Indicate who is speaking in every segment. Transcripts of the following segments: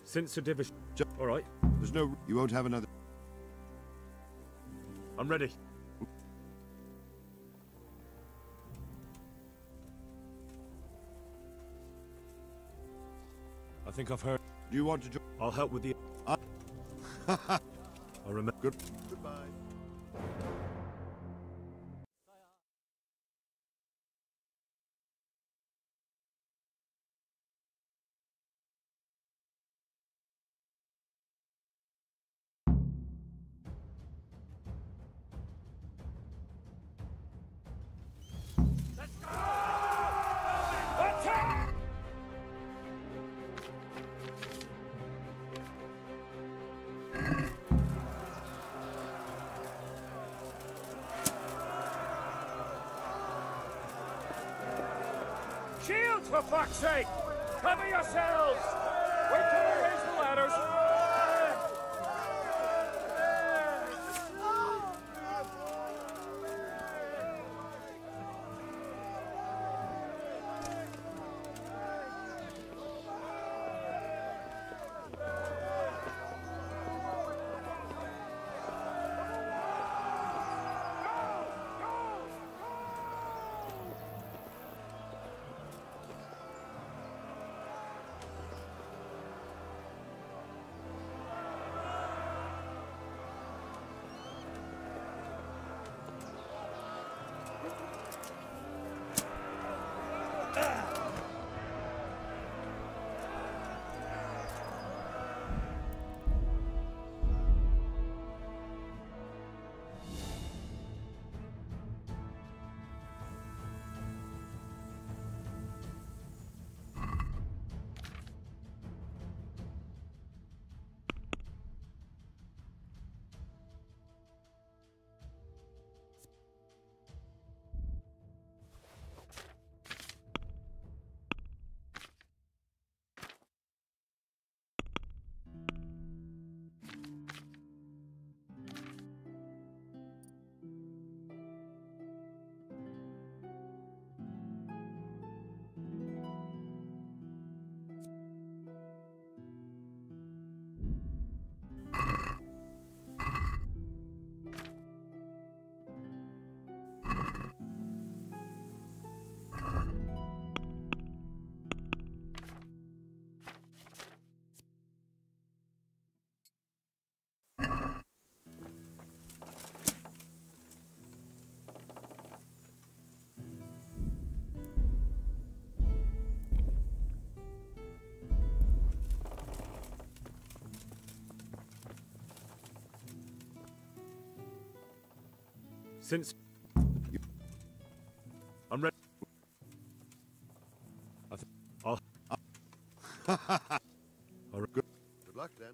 Speaker 1: Since the division. All right.
Speaker 2: There's no. You won't have another.
Speaker 1: I'm ready. I think I've heard.
Speaker 2: Do you want to join?
Speaker 1: I'll help with the. I remember.
Speaker 2: Good. Goodbye.
Speaker 1: Shields, for fuck's sake! Cover yourselves! Wait till we raise the ladders! Since I'm ready. I'll
Speaker 2: Good luck then.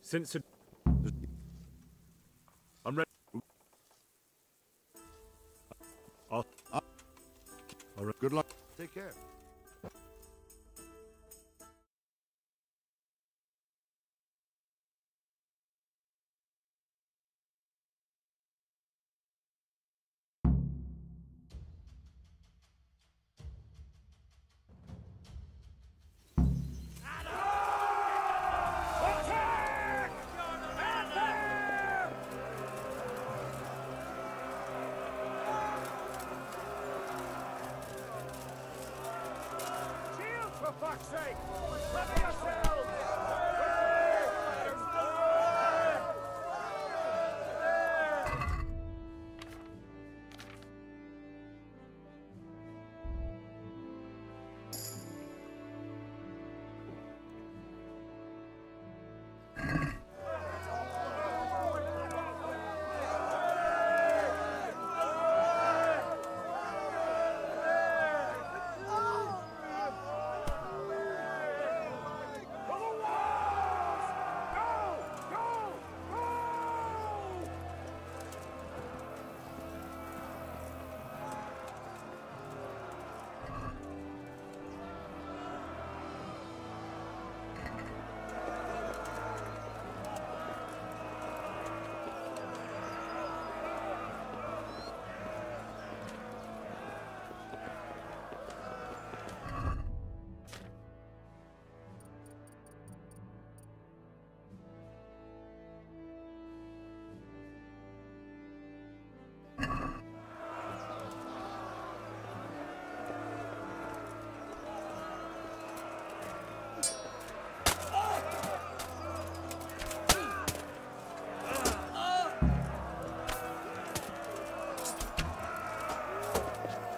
Speaker 1: Since I'm ready. All right.
Speaker 2: Good luck. Take care.
Speaker 1: fuck's sake! Cover yourselves!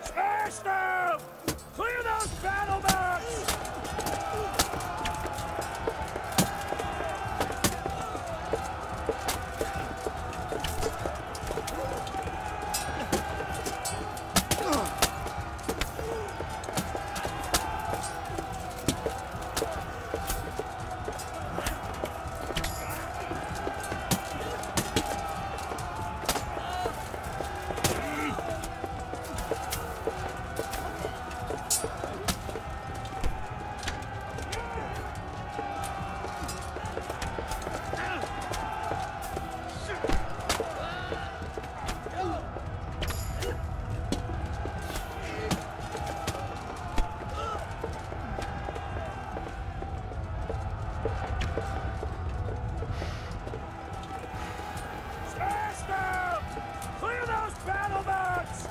Speaker 1: Smash them! Clear those battle maps! Smash them! Clear those battle maps!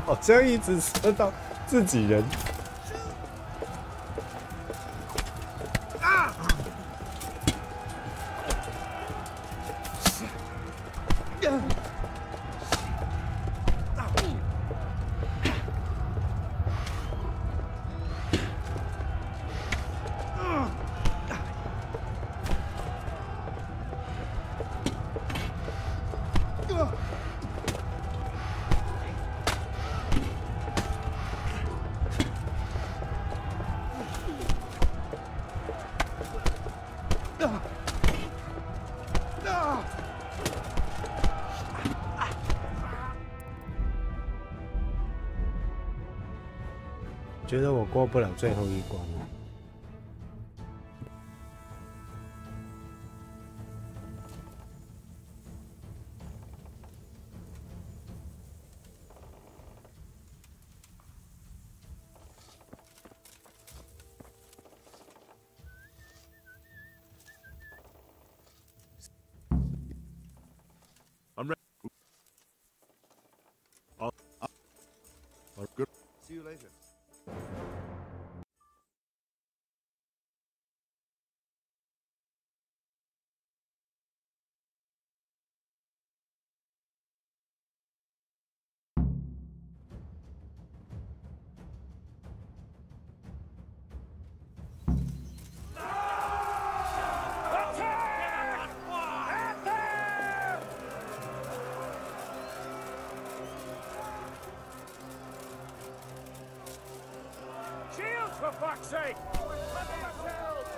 Speaker 3: 好像一直射到自己人。觉得我过不了最后一关了。
Speaker 2: I'm ready. Good. See you later.
Speaker 1: fuck's sake! Cover yourselves!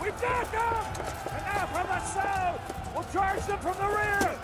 Speaker 1: We got them! And now from the south! We'll charge them from the rear!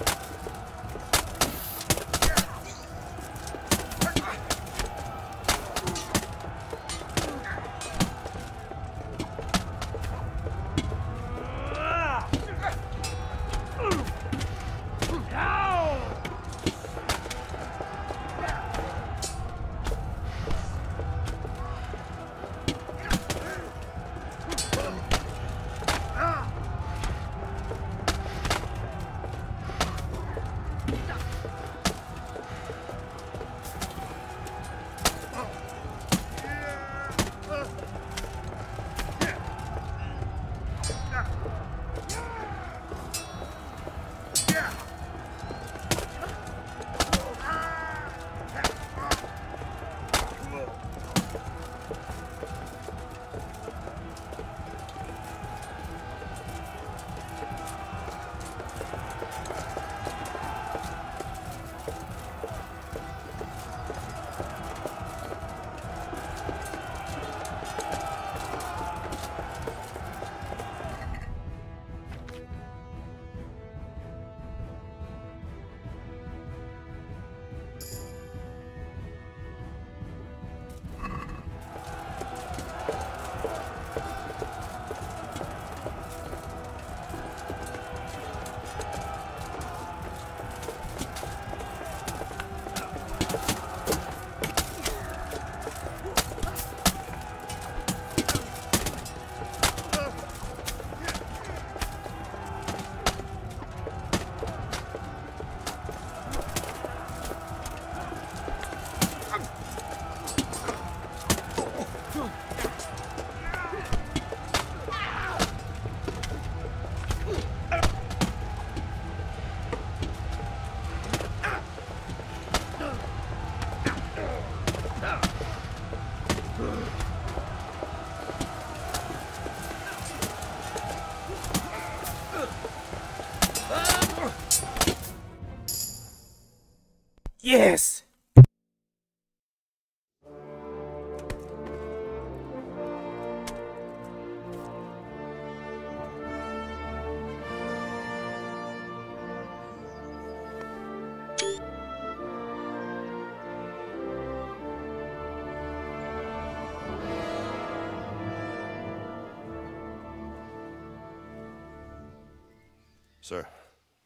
Speaker 2: Sir,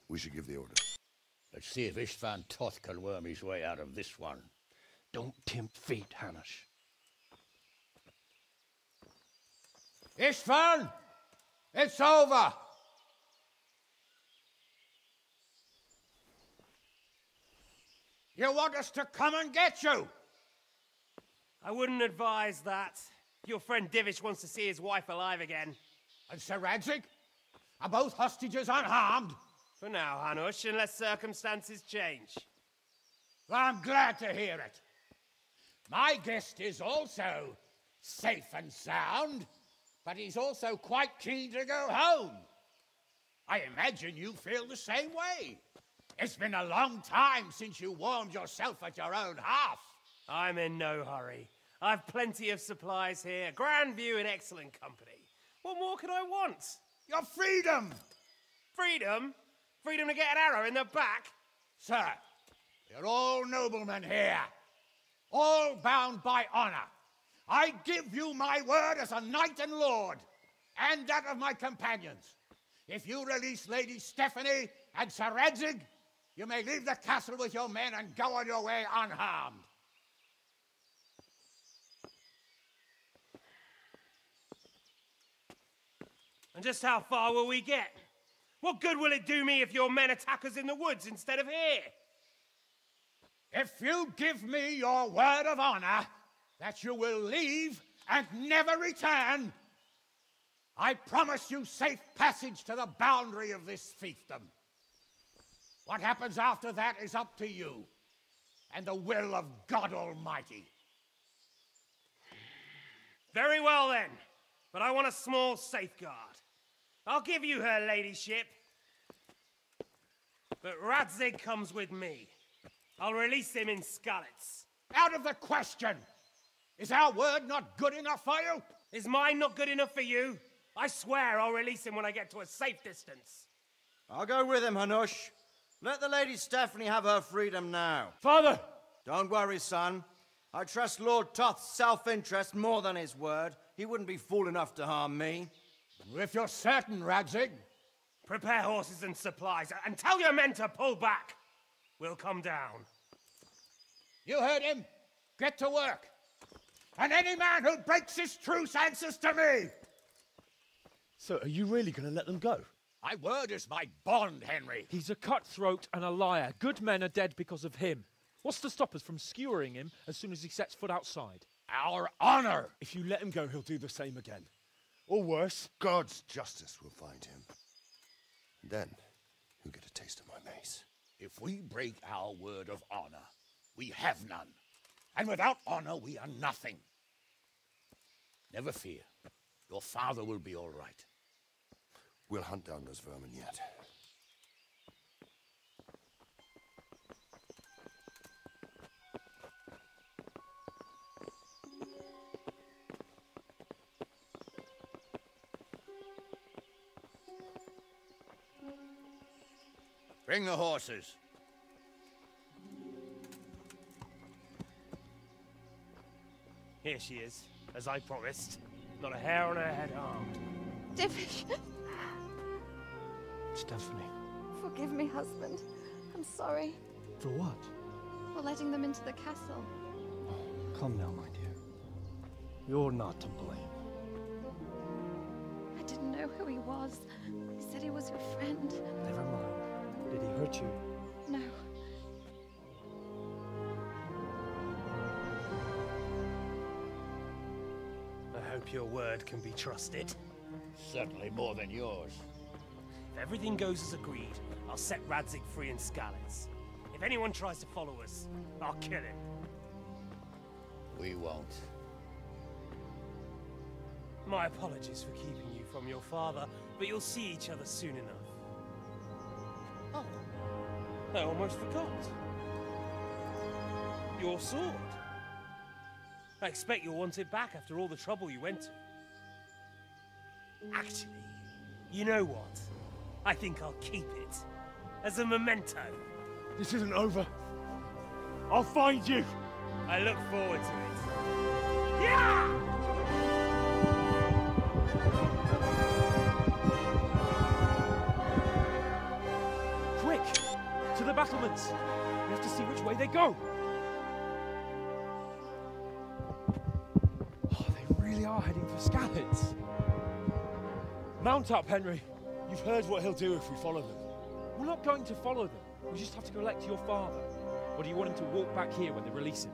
Speaker 2: we should give the order.
Speaker 4: Let's see if Istvan Toth can worm his way out of this one.
Speaker 5: Don't tempt fate, Hanush.
Speaker 4: Istvan! It's over! You want us to come and get you?
Speaker 1: I wouldn't advise that. Your friend Divish wants to see his wife alive again.
Speaker 4: And Sir Radzig? Are both hostages unharmed?
Speaker 1: For now, Hanush, unless circumstances change.
Speaker 4: Well, I'm glad to hear it. My guest is also safe and sound, but he's also quite keen to go home. I imagine you feel the same way. It's been a long time since you warmed yourself at your own hearth.
Speaker 1: I'm in no hurry. I've plenty of supplies here, grand view and excellent company. What more could I want?
Speaker 4: Your freedom!
Speaker 1: Freedom? Freedom to get an arrow in the back?
Speaker 4: Sir, you're all noblemen here, all bound by honor. I give you my word as a knight and lord, and that of my companions. If you release Lady Stephanie and Sir Radzig, you may leave the castle with your men and go on your way unharmed.
Speaker 1: And just how far will we get? What good will it do me if your men attack us in the woods instead of here?
Speaker 4: If you give me your word of honor that you will leave and never return, I promise you safe passage to the boundary of this fiefdom. What happens after that is up to you and the will of God Almighty.
Speaker 1: Very well then, but I want a small safeguard. I'll give you her ladyship, but Radzig comes with me. I'll release him in Skalitz.
Speaker 4: Out of the question! Is our word not good enough for you?
Speaker 1: Is mine not good enough for you? I swear I'll release him when I get to a safe distance.
Speaker 6: I'll go with him, Hanush. Let the Lady Stephanie have her freedom now.
Speaker 3: Father!
Speaker 6: Don't worry, son. I trust Lord Toth's self-interest more than his word. He wouldn't be fool enough to harm me.
Speaker 4: If you're certain, Radzig.
Speaker 1: Prepare horses and supplies, and tell your men to pull back. We'll come down.
Speaker 4: You heard him. Get to work. And any man who breaks this truce answers to me.
Speaker 3: So are you really going to let them go?
Speaker 4: My word is my bond, Henry.
Speaker 7: He's a cutthroat and a liar. Good men are dead because of him. What's to stop us from skewering him as soon as he sets foot outside?
Speaker 4: Our honor.
Speaker 3: If you let him go, he'll do the same again. Or worse.
Speaker 2: God's justice will find him. And then, he'll get a taste of my mace.
Speaker 4: If we break our word of honor, we have none. And without honor, we are nothing. Never fear. Your father will be all right.
Speaker 2: We'll hunt down those vermin yet.
Speaker 4: Bring the horses.
Speaker 1: Here she is, as I promised. Not a hair on her head harmed.
Speaker 8: Divish!
Speaker 3: Stephanie.
Speaker 8: Forgive me, husband. I'm sorry
Speaker 3: For what?
Speaker 8: for letting them into the castle.
Speaker 3: Come now, my dear. You're not to blame.
Speaker 8: I didn't know who he was. He said he was your friend.
Speaker 3: Never mind. Did he hurt you?
Speaker 8: No.
Speaker 1: I hope your word can be trusted.
Speaker 4: Certainly more than yours.
Speaker 1: If everything goes as agreed, I'll set Radzig free in Skalitz. If anyone tries to follow us, I'll kill him.
Speaker 4: We won't.
Speaker 1: My apologies for keeping you from your father, but you'll see each other soon enough. Oh, I almost forgot. Your sword. I expect you'll want it back after all the trouble you went to. Actually, you know what? I think I'll keep it. As a memento.
Speaker 3: This isn't over. I'll find you.
Speaker 1: I look forward to it. Yeah!
Speaker 7: skeletons. We have to see which way they go. Oh, they really are heading for Scallops. Mount up, Henry.
Speaker 1: You've heard what he'll do if we follow them.
Speaker 7: We're not going to follow them. We just have to collect your father. Or do you want him to walk back here when they release him?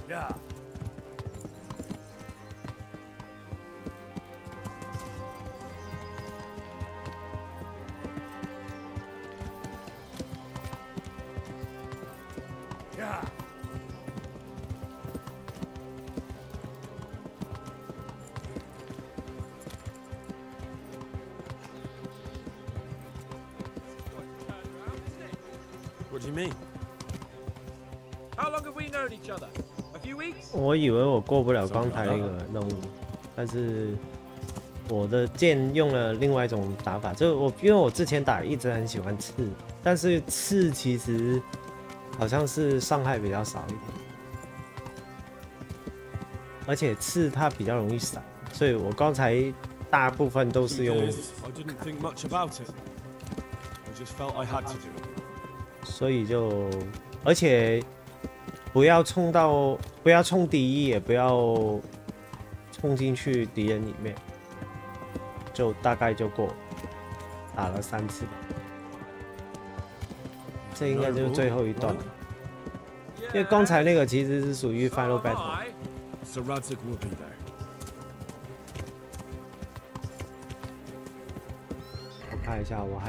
Speaker 1: Yeah. Yeah. What do you mean?
Speaker 7: How long have we known each other? A few weeks?
Speaker 9: 我以为我过不了刚才那个任务，但是我的剑用了另外一种打法，就因为我之前打一直很喜欢刺，但是刺其实好像是伤害比较少一点，而且刺它比较容易闪，所以我刚才大部分都是用。所以就，而且不要冲第一，也不要冲进去敌人里面，就大概就够了，打了3次，这应该就是最后一段了。因为刚才那个其实是属于 Final Battle。我看一下，我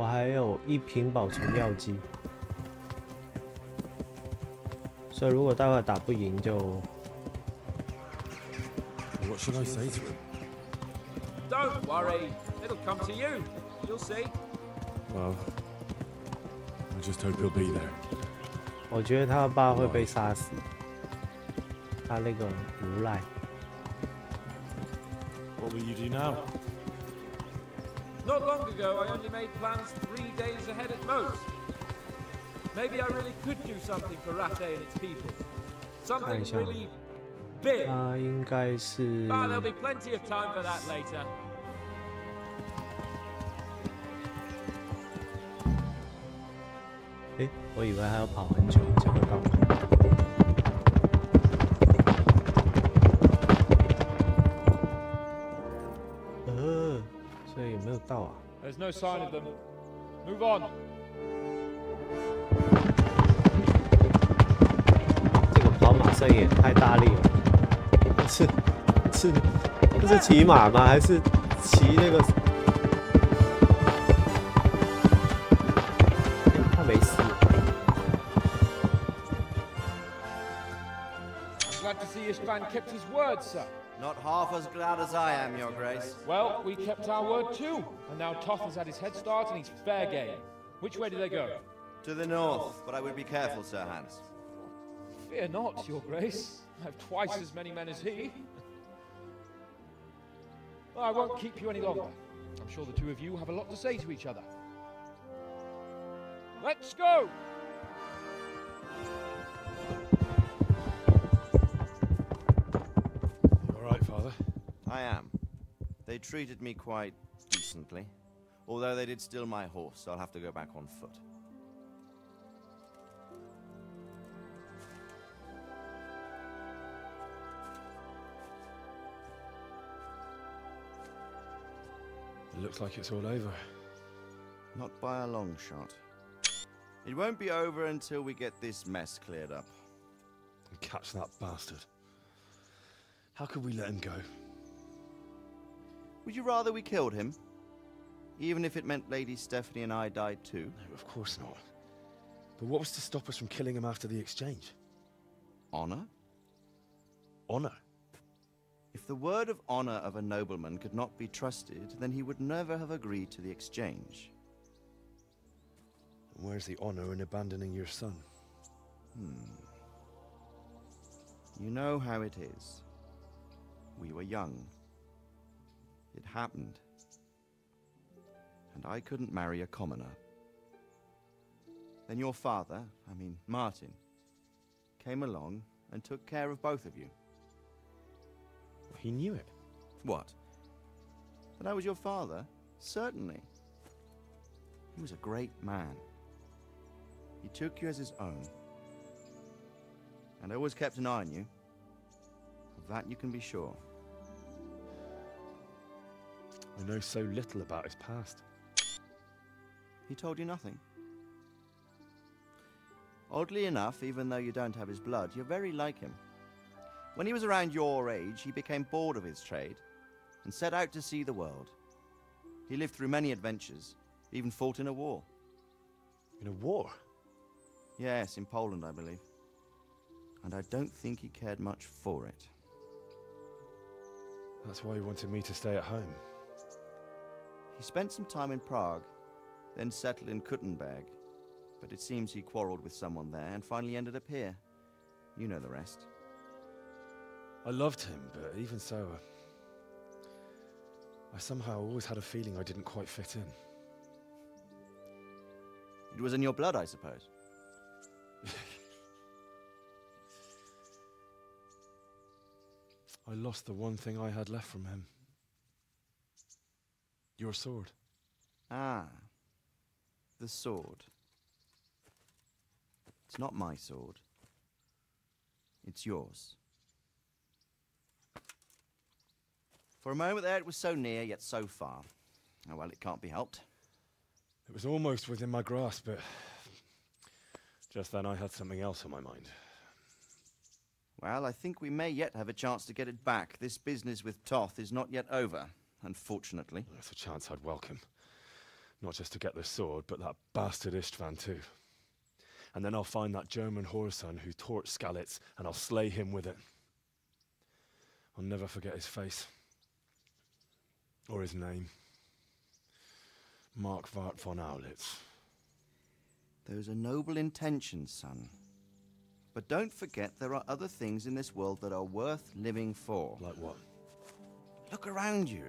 Speaker 9: 还有1瓶保存药剂。 所以如果待会打不赢就。
Speaker 1: What should I say to him?
Speaker 7: Don't worry, it'll come to you. You'll see.
Speaker 1: Well, I just hope he'll be there.
Speaker 9: 我觉得他爸会被杀死，他那个无赖。
Speaker 1: What will you do now?
Speaker 7: Not long ago, I only made plans 3 days ahead at most. Maybe I really could do something for RYZEN and its people. Something really big.
Speaker 9: 他应该是。
Speaker 7: Ah, there'll be plenty of time for that later.
Speaker 9: 诶，我以为还要跑很久才会到。所以有没有到啊
Speaker 7: There's no sign of them. Move on.
Speaker 9: 这个跑马声也太大力了，是骑马吗？还是骑那个？他没事。
Speaker 7: Glad to see Ishvan kept his word, sir.
Speaker 6: Not half as glad as I am, Your Grace.
Speaker 7: Well, we kept our word too, and now Toth has had his head start and he's fair game. Which way do they go?
Speaker 6: To the north, but I would be careful, Sir Hans.
Speaker 7: Fear not, Your Grace. I have twice as many men as he. Well, I won't keep you any longer. I'm sure the two of you have a lot to say to each other. Let's go!
Speaker 1: You all right, Father?
Speaker 6: I am. They treated me quite decently. Although they did steal my horse, so I'll have to go back on foot.
Speaker 1: It looks like it's all over.
Speaker 6: Not by a long shot. It won't be over until we get this mess cleared up.
Speaker 5: catch that bastard. How could we let him go?
Speaker 6: Would you rather we killed him? Even if it meant Lady Stephanie and I died too?
Speaker 5: No, of course not. But what was to stop us from killing him after the exchange?
Speaker 6: Honor?
Speaker 5: Honor?
Speaker 6: If the word of honor of a nobleman could not be trusted, then he would never have agreed to the exchange.
Speaker 5: And where's the honor in abandoning your son?
Speaker 6: You know how it is. We were young. It happened. And I couldn't marry a commoner. Then your father, Martin, came along and took care of both of you.
Speaker 5: He knew it.
Speaker 6: What? That I was your father? Certainly. He was a great man. He took you as his own. And always kept an eye on you. Of that you can be sure.
Speaker 5: I know so little about his past.
Speaker 6: He told you nothing? Oddly enough, even though you don't have his blood, you're very like him. When he was around your age, he became bored of his trade and set out to see the world. He lived through many adventures, even fought in a war.
Speaker 5: In a war?
Speaker 6: Yes, in Poland, I believe. And I don't think he cared much for it.
Speaker 5: That's why he wanted me to stay at home.
Speaker 6: He spent some time in Prague, then settled in Kuttenberg. But it seems he quarreled with someone there and finally ended up here. You know the rest.
Speaker 5: I loved him, but even so, I somehow always had a feeling I didn't quite fit in.
Speaker 6: It was in your blood, I suppose.
Speaker 5: I lost the one thing I had left from him. Your sword.
Speaker 6: Ah. The sword. It's not my sword. It's yours. For a moment there, it was so near, yet so far. Oh, well, it can't be helped.
Speaker 5: It was almost within my grasp, but just then I had something else on my mind.
Speaker 6: Well, I think we may yet have a chance to get it back. This business with Toth is not yet over, unfortunately.
Speaker 5: That's a chance I'd welcome. Not just to get the sword, but that bastard Istvan too. And then I'll find that German whoreson who torched Skalitz, and I'll slay him with it. I'll never forget his face. Or his name. Marquardt von Aulitz.
Speaker 6: Those are noble intentions, son. But don't forget there are other things in this world that are worth living for.
Speaker 5: Like what?
Speaker 6: Look around you.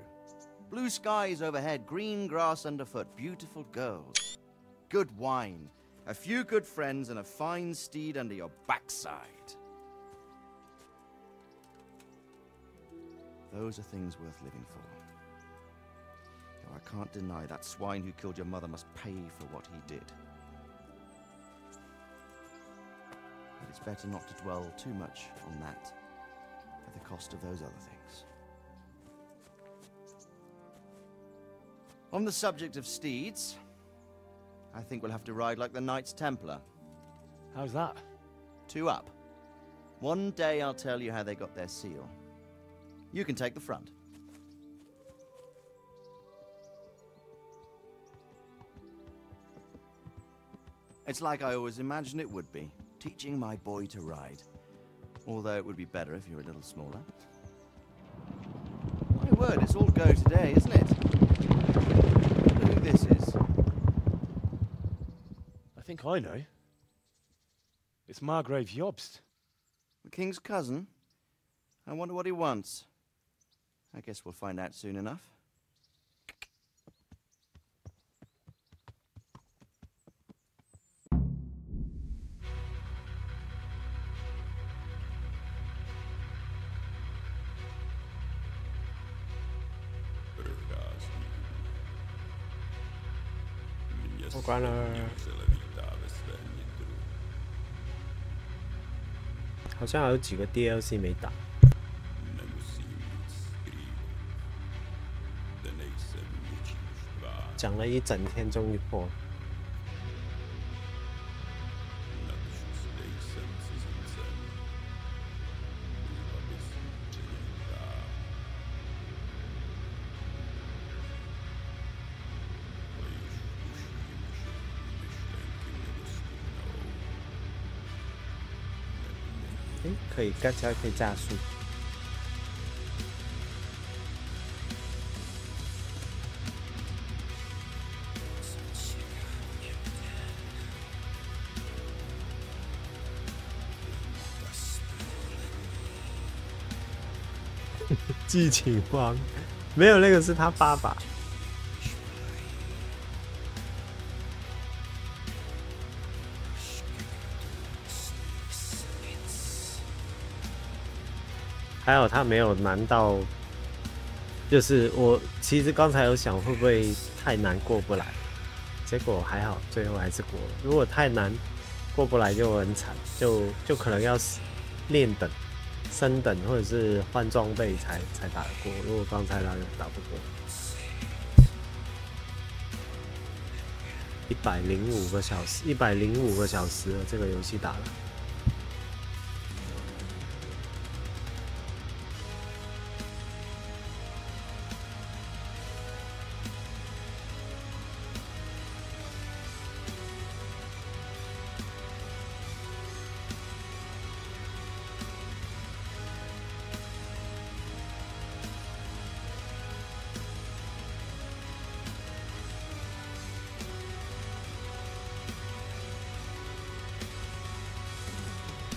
Speaker 6: Blue skies overhead, green grass underfoot, beautiful girls. Good wine, a few good friends, and a fine steed under your backside. Those are things worth living for. Now, I can't deny that swine who killed your mother must pay for what he did. But it's better not to dwell too much on that at the cost of those other things. On the subject of steeds, I think we'll have to ride like the Knights Templar.
Speaker 5: How's that?
Speaker 6: 2 up. One day I'll tell you how they got their seal. You can take the front. It's like I always imagined it would be, teaching my boy to ride. Although it would be better if you were a little smaller. My word, it's all go today, isn't it? I wonder who this is.
Speaker 5: I think I know. It's Margrave Jobst.
Speaker 6: The king's cousin? I wonder what he wants. I guess we'll find out soon enough.
Speaker 9: 我关了，好像还有几个 DLC 没打。讲了一整天，终于破了。可以刚才可以加速。剧情荒，没有那个是他爸爸。还有他没有难到，就是我其实刚才有想会不会太难过不来，结果还好，最后还是过了。如果太难过不来就很惨，就可能要练等。升等或者是换装备才打得过，如果刚才那个打不过。105个小时，105个小时了，这个游戏打了。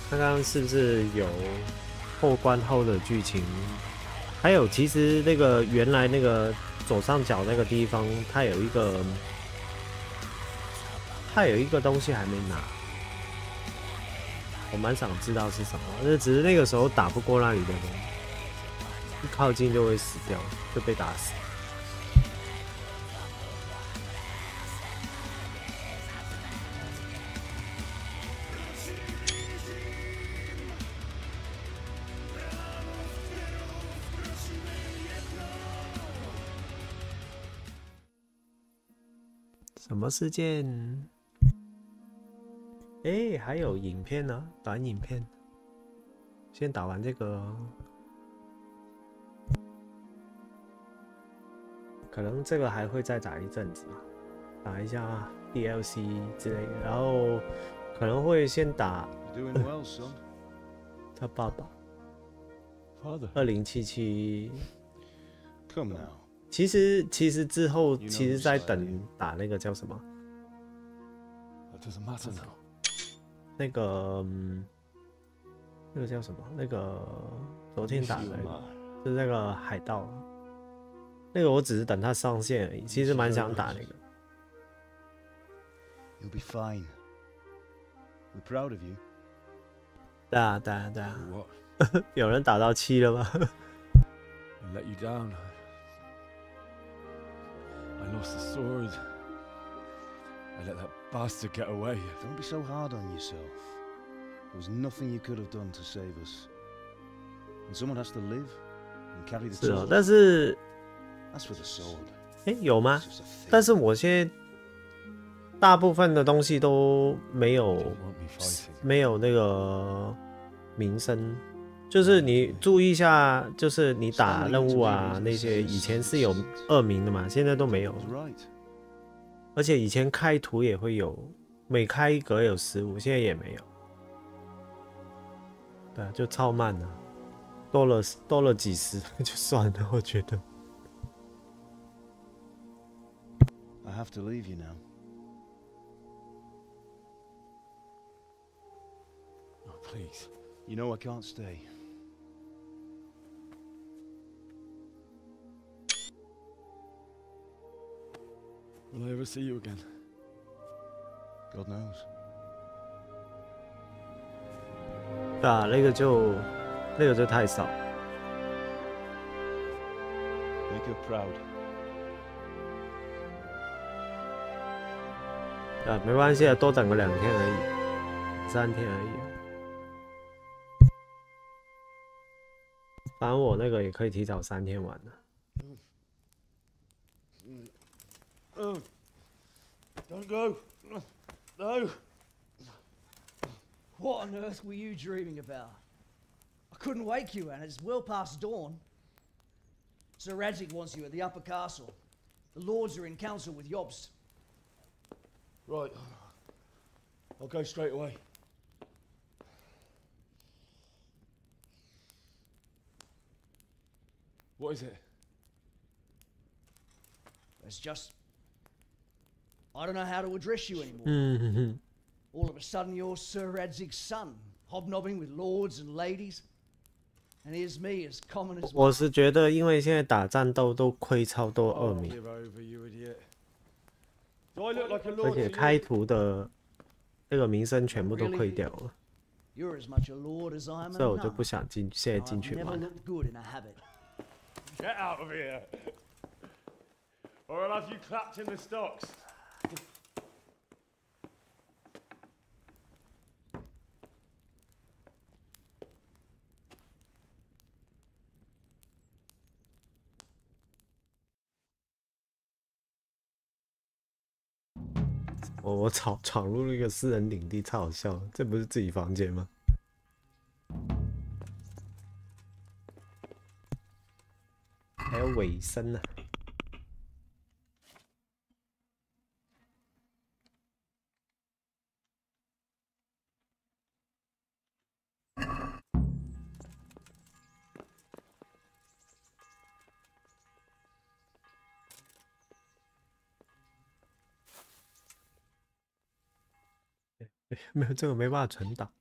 Speaker 9: 刚刚是不是有后关后的剧情？还有，其实那个原来那个左上角那个地方，它有一个东西还没拿，我蛮想知道是什么。只是那个时候打不过那里的人，一靠近就会死掉，就被打死。什么事件？哎，还有影片呢，短影片。先打完这个，可能这个还会再打一阵子，打一下 DLC 之类的，然后可能会先打他爸爸2077。
Speaker 5: Come now.
Speaker 9: 其实之后在等打那个叫什么？那个叫什么？那个昨天打的，就是那个海盗。那个我只是等它上线而已，其实蛮想打那个。
Speaker 2: You'll be fine. We're proud of you.
Speaker 9: 对啊，有人打到7了吗
Speaker 5: ？Let you down. I lost the sword. I let that bastard get away.
Speaker 2: Don't be so hard on yourself. There was nothing you could have done to save us. And someone has to live and carry the
Speaker 9: 是哦，但是
Speaker 2: That's for the sword.
Speaker 9: 哎，有吗？但是我现在大部分的东西都没有那个名声。就是你注意一下，就是你打任务啊那些，以前是有2名的嘛，现在都没有。而且以前开图也会有，每开一格有15，现在也没有。对啊，就超慢了，多了几十就算了，我觉得。
Speaker 2: I have to leave you now.
Speaker 5: Oh, please.
Speaker 2: You know I can't stay.
Speaker 5: Will I ever see you again?
Speaker 2: God knows.
Speaker 9: 对啊，那个就太少。
Speaker 2: Make her proud.
Speaker 9: 啊，没关系啊，多等个2天而已，3天而已。反正我那个也可以提早3天玩的。
Speaker 1: Don't go. No.
Speaker 10: What on earth were you dreaming about? I couldn't wake you, and it's well past dawn. Sir Radzik wants you at the upper castle. The lords are in council with Yobst.
Speaker 1: Right. I'll go straight away.
Speaker 5: What is it?
Speaker 10: It's just... I don't know how to address you anymore. All of a sudden you're Sir RYZEN's son, hobnobbing with lords and ladies. And here's me, as common as...
Speaker 9: 我是觉得，因为现在打战斗都亏超多恶名，而且开图的那个名声全部都亏掉了，所以我就不想现在进去玩了。
Speaker 5: Get out of here, or I'll have you clapped in the stocks. 我闯入了一个私人领地，超好笑，这不是自己房间吗？还有尾声呢。没有这个没办法存档。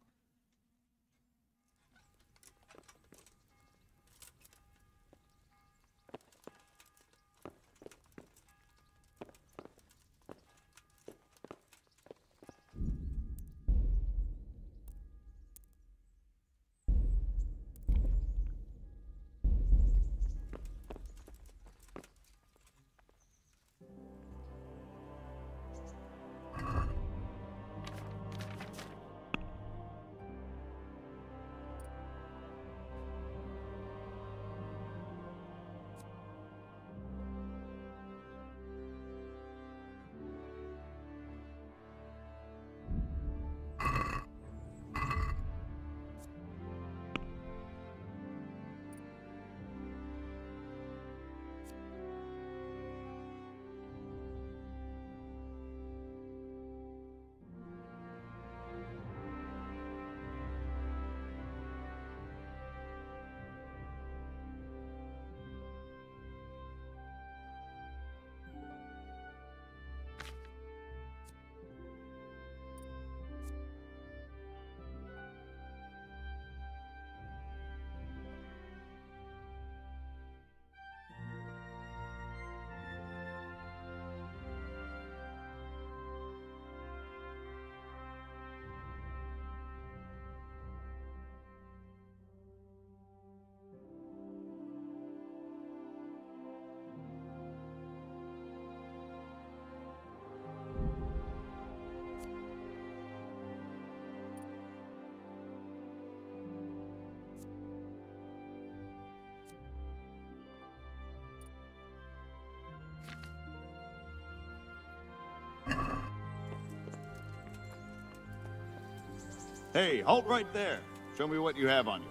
Speaker 11: Hey, halt right there. Show me what you have on you.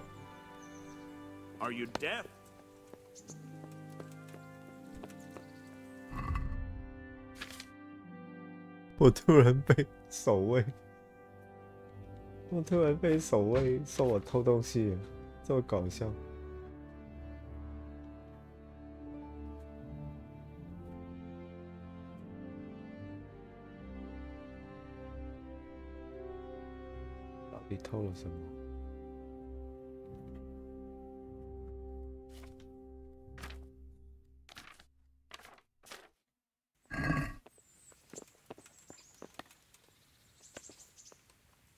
Speaker 11: Are you deaf?
Speaker 9: 我突然被守卫说我偷东西了，这么搞笑。到底偷了什么？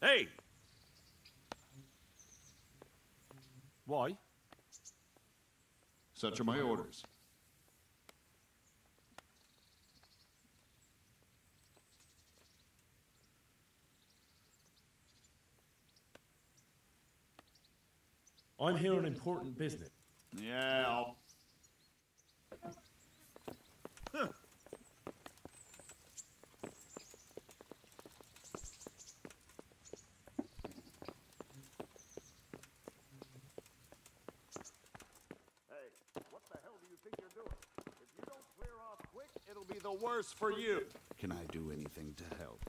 Speaker 11: Hey!
Speaker 5: Why?
Speaker 11: Such are my orders.
Speaker 5: I'm here on important business.
Speaker 11: Yeah, I'll... Huh. It'll be the worse for you. Can I do anything to help?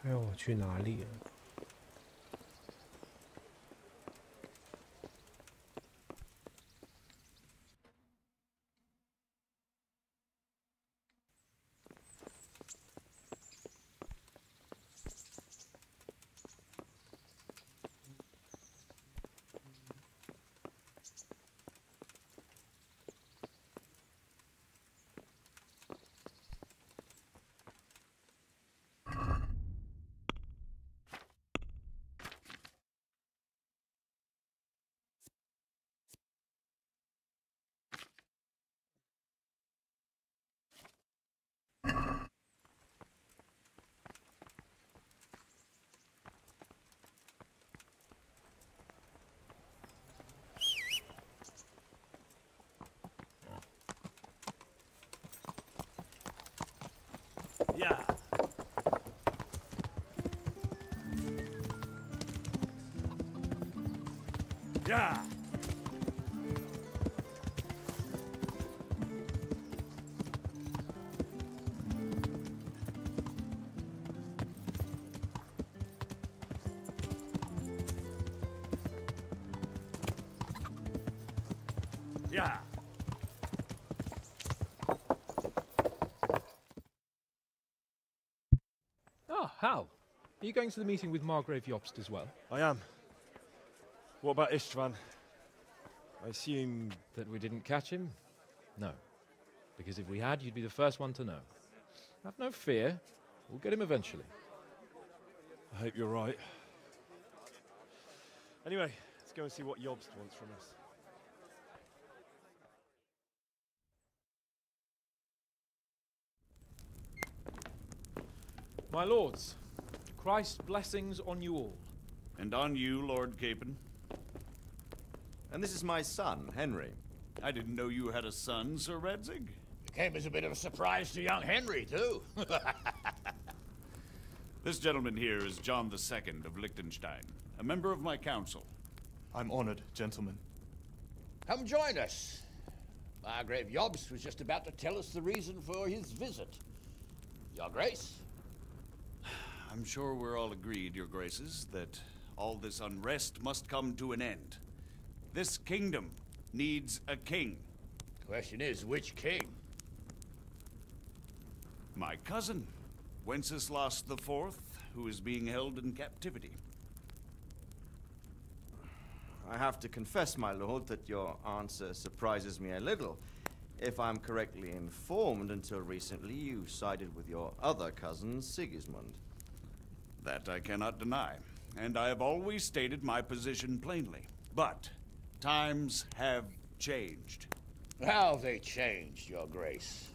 Speaker 9: 哎，我去哪里了？Yeah.
Speaker 1: Yeah. Yeah.
Speaker 7: Ah, Hal. Are you going to the meeting with Margrave Jobst as well?
Speaker 5: I am. What about Istvan? I assume...
Speaker 7: That we didn't catch him? No. Because if we had, you'd be the first one to know. Have no fear. We'll get him eventually.
Speaker 5: I hope you're right. Anyway, let's go and see what Jobst wants from us.
Speaker 7: My lords, Christ's blessings on you all.
Speaker 11: And on you, Lord Capon.
Speaker 6: And this is my son, Henry.
Speaker 11: I didn't know you had a son, Sir RYZEN.
Speaker 4: It came as a bit of a surprise to young Henry, too.
Speaker 11: This gentleman here is John II of Liechtenstein, a member of my council.
Speaker 3: I'm honored, gentlemen.
Speaker 4: Come join us. Margrave Jobst was just about to tell us the reason for his visit. Your Grace?
Speaker 11: I'm sure we're all agreed, Your Graces, that all this unrest must come to an end. This kingdom needs a king.
Speaker 4: Question is, which king?
Speaker 11: My cousin, Wenceslas IV, who is being held in captivity.
Speaker 6: I have to confess, my lord, that your answer surprises me a little. If I'm correctly informed, until recently you sided with your other cousin, Sigismund.
Speaker 11: That I cannot deny, and I have always stated my position plainly. But times have changed.
Speaker 4: How have they changed, Your Grace?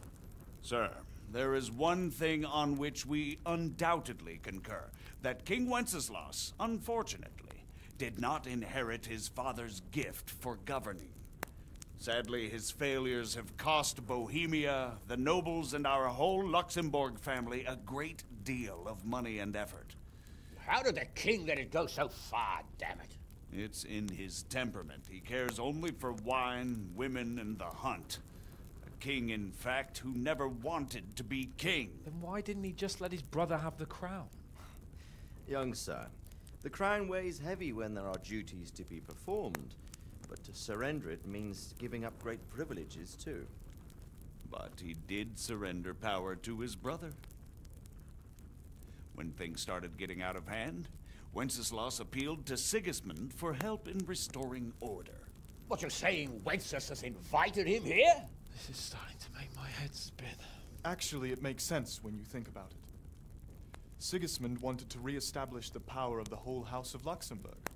Speaker 11: Sir, there is one thing on which we undoubtedly concur. That King Wenceslas, unfortunately, did not inherit his father's gift for governing. Sadly, his failures have cost Bohemia, the nobles, and our whole Luxembourg family a great deal of money and effort.
Speaker 4: How did the king let it go so far, damn it?
Speaker 11: It's in his temperament. He cares only for wine, women, and the hunt. A king, in fact, who never wanted to be king.
Speaker 7: Then why didn't he just let his brother have the crown?
Speaker 6: Young sir, the crown weighs heavy when there are duties to be performed, but to surrender it means giving up great privileges too.
Speaker 11: But he did surrender power to his brother. When things started getting out of hand, Wenceslas appealed to Sigismund for help in restoring order.
Speaker 4: What, you're saying Wenceslas invited him here?
Speaker 7: This is starting to make my head spin.
Speaker 3: Actually, it makes sense when you think about it. Sigismund wanted to re-establish the power of the whole House of Luxembourg.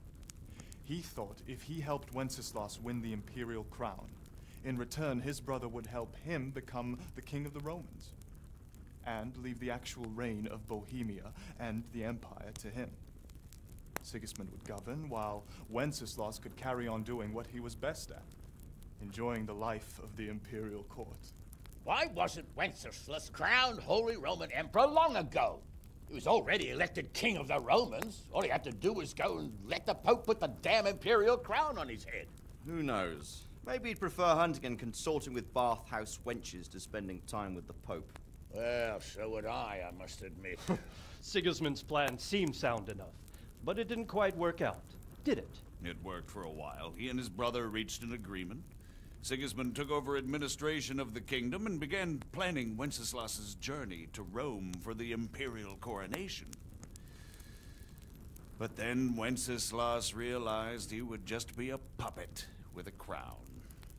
Speaker 3: He thought if he helped Wenceslas win the imperial crown, in return his brother would help him become the king of the Romans, and leave the actual reign of Bohemia and the empire to him. Sigismund would govern, while Wenceslas could carry on doing what he was best at, enjoying the life of the imperial court.
Speaker 4: Why wasn't Wenceslas crowned Holy Roman Emperor long ago? He was already elected king of the Romans. All he had to do was go and let the Pope put the damn imperial crown on his head.
Speaker 6: Who knows? Maybe he'd prefer hunting and consorting with bathhouse wenches to spending time with the Pope.
Speaker 4: Well, so would I must admit.
Speaker 1: Sigismund's plan seemed sound enough, but it didn't quite work out, did it?
Speaker 11: It worked for a while. He and his brother reached an agreement. Sigismund took over administration of the kingdom and began planning Wenceslas's journey to Rome for the imperial coronation. But then Wenceslas realized he would just be a puppet with a crown.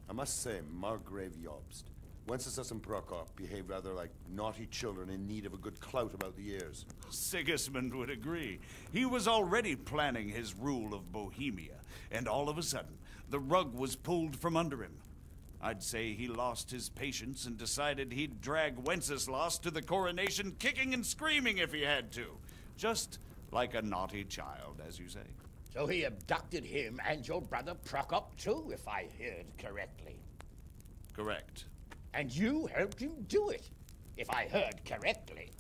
Speaker 12: I must say, Margrave Jobst, Wenceslas and Prokop behave rather like naughty children in need of a good clout about the ears.
Speaker 11: Sigismund would agree. He was already planning his rule of Bohemia, and all of a sudden, the rug was pulled from under him. I'd say he lost his patience and decided he'd drag Wenceslas to the coronation kicking and screaming if he had to. Just like a naughty child, as you say.
Speaker 4: So he abducted him and your brother Prokop too, if I heard correctly.
Speaker 11: Correct.
Speaker 4: And you helped him do it, if I heard correctly.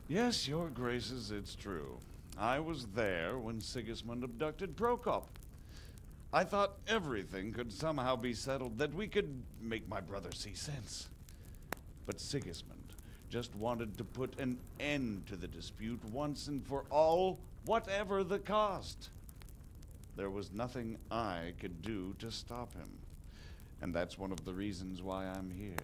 Speaker 11: Yes, your graces, it's true. I was there when Sigismund abducted Prokop. I thought everything could somehow be settled, that we could make my brother see sense. But Sigismund just wanted to put an end to the dispute once and for all, whatever the cost. There was nothing I could do to stop him. And that's one of the reasons why I'm here.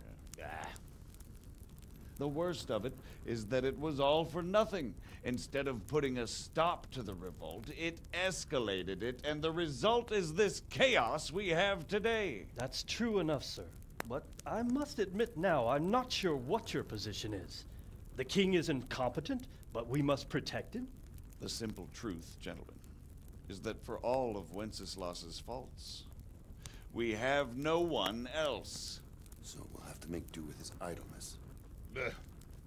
Speaker 11: The worst of it is that it was all for nothing. Instead of putting a stop to the revolt, it escalated it, and the result is this chaos we have today.
Speaker 1: That's true enough, sir. But I must admit now, I'm not sure what your position is. The king is incompetent, but we must protect him?
Speaker 11: The simple truth, gentlemen, is that for all of Wenceslas's faults, we have no one else.
Speaker 12: So we'll have to make do with his idleness.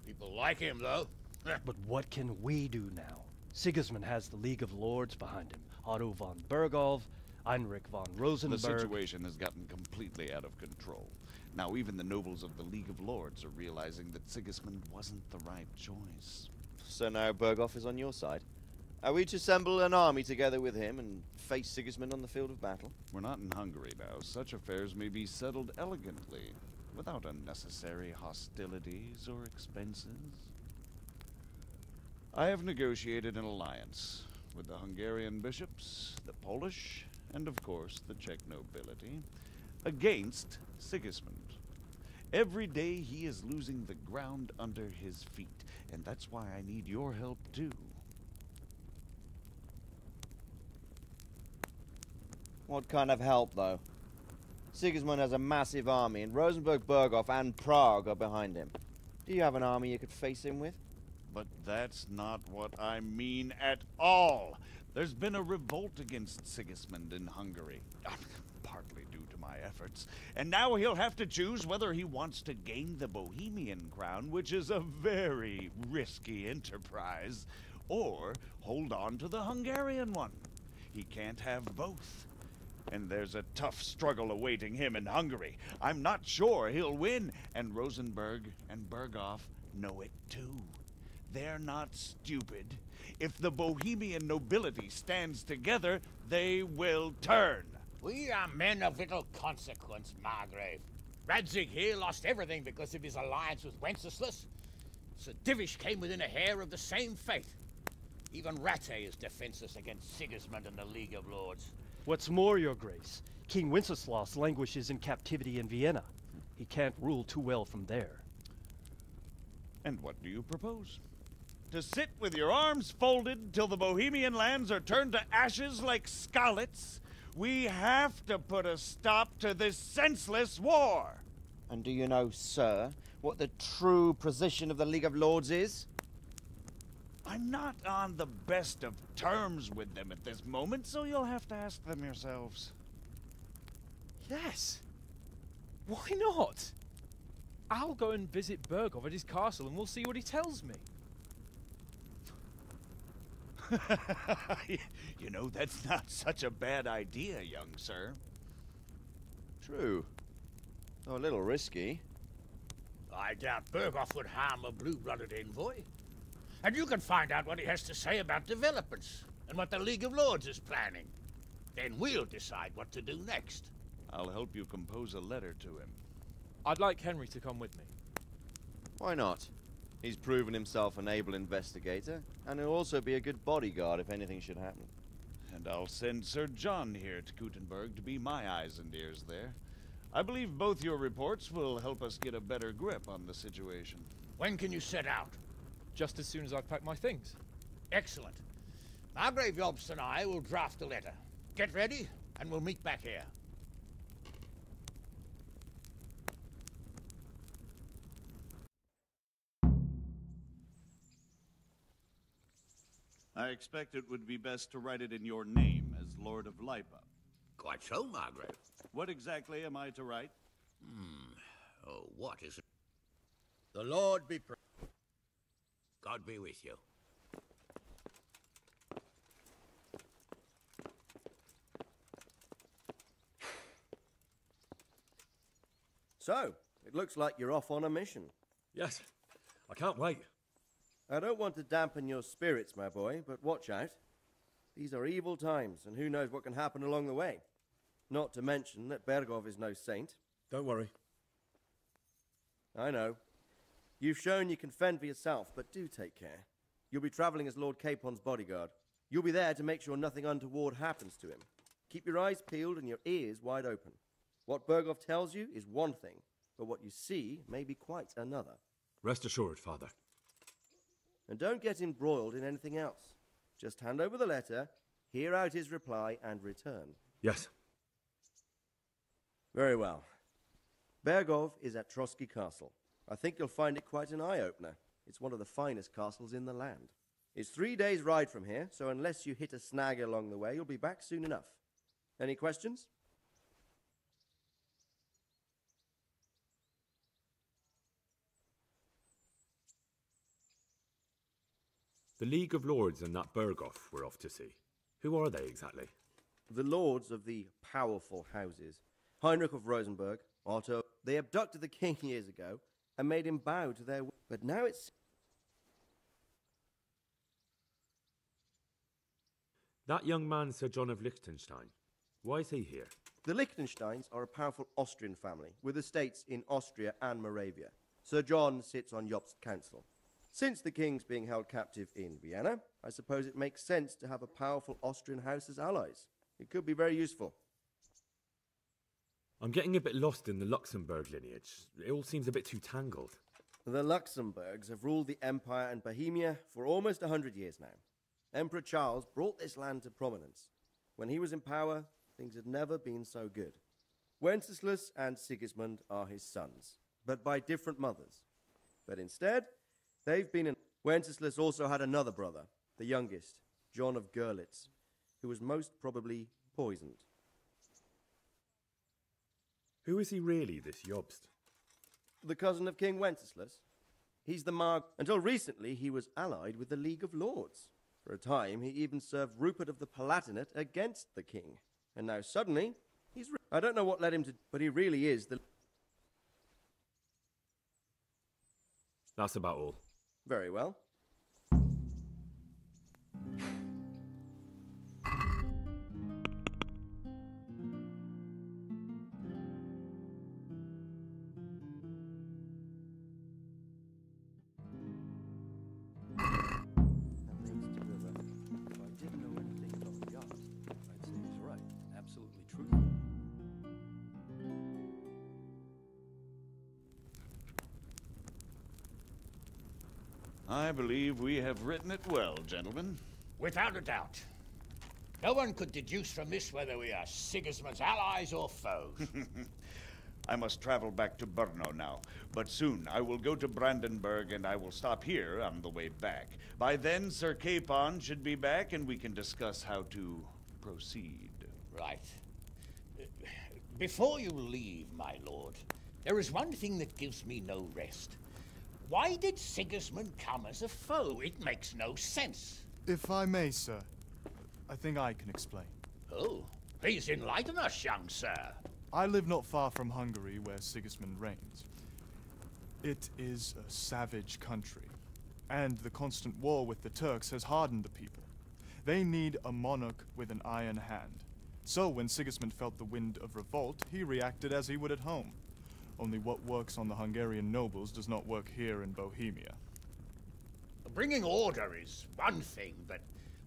Speaker 4: People like him, though.
Speaker 1: But what can we do now? Sigismund has the League of Lords behind him. Otto von Bergholf, Heinrich von Rosenberg.
Speaker 11: The situation has gotten completely out of control. Now even the nobles of the League of Lords are realizing that Sigismund wasn't the right choice.
Speaker 6: So now Bergholf is on your side? Are we to assemble an army together with him and face Sigismund on the field of battle?
Speaker 11: We're not in Hungary now. Such affairs may be settled elegantly, without unnecessary hostilities or expenses. I have negotiated an alliance with the Hungarian bishops, the Polish, and of course the Czech nobility, against Sigismund. Every day he is losing the ground under his feet, and that's why I need your help too.
Speaker 6: What kind of help, though? Sigismund has a massive army, and Rosenberg, Berghof, and Prague are behind him. Do you have an army you could face him with?
Speaker 11: But that's not what I mean at all. There's been a revolt against Sigismund in Hungary, partly due to my efforts, and now he'll have to choose whether he wants to gain the Bohemian crown, which is a very risky enterprise, or hold on to the Hungarian one. He can't have both. And there's a tough struggle awaiting him in Hungary. I'm not sure he'll win, and Rosenberg and Berghof know it too. They're not stupid. If the Bohemian nobility stands together, they will turn.
Speaker 4: We are men of little consequence, Margrave. RYZEN here lost everything because of his alliance with Wenceslas. Sir Divish came within a hair of the same fate. Even Rattay is defenseless against Sigismund and the League of Lords.
Speaker 1: What's more, your grace, King Wenceslas languishes in captivity in Vienna. He can't rule too well from there.
Speaker 11: And what do you propose? To sit with your arms folded till the Bohemian lands are turned to ashes like Skalitz? We have to put a stop to this senseless war!
Speaker 6: And do you know, sir, what the true position of the League of Lords is?
Speaker 11: I'm not on the best of terms with them at this moment, so you'll have to ask them yourselves.
Speaker 7: Yes. Why not? I'll go and visit Berghof at his castle and we'll see what he tells me.
Speaker 11: You know, that's not such a bad idea, young sir.
Speaker 6: True. Though a little risky.
Speaker 4: I doubt Berghof would harm a blue-blooded envoy. And you can find out what he has to say about developments and what the League of Lords is planning. Then we'll decide what to do next.
Speaker 11: I'll help you compose a letter to him.
Speaker 7: I'd like Henry to come with me.
Speaker 6: Why not? He's proven himself an able investigator, and he'll also be a good bodyguard if anything should happen.
Speaker 11: And I'll send Sir John here to Gutenberg to be my eyes and ears there. I believe both your reports will help us get a better grip on the situation.
Speaker 4: When can you set out?
Speaker 13: Just as soon as I've packed my things.
Speaker 4: Excellent. Margrave Yobst and I will draft a letter. Get ready, and we'll meet back here.
Speaker 11: I expect it would be best to write it in your name as Lord of Lipa.
Speaker 14: Quite so, Margrave.
Speaker 11: What exactly am I to write?
Speaker 14: Oh, what is it? The Lord be praised. God be with you.
Speaker 6: So, it looks like you're off on a mission.
Speaker 5: Yes, I can't wait.
Speaker 6: I don't want to dampen your spirits, my boy, but watch out. These are evil times, and who knows what can happen along the way. Not to mention that Bergov is no saint.
Speaker 5: Don't worry.
Speaker 6: I know. You've shown you can fend for yourself, but do take care. You'll be traveling as Lord Capon's bodyguard. You'll be there to make sure nothing untoward happens to him. Keep your eyes peeled and your ears wide open. What Bergov tells you is one thing, but what you see may be quite another.
Speaker 5: Rest assured, Father.
Speaker 6: And don't get embroiled in anything else. Just hand over the letter, hear out his reply, and return.
Speaker 5: Yes.
Speaker 6: Very well. Bergov is at Trotsky Castle. I think you'll find it quite an eye-opener. It's one of the finest castles in the land. It's 3 days' ride from here, so unless you hit a snag along the way, you'll be back soon enough. Any questions?
Speaker 5: The League of Lords and that Bergov we're off to see. Who are they exactly?
Speaker 6: The lords of the powerful houses. Heinrich of Rosenberg, Otto. They abducted the king years ago and made him bow to their will. But now it's...
Speaker 5: That young man, Sir John of Liechtenstein. Why is he here?
Speaker 6: The Liechtensteins are a powerful Austrian family with estates in Austria and Moravia. Sir John sits on Jobst's council. Since the king's being held captive in Vienna, I suppose it makes sense to have a powerful Austrian house as allies. It could be very useful.
Speaker 5: I'm getting a bit lost in the Luxembourg lineage. It all seems a bit too tangled.
Speaker 6: The Luxembourgs have ruled the Empire and Bohemia for almost 100 years now. Emperor Charles brought this land to prominence. When he was in power, things had never been so good. Wenceslas and Sigismund are his sons, but by different mothers. But instead, they've been in... Wenceslas also had another brother, the youngest, John of Görlitz, who was most probably poisoned.
Speaker 5: Who is he really, this Jobst?
Speaker 6: The cousin of King Wenceslas. He's the Until recently, he was allied with the League of Lords. For a time, he even served Rupert of the Palatinate against the king. And now suddenly, he's... I don't know what led him to... But he really is the...
Speaker 5: That's about all.
Speaker 6: Very well.
Speaker 11: I believe we have written it well, gentlemen.
Speaker 4: Without a doubt. No one could deduce from this whether we are Sigismund's allies or foes.
Speaker 11: I must travel back to Brno now, but soon I will go to Brandenburg and I will stop here on the way back. By then, Sir Capon should be back and we can discuss how to proceed.
Speaker 4: Right. Before you leave, my lord, there is one thing that gives me no rest. Why did Sigismund come as a foe? It makes no sense.
Speaker 3: If I may, sir, I think I can explain.
Speaker 4: Oh, please enlighten us, young sir.
Speaker 3: I live not far from Hungary, where Sigismund reigns. It is a savage country, and the constant war with the Turks has hardened the people. They need a monarch with an iron hand. So when Sigismund felt the wind of revolt, he reacted as he would at home. Only what works on the Hungarian nobles does not work here in Bohemia.
Speaker 4: Bringing order is one thing, but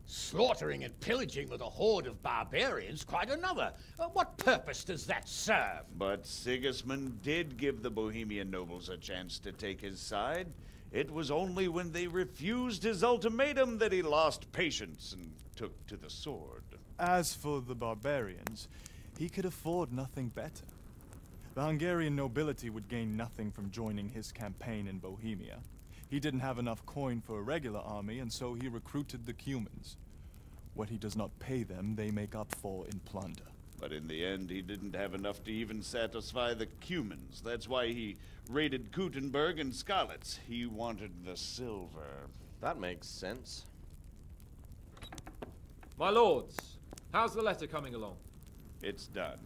Speaker 4: slaughtering and pillaging with a horde of barbarians quite another. What purpose does that serve?
Speaker 11: But Sigismund did give the Bohemian nobles a chance to take his side. It was only when they refused his ultimatum that he lost patience and took to the sword.
Speaker 3: As for the barbarians, he could afford nothing better. The Hungarian nobility would gain nothing from joining his campaign in Bohemia. He didn't have enough coin for a regular army, and so he recruited the Cumans. What he does not pay them, they make up for in plunder.
Speaker 11: But in the end, he didn't have enough to even satisfy the Cumans. That's why he raided Kuttenberg and Skalitz. He wanted the silver.
Speaker 15: That makes sense.
Speaker 7: My lords, how's the letter coming along?
Speaker 11: It's done.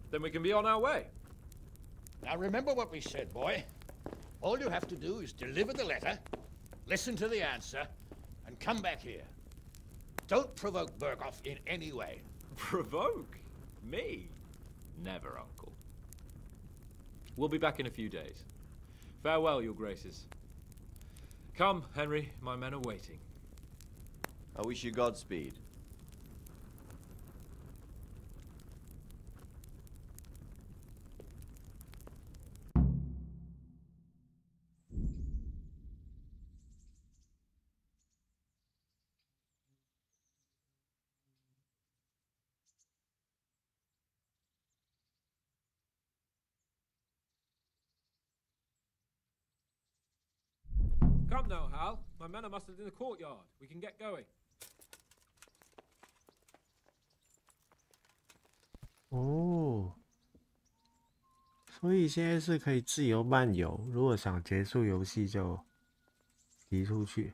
Speaker 7: Then we can be on our way.
Speaker 4: Now remember what we said, boy. All you have to do is deliver the letter, listen to the answer, and come back here. Don't provoke Berghoff in any way.
Speaker 7: Provoke? Me? Never, Uncle. We'll be back in a few days. Farewell, your graces. Come, Henry, my men are waiting.
Speaker 15: I wish you Godspeed.
Speaker 7: Come now, Hal. My men are mustered in the courtyard. We can get going.
Speaker 9: 哦，所以现在是可以自由漫游，如果想结束游戏就移出去。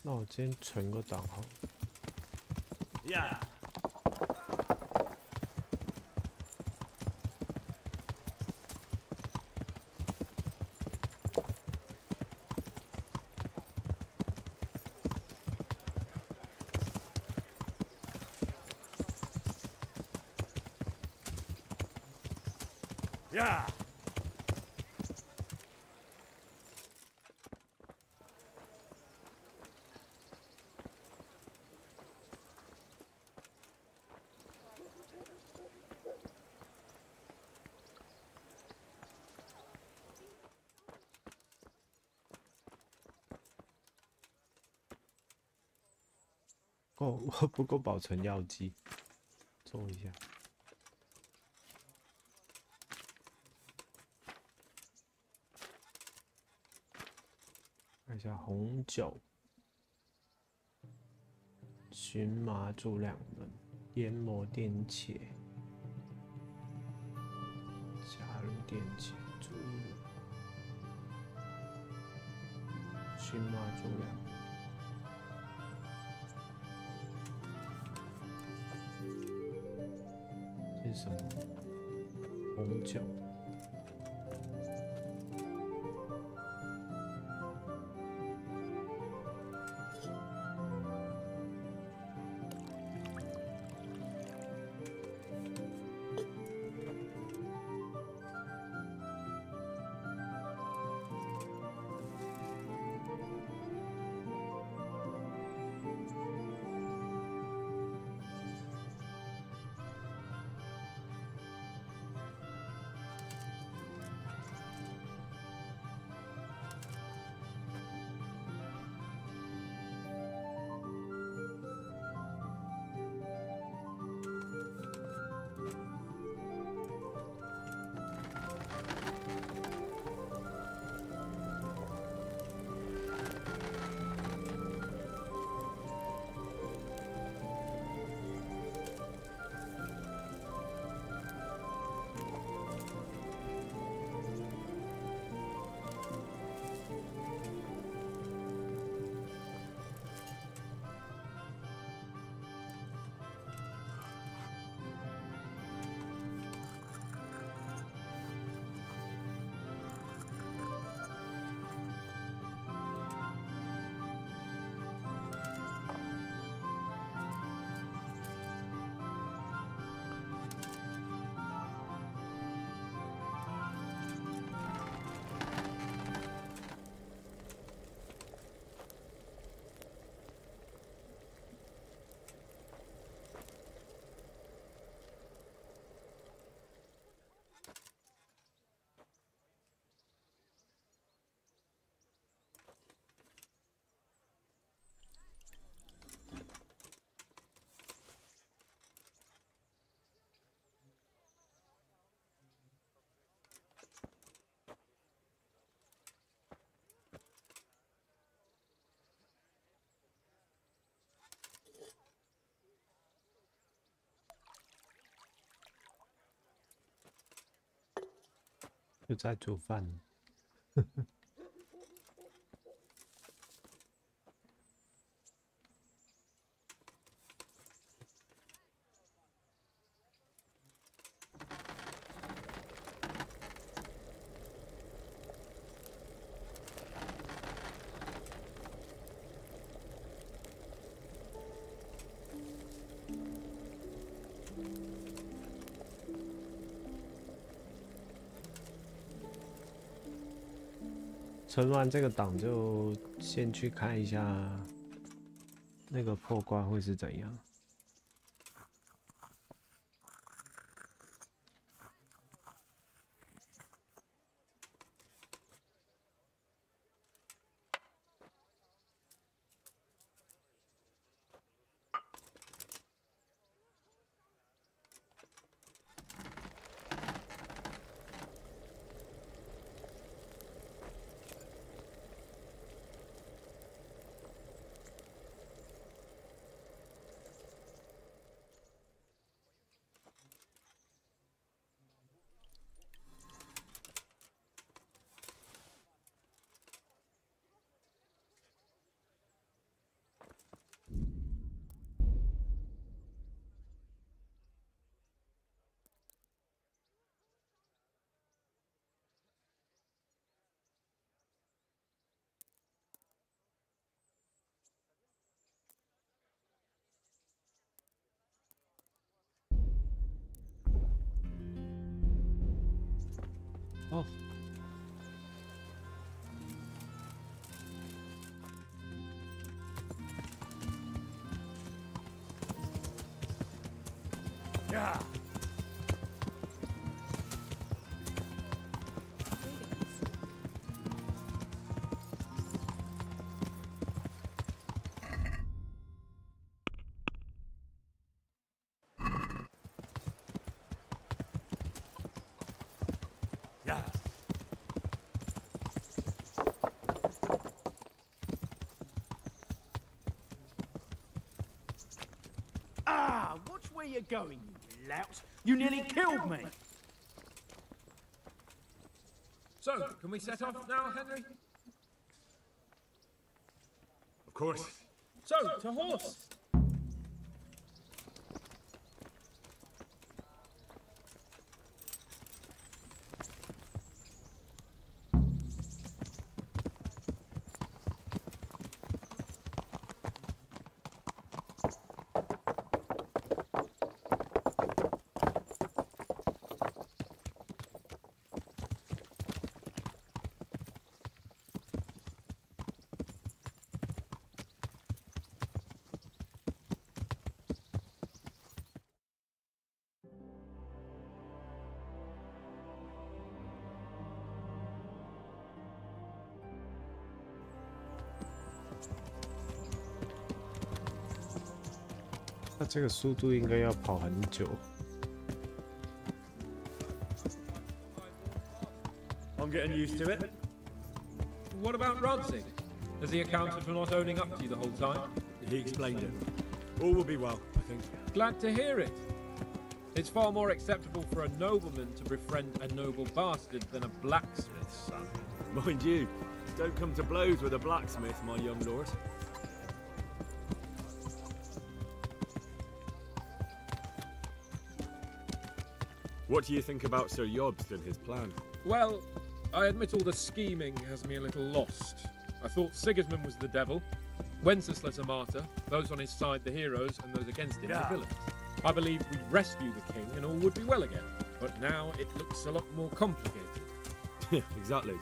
Speaker 9: 那我先存个档好。
Speaker 1: Yeah. Yeah.
Speaker 9: 不够保存药剂，做一下。看一下红酒、荨麻柱2人、研磨电切、加入电解注入、荨麻柱2人。 这是什么？红酒。就在煮饭。存完这个档就先去看一下那个破关会是怎样。哦。
Speaker 1: 呀。
Speaker 16: Where you going, you lout? You nearly killed me!
Speaker 7: So, can we set off now, Henry?
Speaker 5: Of course.
Speaker 7: So, to horse!
Speaker 9: 那这个速度应该要跑很久。
Speaker 5: I'm getting used to it.
Speaker 7: What about RYZEN? Has he accounted for not owning up to you the whole time?
Speaker 5: He explained it. All will be well, I think.
Speaker 7: Glad to hear it. It's far more acceptable for a nobleman to befriend a noble bastard than a blacksmith's son.
Speaker 5: Mind you, don't come to blows with a blacksmith, my young lord. What do you think about Sir Jobst and his plan?
Speaker 7: Well, I admit all the scheming has me a little lost. I thought Sigismund was the devil, Wenceslas a martyr, those on his side the heroes, and those against him the villains. I believed we'd rescue the king and all would be well again, but now it looks a lot more complicated.
Speaker 5: Yeah, exactly.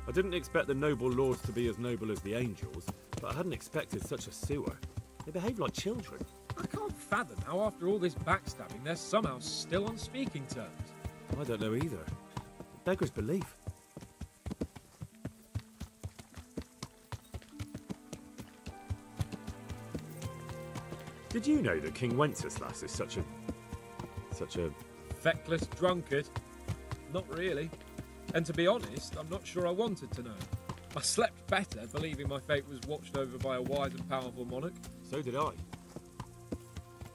Speaker 5: I didn't expect the noble lords to be as noble as the angels, but I hadn't expected such a sewer. They behave like children.
Speaker 7: I can't fathom how after all this backstabbing they're somehow still on speaking terms.
Speaker 5: I don't know either. Beggars belief. Did you know that King Wenceslas is such a...
Speaker 7: Feckless drunkard? Not really. And to be honest, I'm not sure I wanted to know. I slept better believing my fate was watched over by a wise and powerful monarch.
Speaker 5: So did I.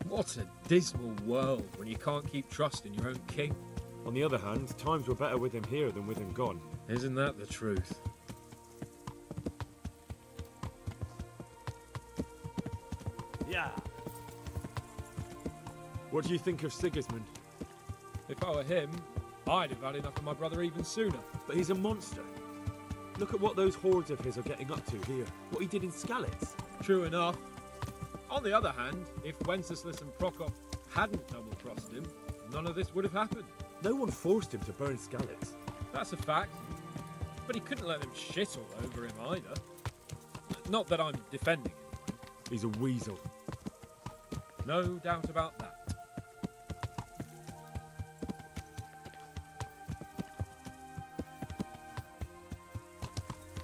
Speaker 7: What a dismal world when you can't keep trust in your own king.
Speaker 5: On the other hand, times were better with him here than with him gone.
Speaker 7: Isn't that the truth?
Speaker 1: Yeah.
Speaker 5: What do you think of Sigismund?
Speaker 13: If I were him, I'd have had enough of my brother even sooner.
Speaker 5: But he's a monster. Look at what those hordes of his are getting up to here. What he did in Skalitz.
Speaker 13: True enough. On the other hand, if Wenceslas and Prokop hadn't double-crossed him, none of this would have happened.
Speaker 5: No one forced him to burn Skalitz.
Speaker 13: That's a fact. But he couldn't let them shit all over him either. Not that I'm defending him.
Speaker 5: He's a weasel.
Speaker 13: No doubt about that.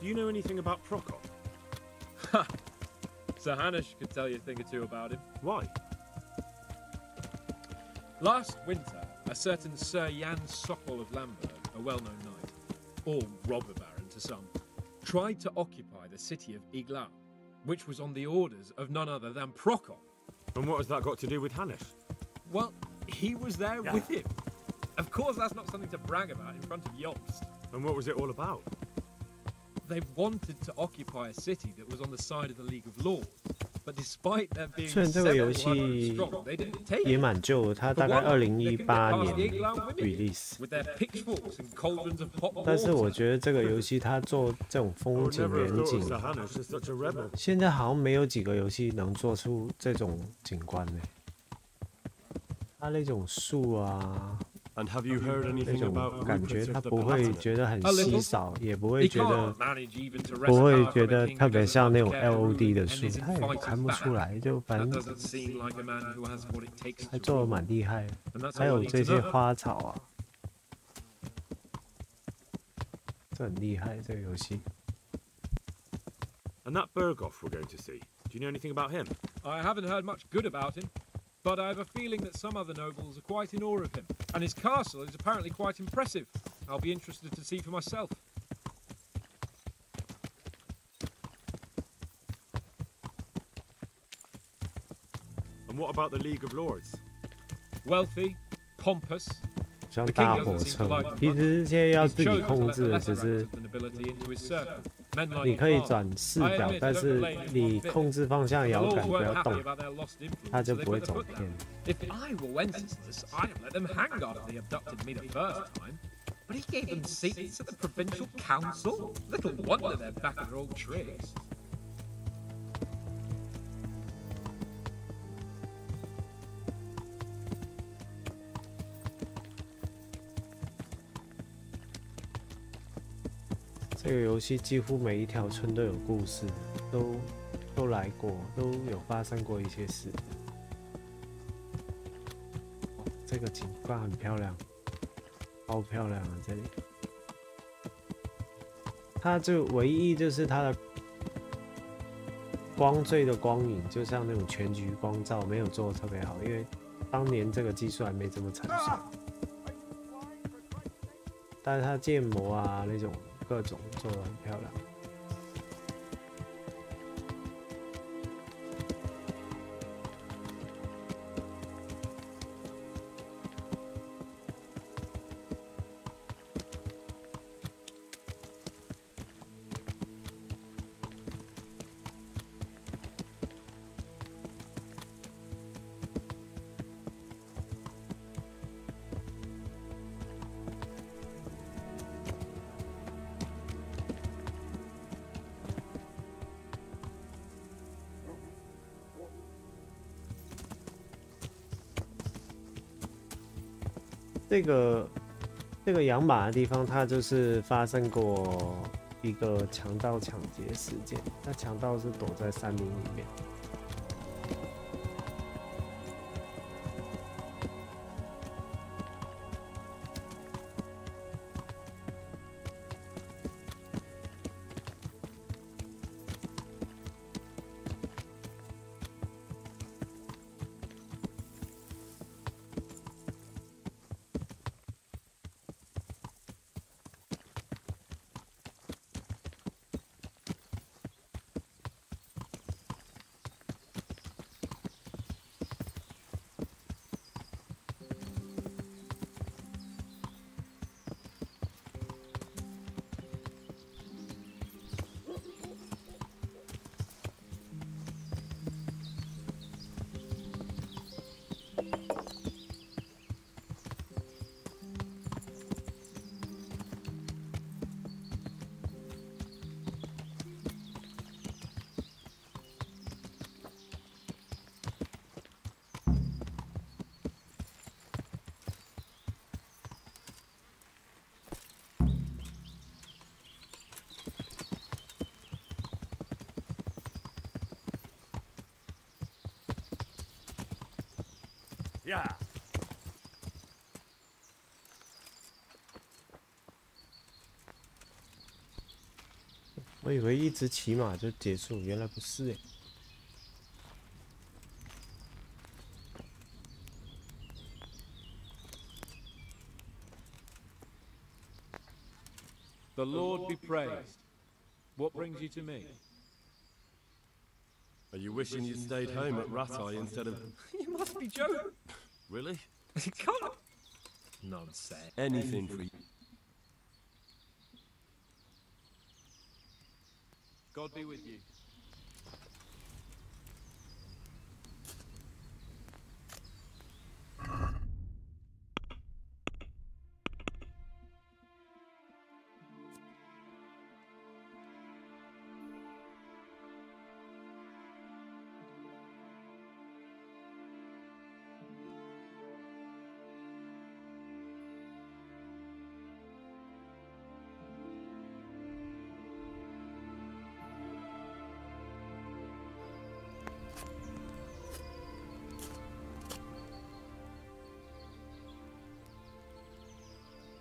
Speaker 5: Do you know anything about Prokop?
Speaker 13: Ha! Sir Hanush could tell you a thing or two about him.
Speaker 5: Why?
Speaker 13: Last winter, a certain Sir Jan Sokol of Lamberg, a well-known knight, or robber baron to some, tried to occupy the city of Iglau, which was on the orders of none other than Prokop.
Speaker 5: And what has that got to do with Hanush?
Speaker 13: Well, he was there with him. Of course, that's not something to brag about in front of Jobst.
Speaker 5: And what was it all about?
Speaker 13: They wanted to occupy a city that was on the side of the League of Lords, but despite there being
Speaker 9: 虽然这个游戏
Speaker 13: strong, they didn't take
Speaker 9: 也
Speaker 13: it.
Speaker 9: 蛮旧的，它大概
Speaker 13: For one, they
Speaker 9: 2018
Speaker 13: couldn't get past
Speaker 9: 年
Speaker 13: the Iglau women
Speaker 9: release，
Speaker 13: with their pitchforks and cauldrons of hot
Speaker 9: 但是
Speaker 13: water.
Speaker 9: 我觉得这个游戏它做这种风景远景，现在好像没有几个游戏能做出这种景观呢。它那种树啊。
Speaker 5: And have you heard
Speaker 9: 那
Speaker 5: anything
Speaker 9: 种
Speaker 5: about
Speaker 9: 感觉，
Speaker 5: Rupert
Speaker 9: 它
Speaker 5: of the
Speaker 9: 不会
Speaker 5: Palatinate?
Speaker 9: 觉得很稀少，也不会
Speaker 13: He
Speaker 9: 觉得
Speaker 13: can't manage even to
Speaker 9: 不会
Speaker 13: wrest
Speaker 9: 觉
Speaker 13: a
Speaker 9: 得
Speaker 13: car
Speaker 9: 特
Speaker 13: from a
Speaker 9: 别
Speaker 13: king
Speaker 9: 像那种
Speaker 13: who doesn't care
Speaker 9: LOD
Speaker 13: who
Speaker 9: 的
Speaker 13: and
Speaker 9: 树，
Speaker 13: isn't
Speaker 9: 它也
Speaker 13: fighting
Speaker 9: 看不出
Speaker 13: back.
Speaker 9: 来，就反
Speaker 13: That
Speaker 9: 正
Speaker 13: doesn't seem like a man who has what it takes
Speaker 9: 还
Speaker 13: to
Speaker 9: 做的
Speaker 13: rule.
Speaker 9: 蛮厉害的
Speaker 13: And that's，
Speaker 9: 还
Speaker 13: all
Speaker 9: 有
Speaker 13: I need
Speaker 9: 这
Speaker 13: to
Speaker 9: 些
Speaker 13: know.
Speaker 9: 花草啊，这很厉害这个游戏。
Speaker 5: And that Berghoff we're going to see. Do you know anything about him?
Speaker 13: I haven't heard much good about him, but I have a feeling that some other nobles are quite in awe of him, and his castle is apparently quite impressive. I'll be interested to see for myself.
Speaker 5: And what about the League of Lords?
Speaker 13: Wealthy, pompous.
Speaker 9: 像
Speaker 13: The
Speaker 9: 大
Speaker 13: king
Speaker 9: 火
Speaker 13: doesn't seem
Speaker 9: 车
Speaker 13: to like，them
Speaker 9: 其
Speaker 13: much.
Speaker 9: 实现在要
Speaker 13: He's
Speaker 9: 自己
Speaker 13: chosen to
Speaker 9: 控
Speaker 13: let
Speaker 9: 制
Speaker 13: the
Speaker 9: 的
Speaker 13: less
Speaker 9: 只是
Speaker 13: active of the nobility into his circle. Men like
Speaker 9: 你可以
Speaker 13: your father.
Speaker 9: 转视
Speaker 13: I
Speaker 9: 角，
Speaker 13: admit
Speaker 9: 但
Speaker 13: I don't
Speaker 9: 是
Speaker 13: blame him
Speaker 9: 你
Speaker 13: one bit.
Speaker 9: 控制方向
Speaker 13: The
Speaker 9: 摇
Speaker 13: lords
Speaker 9: 杆不
Speaker 13: weren't
Speaker 9: 要
Speaker 13: happy
Speaker 9: 动，
Speaker 13: about their lost influence,
Speaker 9: 它就
Speaker 13: so they
Speaker 9: 不会
Speaker 13: put their
Speaker 9: 走
Speaker 13: foot
Speaker 9: 偏
Speaker 13: down.。If I were Wenceslas, I'd have let them hang after they abducted me the first time. But he gave them seats at the provincial council. Little wonder they're back at their old tricks. 这个游戏几乎每一条村都有故事，都来过，都有发生过一些事。哦，这个景观很漂亮，超漂亮啊！这里，它就唯一就是它的光坠的光影，就像那种全局光照，没有做的特别好，因为当年这个技术还没这么成熟。但是它建模啊那种各种做得很漂亮。这个养马的地方，它就是发生过一个强盗抢劫事件。那强盗是躲在山林里面。
Speaker 1: Yeah.
Speaker 9: 我以为一直骑马就结束，原来不是哎。
Speaker 7: The Lord be praised. What brings you to me?
Speaker 17: Are you wishing you'd stayed home at Ratai instead of...
Speaker 13: You must be joking.
Speaker 17: Really?
Speaker 13: You can't. Nonsense.
Speaker 17: Anything for you.
Speaker 7: God be with you.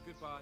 Speaker 7: Goodbye.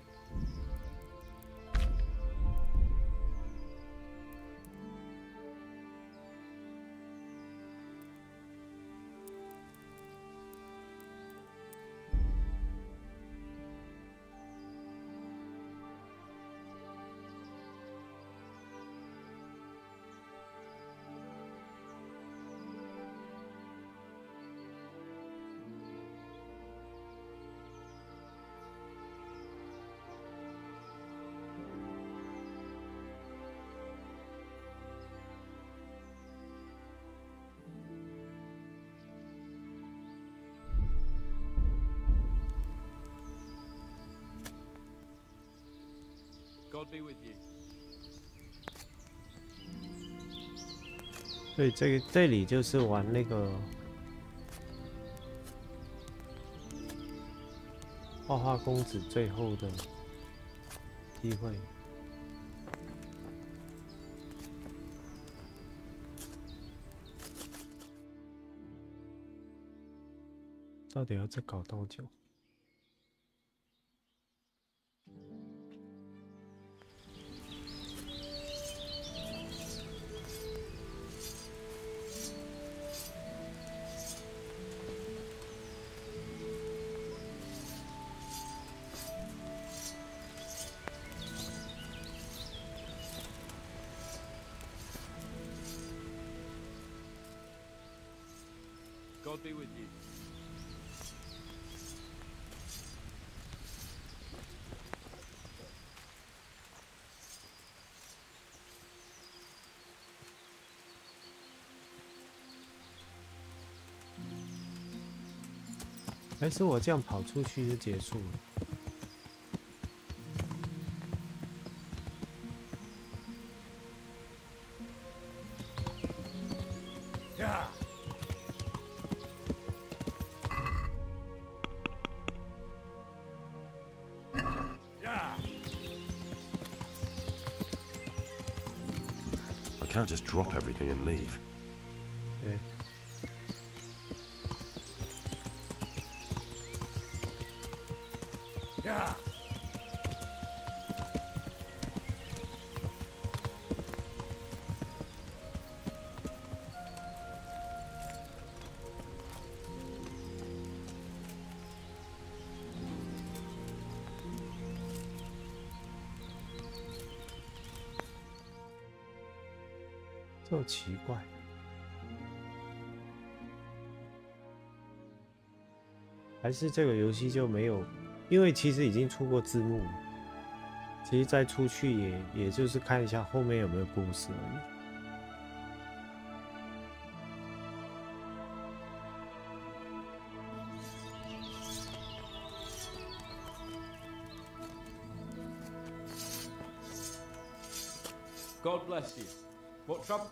Speaker 7: God be with you.
Speaker 9: 所以这里就是玩那个花花公子最后的机会。到底要再搞多久？
Speaker 7: God be with you.
Speaker 9: 还是我这样跑出去就结束了？
Speaker 17: I can't just drop everything and leave.
Speaker 9: Yeah. 这奇怪，还是这个游戏就没有？因为其实已经出过字幕了，其实再出去也就是看一下后面有没有故事而已。
Speaker 7: God bless you. What trouble?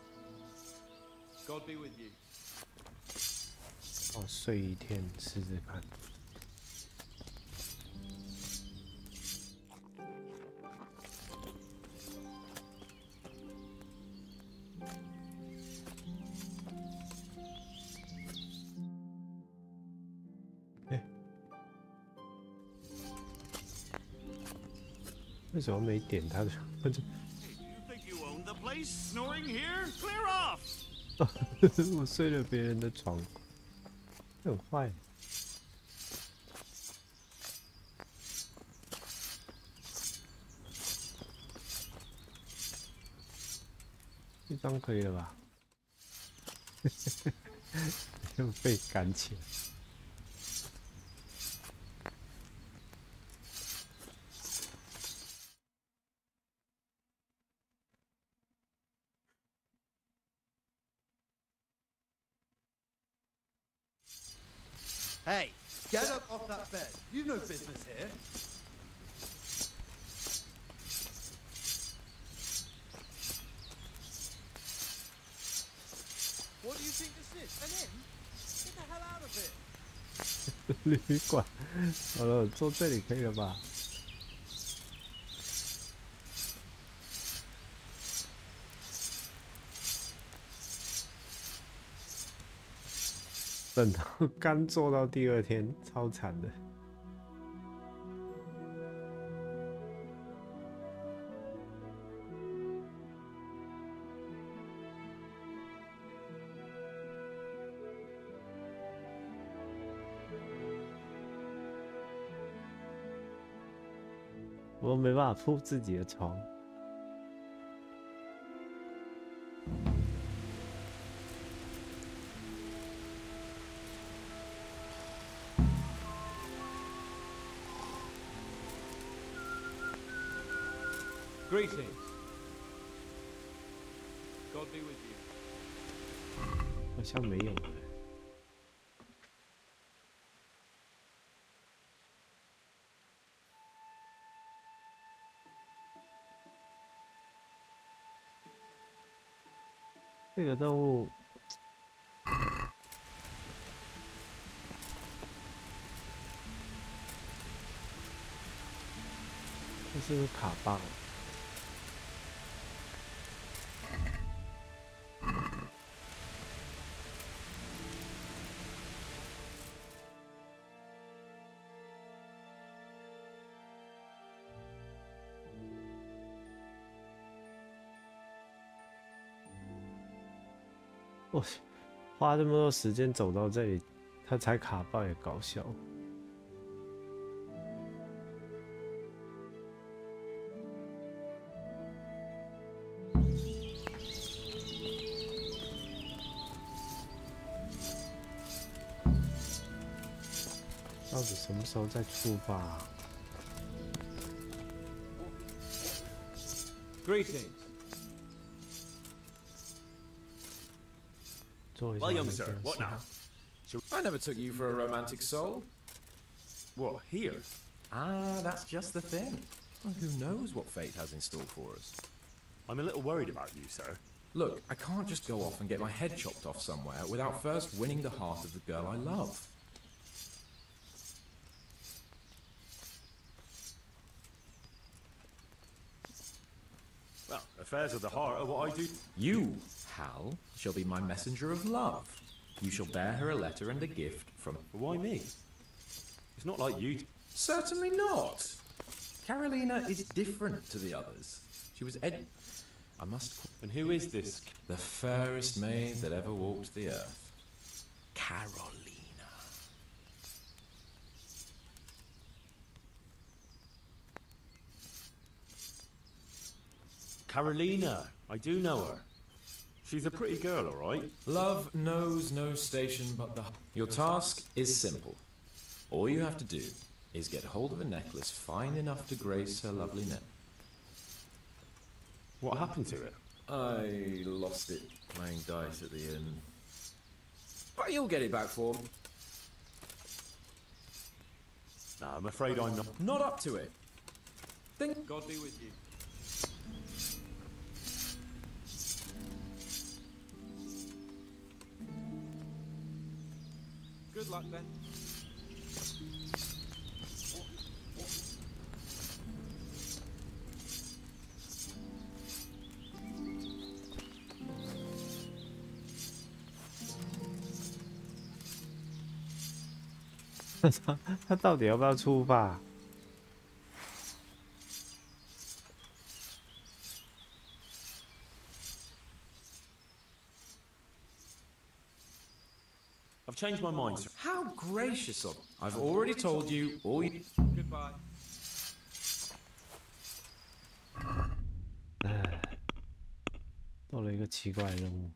Speaker 7: God be with you.
Speaker 9: 哦，睡一天试试看。为什么没点他的？他就
Speaker 11: You think you own the place? Snoring here? Clear off!
Speaker 9: 我睡了别人的床，很坏。一张可以了吧？又被赶起来。
Speaker 10: Hey, get up off that bed. You've no business here. What do you think this is? An inn? Get the hell out of here!
Speaker 9: 旅馆，好了，坐这里可以了吧？等到刚做到第二天，超惨的。我没办法铺自己的床。
Speaker 7: Greetings. God be with you.
Speaker 9: 好像没有。这个任务，这是不是卡棒？我花这么多时间走到这里，他才卡爆也搞笑。到底什么时候再出发啊？
Speaker 7: Greetings.
Speaker 17: Well, young sir, what now?
Speaker 13: I never took you for a romantic soul.
Speaker 17: What, here?
Speaker 13: Ah, that's just the thing. Well, who knows what fate has in store for us?
Speaker 17: I'm a little worried about you, sir.
Speaker 13: Look, I can't just go off and get my head chopped off somewhere without first winning the heart of the girl I love.
Speaker 17: Well, affairs of the heart are what I do.
Speaker 13: You, Hal, shall be my messenger of love. You shall bear her a letter and a gift from...
Speaker 17: Why me? It's not like you...
Speaker 13: Certainly not. Carolina is different to the others. She was I must...
Speaker 17: And who is this?
Speaker 13: The fairest maid that ever walked the earth. Carolina.
Speaker 17: Carolina. I do know her. She's a pretty girl, all right?
Speaker 13: Love knows no station but the... Your task is simple. All you have to do is get hold of a necklace fine enough to grace her lovely neck.
Speaker 17: What happened to it?
Speaker 13: I lost it playing dice at the inn. But you'll get it back for me.
Speaker 17: No, I'm afraid I'm not...
Speaker 13: Not up to it. Think...
Speaker 7: God be with you. Good luck then.
Speaker 9: 他到底要不要出发？
Speaker 17: I've changed my mind.
Speaker 13: How gracious of you. I've already told you all you... Goodbye.
Speaker 9: 到了一个奇怪的任务。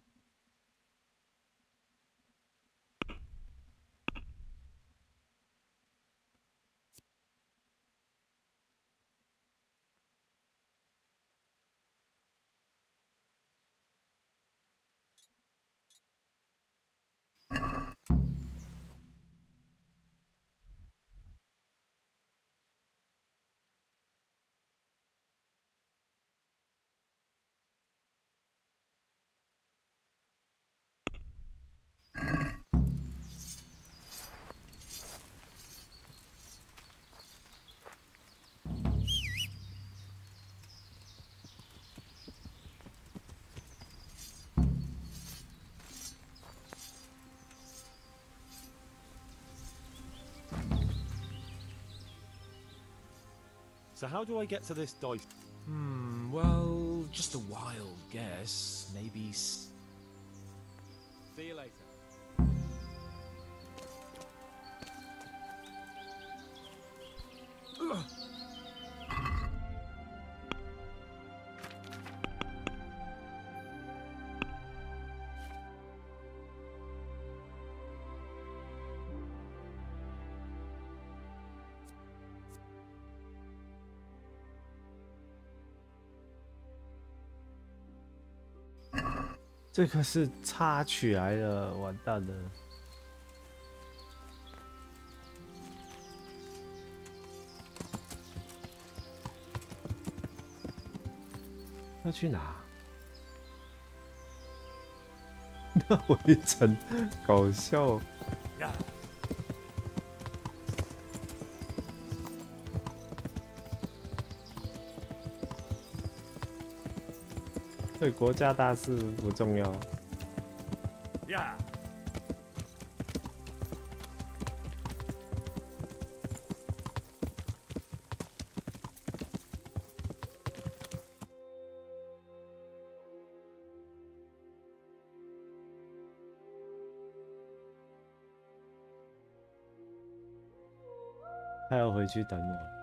Speaker 17: So how do I get to this dice?
Speaker 13: Well, just a wild guess. Maybe... See you later.
Speaker 9: 这个是插曲来的，完蛋了。要去哪？那围城，搞笑。对国家大事不重要。
Speaker 17: Yeah.
Speaker 9: 他要回去等我。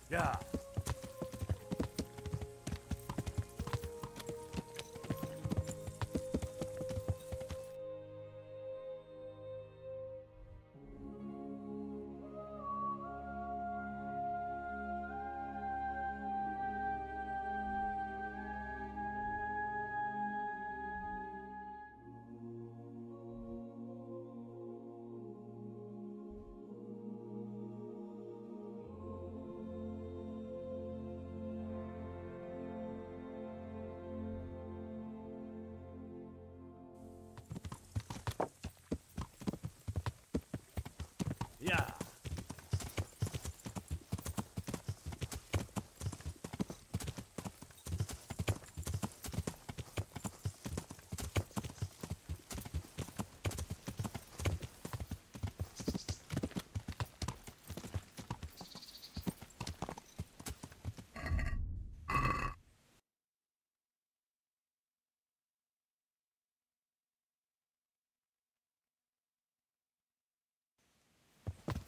Speaker 17: Yeah. 呀！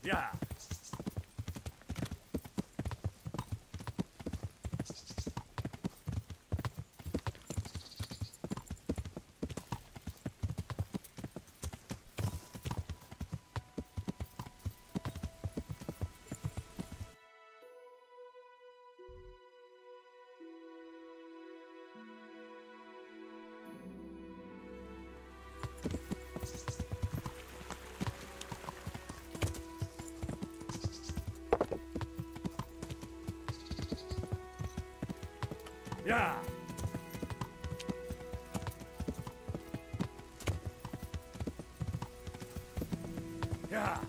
Speaker 17: 呀！ 呀！
Speaker 9: 啊！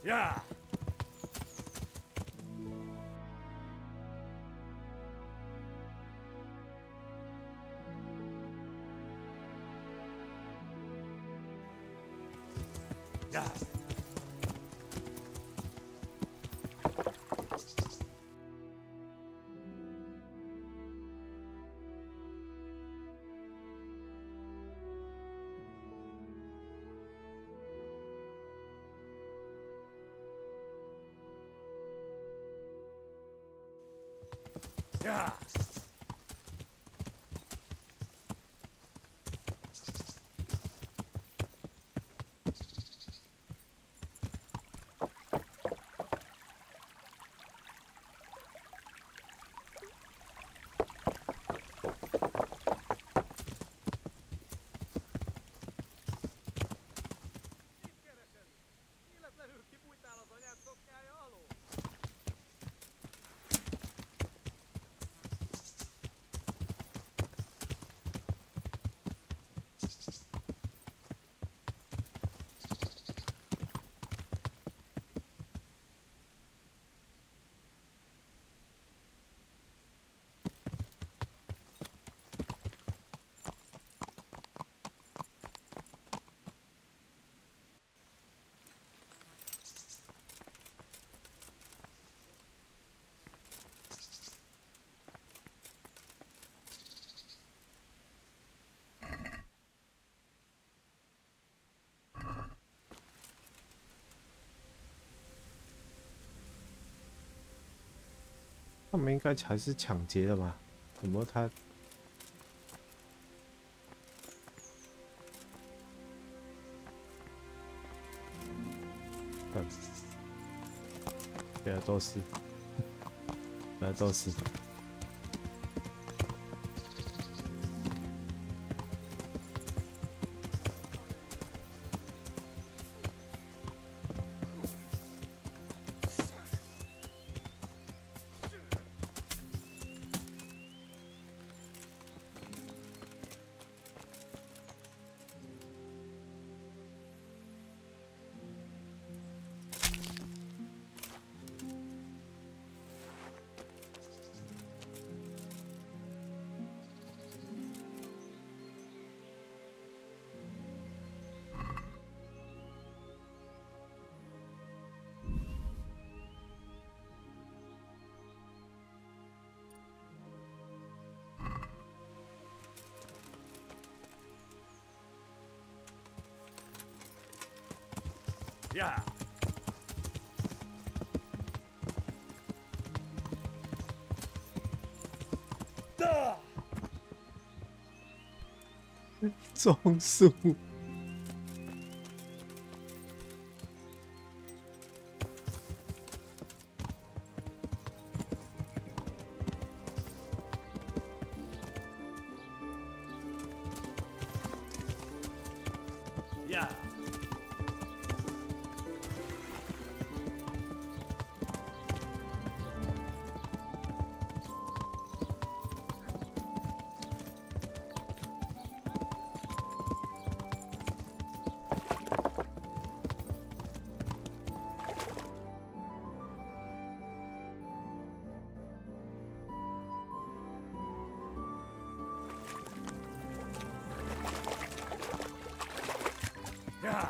Speaker 1: Yeah. Yeah. Yeah.
Speaker 9: 他们应该还是抢劫的吧？怎么他？对啊，都是，对啊，都是。
Speaker 1: Yeah. Duh.
Speaker 9: 种树。
Speaker 1: Yeah. Yeah.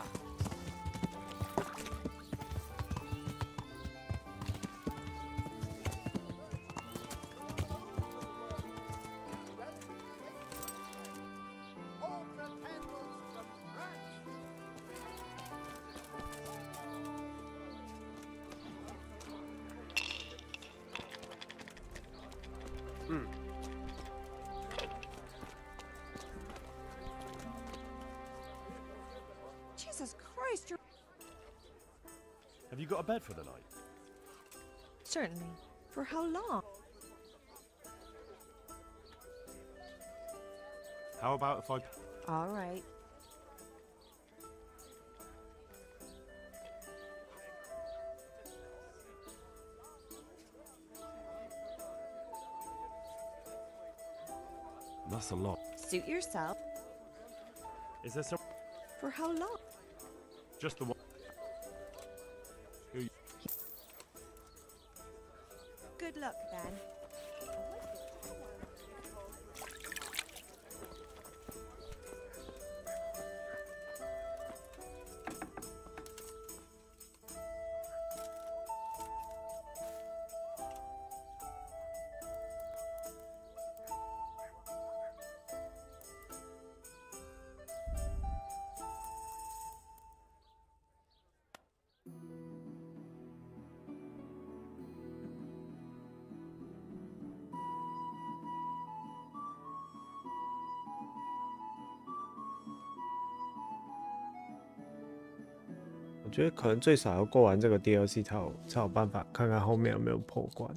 Speaker 8: Jesus Christ, you're...
Speaker 17: Have you got a bed for the night?
Speaker 8: Certainly. For how long?
Speaker 17: How about if I...
Speaker 8: All right.
Speaker 17: That's a lot.
Speaker 8: Suit yourself.
Speaker 17: Is there some...
Speaker 8: For how long?
Speaker 17: Just the one...
Speaker 18: Good luck, then.
Speaker 9: 我觉得可能最少要过完这个 DLC 才有办法看看后面有没有破关。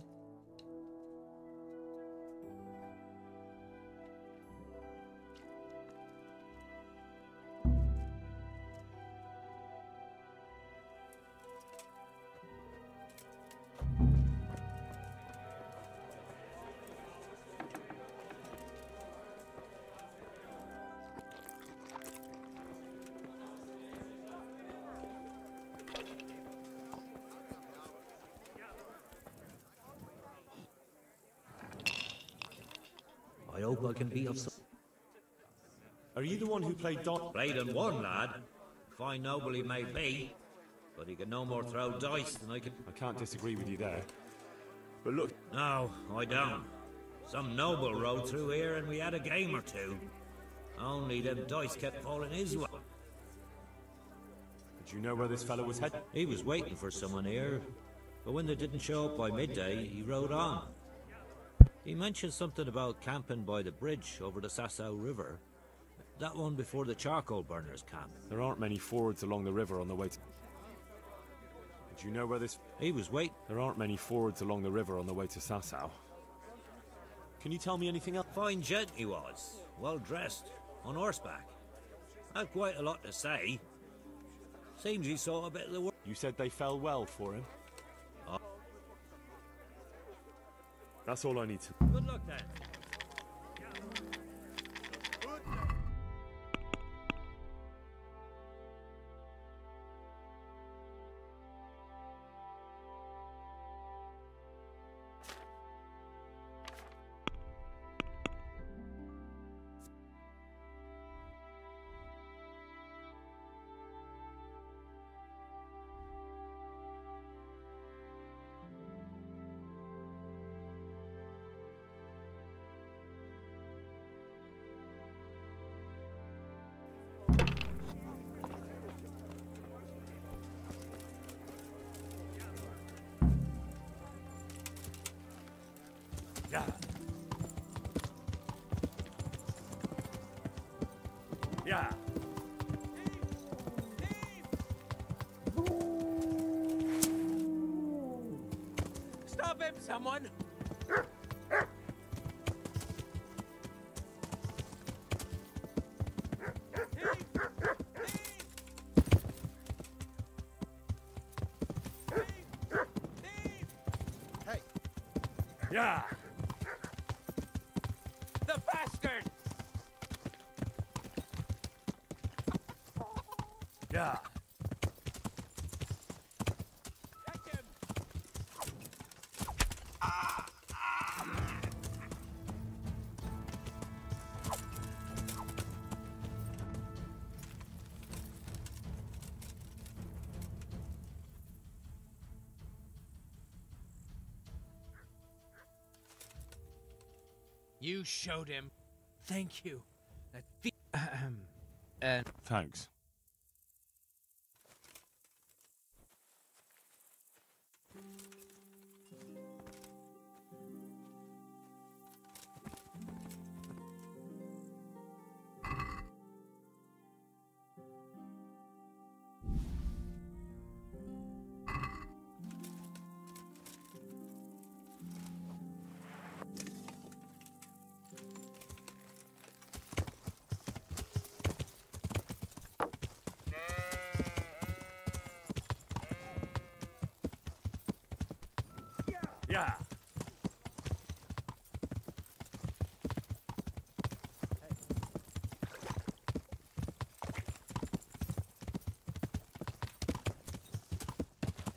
Speaker 14: I hope I can be of some.
Speaker 17: Are you the one who played Don?
Speaker 14: Played and won, lad. Fine noble he may be, but he can no more throw dice than I can.
Speaker 17: I can't disagree with you there. But look.
Speaker 14: No, I don't. Some noble rode through here and we had a game or two. Only them dice kept falling his way.
Speaker 17: Did you know where this fellow was headed?
Speaker 14: He was waiting for someone here, but when they didn't show up by midday, he rode on. He mentioned something about camping by the bridge over the Sasau River. That one before the charcoal burners camp.
Speaker 17: There aren't many fords along the river on the way to... Did you know where this...
Speaker 14: He was waiting.
Speaker 17: There aren't many fords along the river on the way to Sasau. Can you tell me anything else?
Speaker 14: Fine gent he was. Well dressed. On horseback. Had quite a lot to say. Seems he saw a bit of the world.
Speaker 17: You said they fell well for him?
Speaker 14: Oh.
Speaker 17: That's all I need to...
Speaker 14: Good luck then.
Speaker 1: Yeah. Yeah. Stop him, someone!
Speaker 10: Hey.
Speaker 1: Yeah. The bastard! Yeah. Catch him! You showed him. Thank you.
Speaker 17: Thanks.
Speaker 1: Yeah.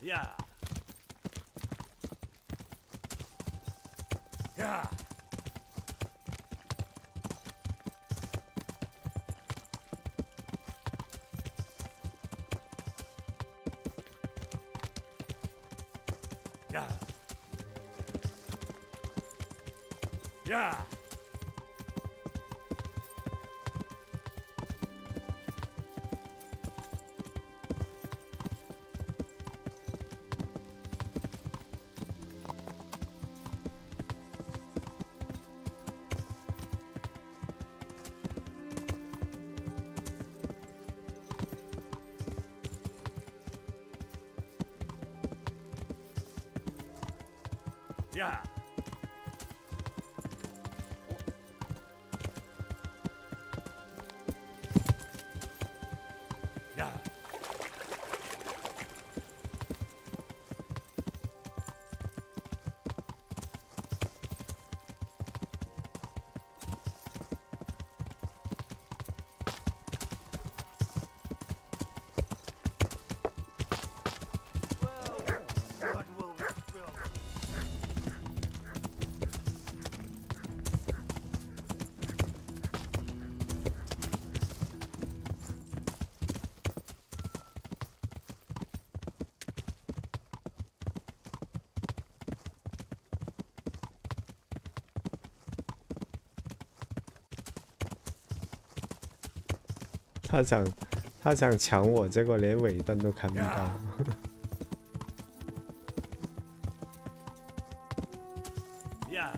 Speaker 1: Yeah. Yeah. Yeah. Yeah. Yeah. Yeah.
Speaker 9: 他想抢我，结果连尾灯都看不到。
Speaker 1: Yeah.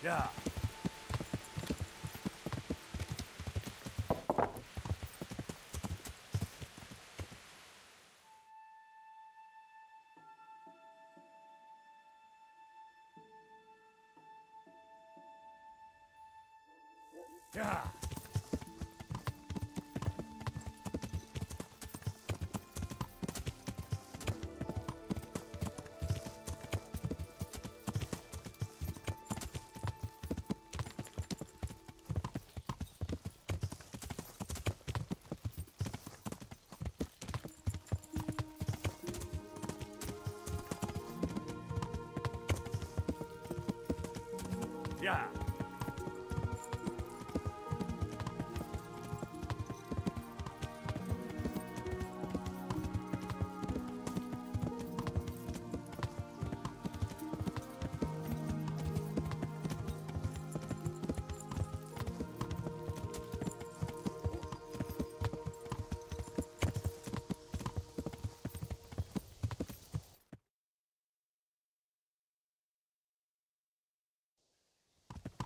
Speaker 1: Yeah. Yeah. Yeah.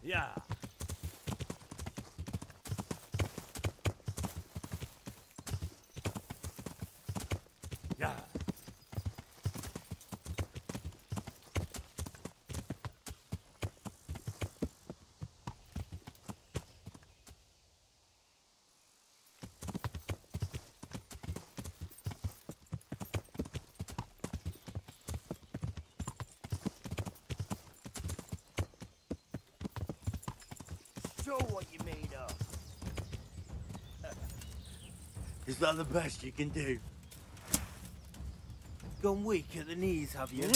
Speaker 1: Yeah. Yeah.
Speaker 18: Show what you're made of. Is that the best you can do? Gone weak at the knees, have you?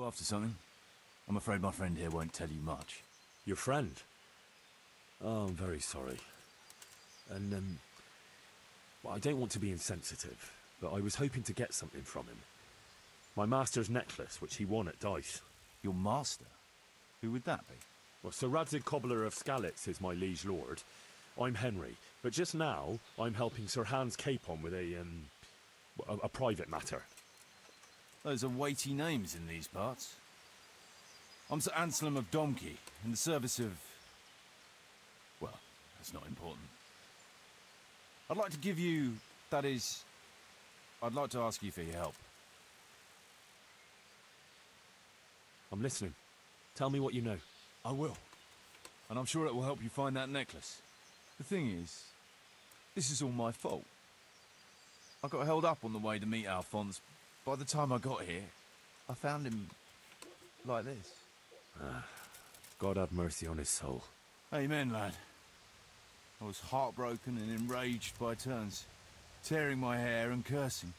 Speaker 19: after something? I'm afraid my friend here won't tell you much.
Speaker 5: Your friend? Oh, I'm very sorry. And, well, I don't want to be insensitive, but I was hoping to get something from him. My master's necklace, which he won at dice.
Speaker 19: Your master? Who would that be?
Speaker 5: Well, Sir RYZEN Cobbler of Skalitz is my liege lord. I'm Henry, but just now, I'm helping Sir Hans Capon with a private matter.
Speaker 19: Those are weighty names in these parts. I'm Sir Anselm of Domkey, in the service of... well, that's not important. I'd like to give you... that is... I'd like to ask you for your help.
Speaker 5: I'm listening. Tell me what you know.
Speaker 19: I will. And I'm sure it will help you find that necklace. The thing is, this is all my fault. I got held up on the way to meet Alphonse. By the time I got here, I found him like this.
Speaker 5: God have mercy on his soul.
Speaker 19: Amen, lad. I was heartbroken and enraged by turns, tearing my hair and cursing.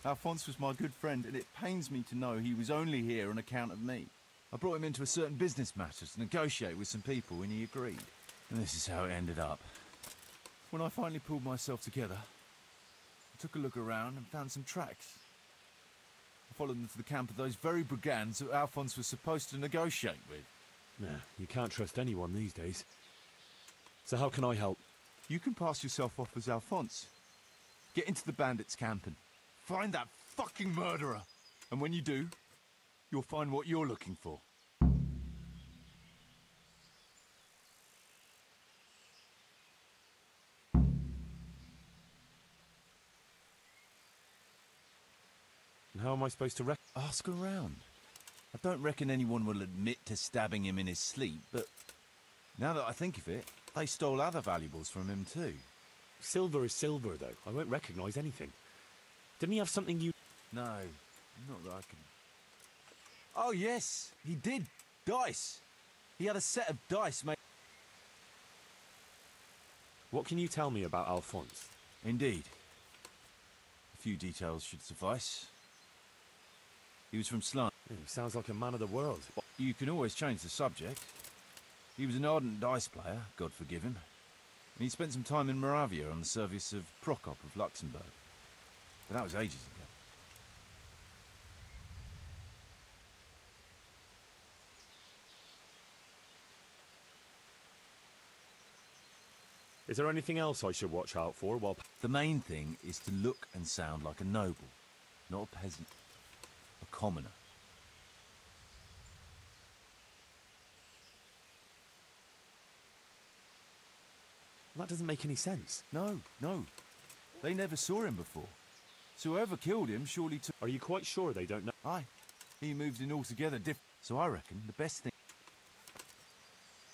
Speaker 19: Alphonse was my good friend, and it pains me to know he was only here on account of me. I brought him into a certain business matter to negotiate with some people, and he agreed. And this is how it ended up. When I finally pulled myself together, I took a look around and found some tracks. I followed them to the camp of those very brigands that Alphonse was supposed to negotiate with.
Speaker 5: Yeah, you can't trust anyone these days. So how can I help?
Speaker 19: You can pass yourself off as Alphonse. Get into the bandits' camp and find that fucking murderer. And when you do, you'll find what you're looking for.
Speaker 5: And how am I supposed to
Speaker 19: ask around. I don't reckon anyone will admit to stabbing him in his sleep, but now that I think of it, they stole other valuables from him too.
Speaker 5: Silver is silver, though. I won't recognise anything. Didn't he have something you...
Speaker 19: No, not that I can... Oh, yes, he did. Dice. He had a set of dice made...
Speaker 5: What can you tell me about Alphonse?
Speaker 19: Indeed. A few details should suffice. He was from Slime.
Speaker 5: He sounds like a man of the world.
Speaker 19: You can always change the subject. He was an ardent dice player, God forgive him. And he spent some time in Moravia on the service of Prokop of Luxembourg. But that was ages ago.
Speaker 5: Is there anything else I should watch out for while...
Speaker 19: The main thing is to look and sound like a noble, not a peasant. A commoner.
Speaker 5: That doesn't make any sense.
Speaker 19: No, no. They never saw him before. So whoever killed him surely took...
Speaker 5: Are you quite sure they don't know?
Speaker 19: Aye. He moved in altogether different. So I reckon the best thing...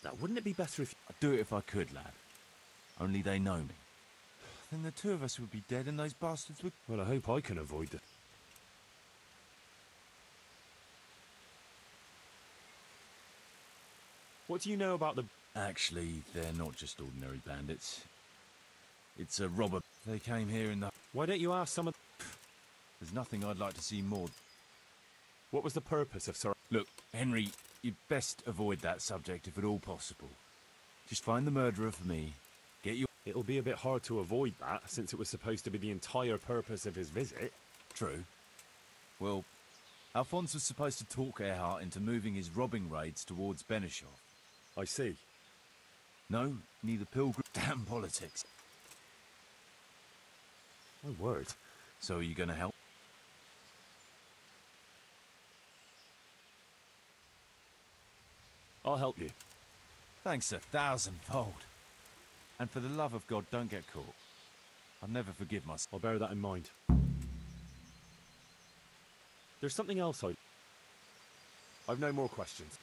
Speaker 5: Now, wouldn't it be better if...
Speaker 19: I'd do it if I could, lad. Only they know me. Then the two of us would be dead and those bastards would...
Speaker 5: Well, I hope I can avoid it. What do you know about the...
Speaker 19: Actually, they're not just ordinary bandits. It's a robber. They came here in the...
Speaker 5: Why don't you ask some of...
Speaker 19: There's nothing I'd like to see more.
Speaker 5: What was the purpose of Sir...
Speaker 19: Look, Henry, you'd best avoid that subject if at all possible. Just find the murderer for me. Get your...
Speaker 5: It'll be a bit hard to avoid that, since it was supposed to be the entire purpose of his visit.
Speaker 19: True. Well, Alphonse was supposed to talk Earhart into moving his robbing raids towards Benishov.
Speaker 5: I see.
Speaker 19: No, neither pilgrim... Damn politics.
Speaker 5: My word.
Speaker 19: So are you going to help?
Speaker 5: I'll help you.
Speaker 19: Thanks 1,000-fold. And for the love of God, don't get caught. I'll never forgive myself.
Speaker 5: I'll bear that in mind. There's something else I've no more questions.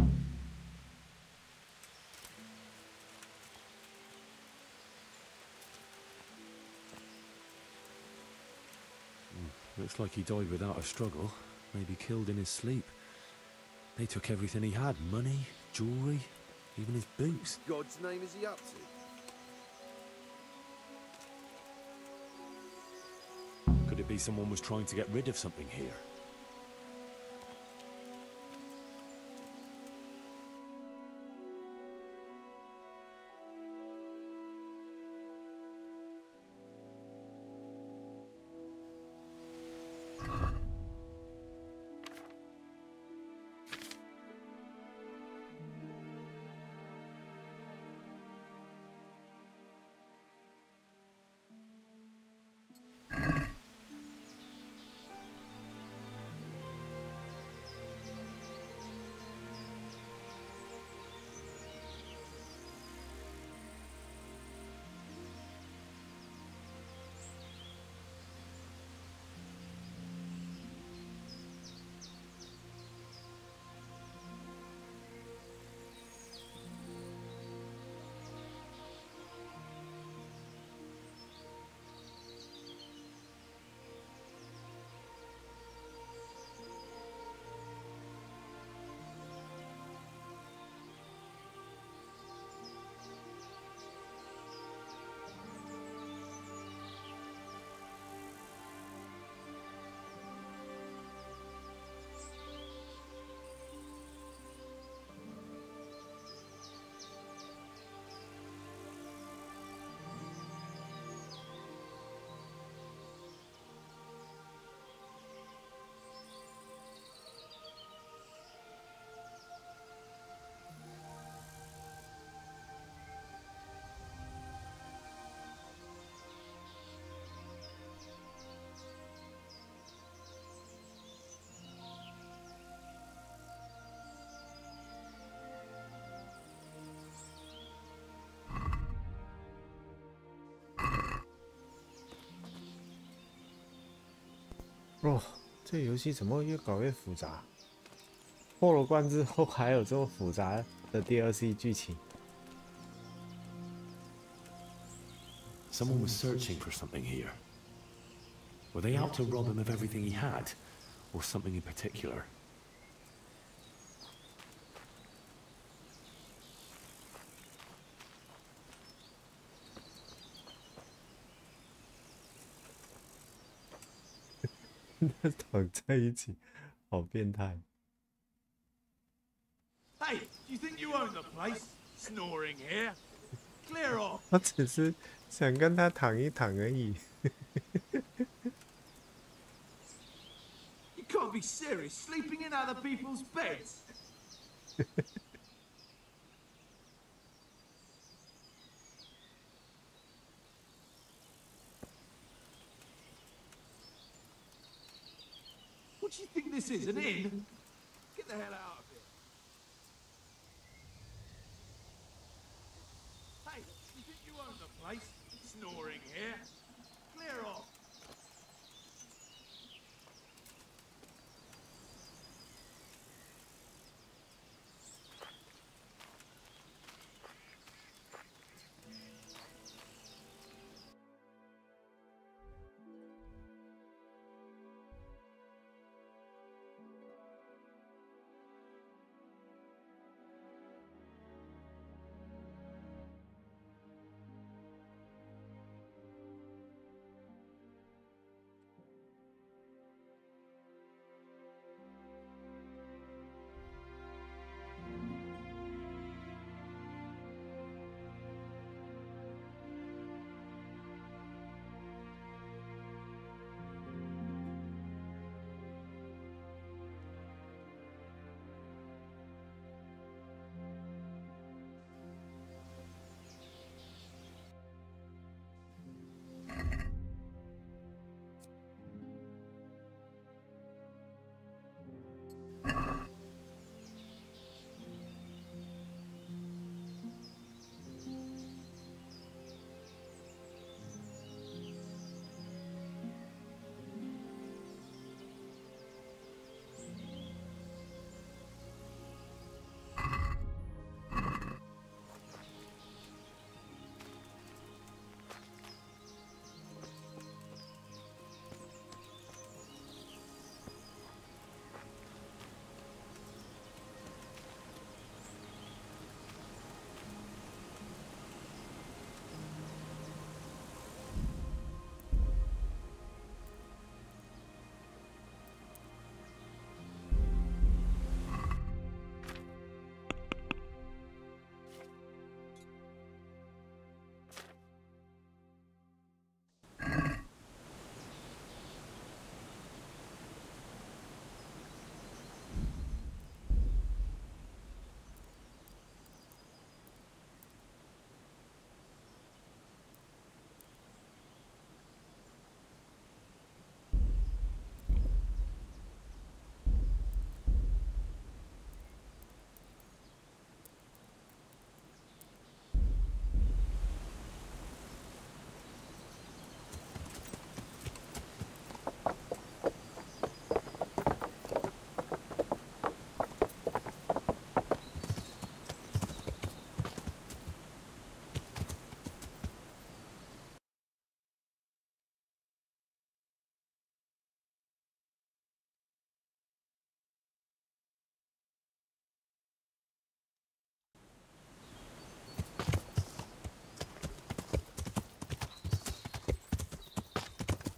Speaker 5: Looks like he died without a struggle. Maybe killed in his sleep. They took everything he had. Money, jewellery, even his boots.
Speaker 12: God's name is he up to?
Speaker 5: Could it be someone was trying to get rid of something here?
Speaker 9: 哦，这游戏怎么越搞越复杂？破了关之后还有这么复杂的 DLC 剧情。
Speaker 5: Someone was searching for something here. Were they out to rob him of everything he had, or something in particular?
Speaker 9: 躺在一起，好变态。
Speaker 16: Hey, do you think you own the place? Snoring here. Clear off.
Speaker 9: 我只是想跟他躺一躺而已。
Speaker 16: You can't be serious. Sleeping in other people's beds. What do you think this is? An inn? Get the hell out of here. Hey, do you think you own the place? Snoring here. Clear off.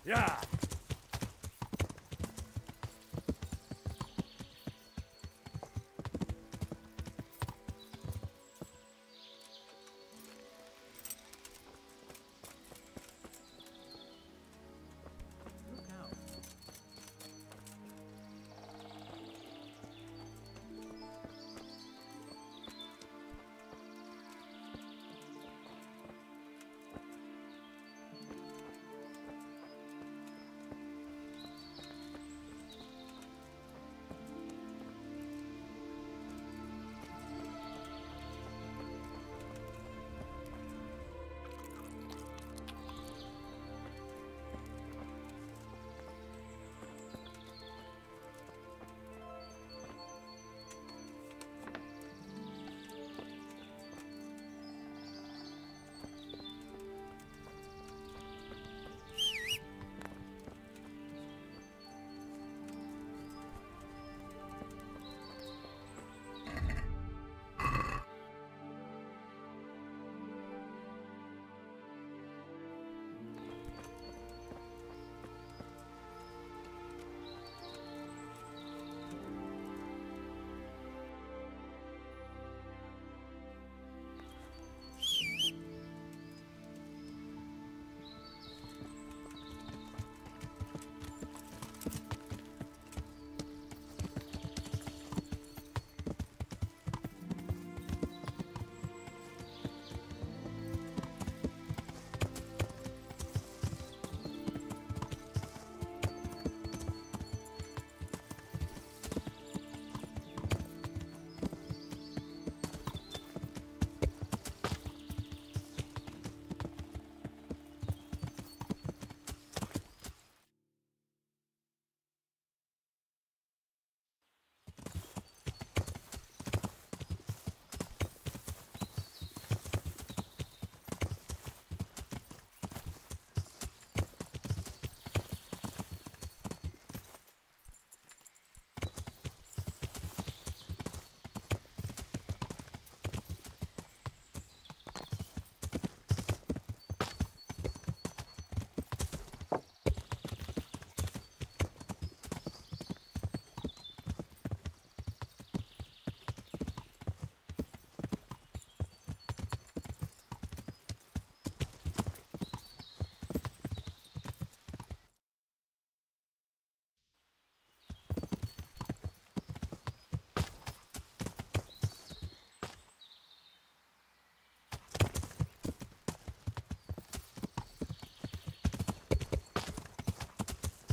Speaker 1: Yeah.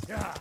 Speaker 1: Yeah.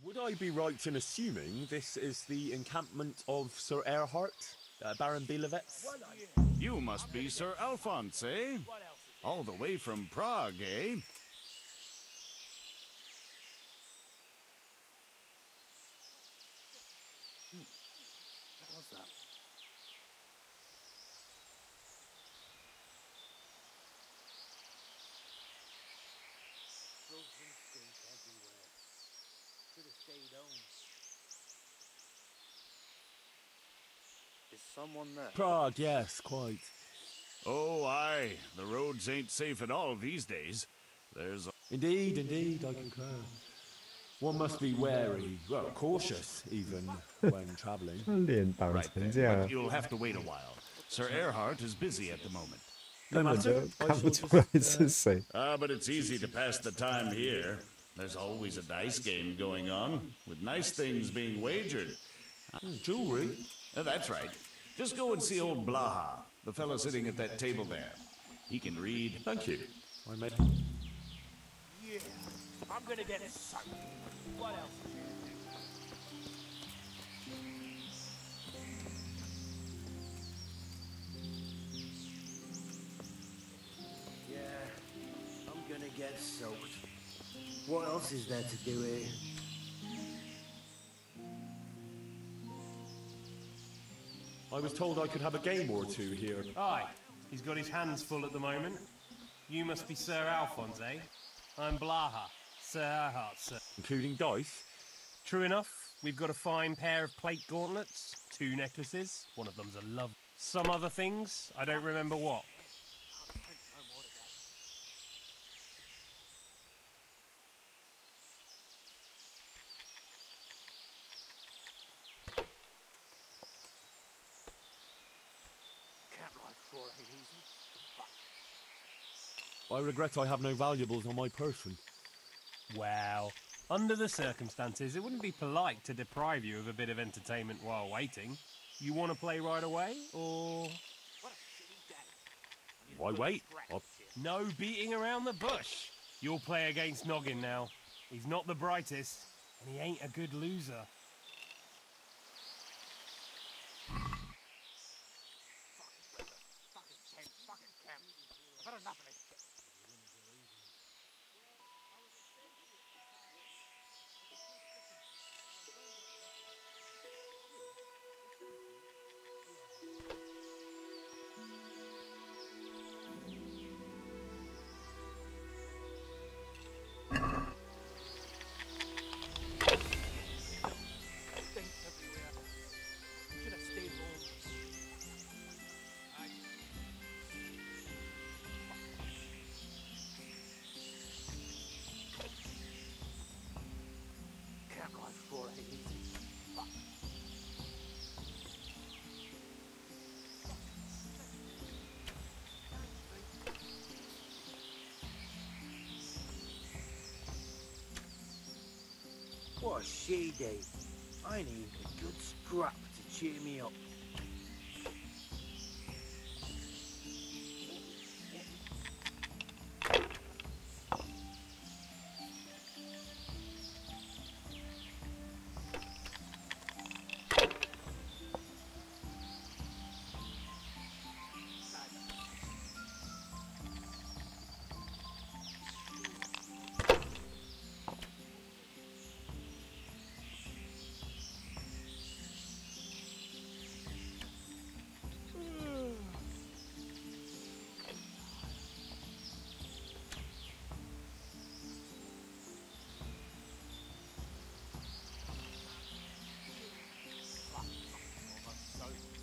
Speaker 17: Would I be right in assuming this is the encampment of Sir Erhard, Baron Bielewitz?
Speaker 11: You must be Sir Alphonse, eh? All the way from Prague, eh?
Speaker 18: What's that? Drugs and stink everywhere. Should have stayed home. Is someone there?
Speaker 17: Prague, yes, quite.
Speaker 11: Oh, aye. The roads ain't safe at all these days. There's a...
Speaker 17: Indeed, I concur. One must be wary, well, cautious even, when traveling.
Speaker 9: 脸挡成这样
Speaker 11: But you'll have to wait a while. Sir Erhard is busy at the moment.
Speaker 9: 根本就看不出来是谁。
Speaker 11: But it's easy to pass the time here. There's always a dice game going on, with nice things being wagered.
Speaker 17: Jewelry?
Speaker 11: That's right. Just go and see old Blaha, the fellow sitting at that table there. He can read.
Speaker 17: Thank you. I made...
Speaker 16: Yeah, I'm gonna get soaked. What else?
Speaker 18: Yeah, I'm gonna get soaked. What else is there to do here?
Speaker 17: I was told I could have a game or two here.
Speaker 1: Aye, he's got his hands full at the moment. You must be Sir Alphonse, eh? I'm Blaha, Sir Erhard, sir.
Speaker 17: Including dice?
Speaker 1: True enough, we've got a fine pair of plate gauntlets, 2 necklaces, one of them's a love. Some other things, I don't remember what.
Speaker 17: I regret I have no valuables on my person.
Speaker 1: Well, under the circumstances, it wouldn't be polite to deprive you of a bit of entertainment while waiting. You want to play right away, or...?
Speaker 17: Why wait?
Speaker 1: No beating around the bush. You'll play against Noggin now. He's not the brightest, and he ain't a good loser.
Speaker 16: I've had enough of this.
Speaker 18: What a shitty day. I need a good scrap to cheer me up.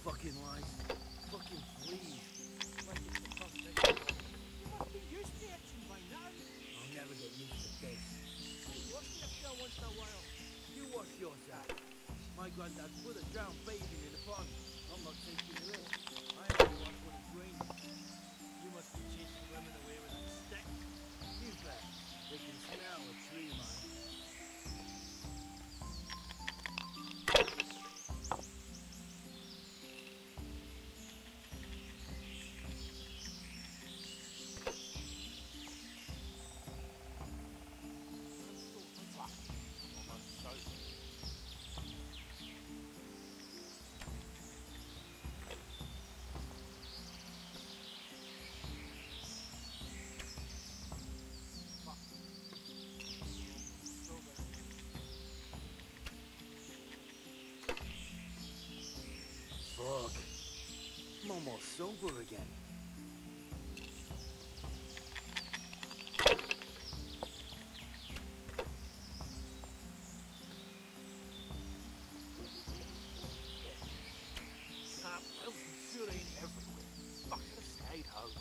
Speaker 18: Fucking lies. Fucking fleas. Like it's the first thing. You must be used to action by now. I'll never get used to this. You wash yourself once in a while. You wash yourself. My granddad put a drowned baby in the pond. I'm not taking the risk. I only wash when it's raining. You must be chasing women away with a stick. You bet. They can smell a tree, man. Fuck. I'm almost sober again. Sure ain't everywhere. Fuck, I stayed home.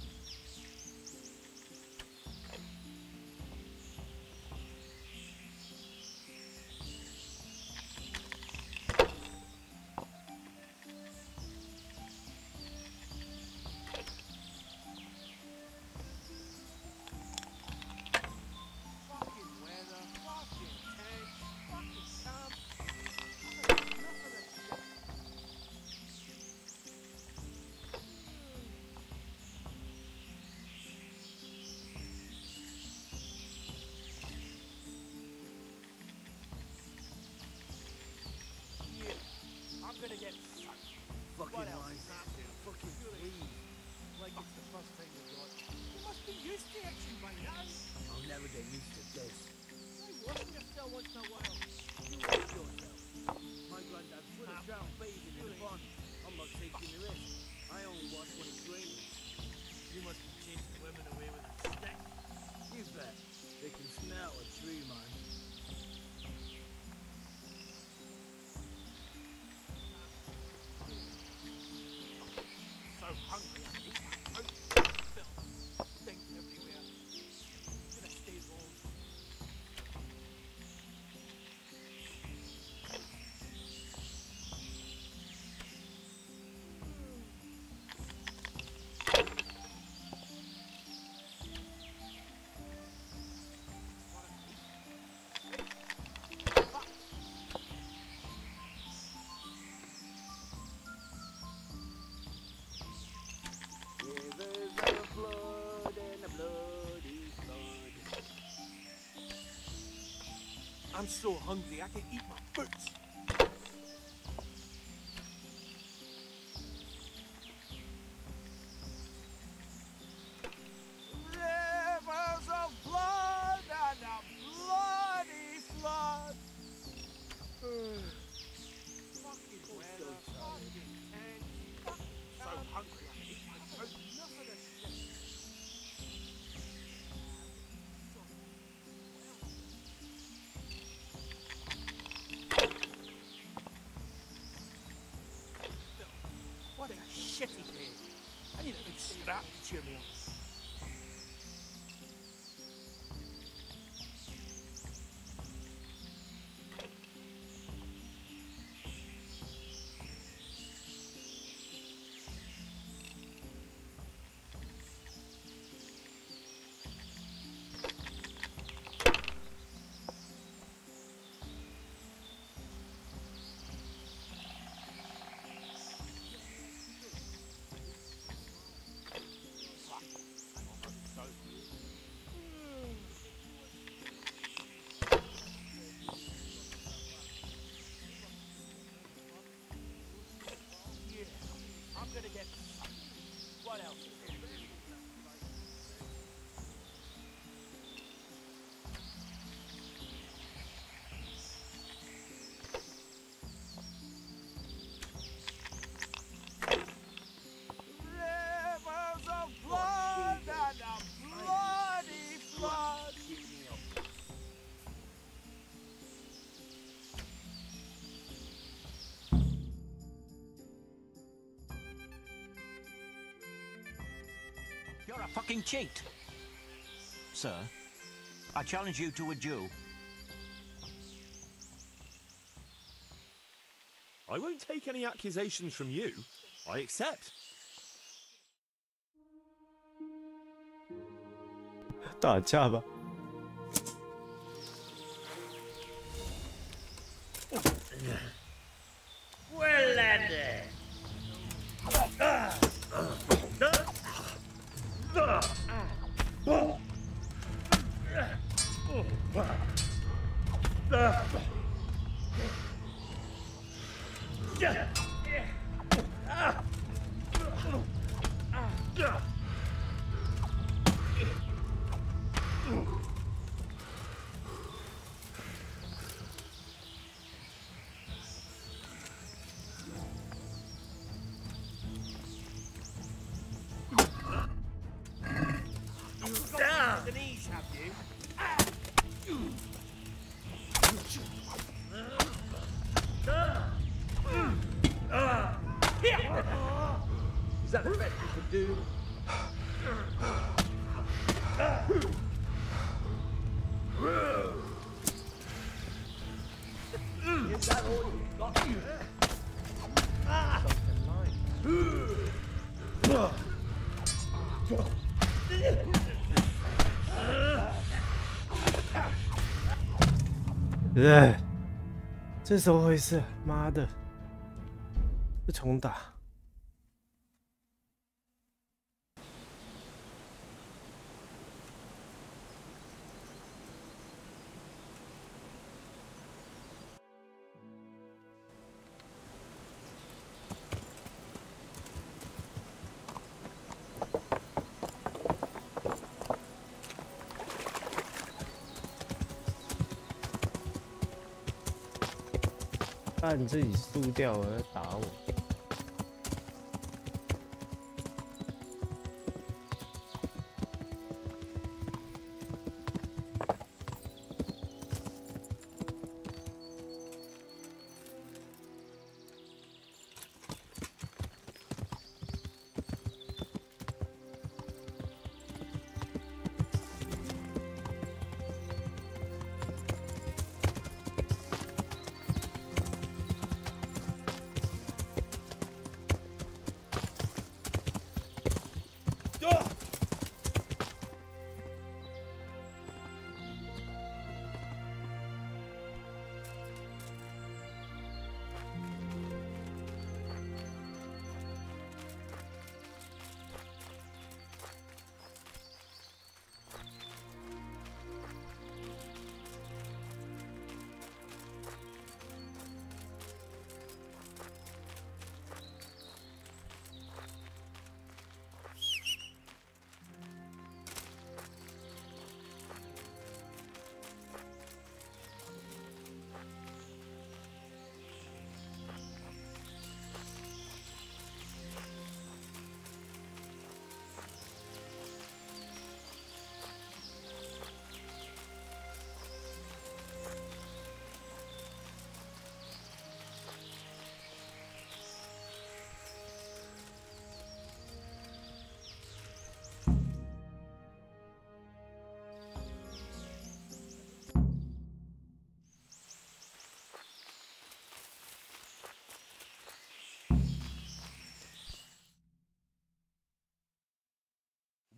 Speaker 18: My granddad would have drowned bathing in the pond. I'm not taking the risk. I only watch when it's raining. You must be chasing women away with a stick. You bet. They can smell a tree, man.
Speaker 16: So hungry, I eat my food. Stink everywhere. Gonna stay warm. I'm so hungry I can eat my boots.
Speaker 18: Rivers of blood and a bloody flood.
Speaker 16: Fucking weather, fucking tent. So hungry I can eat my boots. Enough of this shit. What a shitty day. I need a big scrap to cheer me up. I'm gonna get... What else is there?
Speaker 18: Rivers of blood and a bloody flood.
Speaker 14: You're a fucking cheat. Sir, I challenge you to a duel.
Speaker 17: I won't take any accusations from you. I accept.
Speaker 9: 打架吧。
Speaker 18: Well landed. The knees have you. Is that the best you could do? Is that all you've got?
Speaker 9: 这怎么回事？妈的，不重打。怕你自己输掉了打我。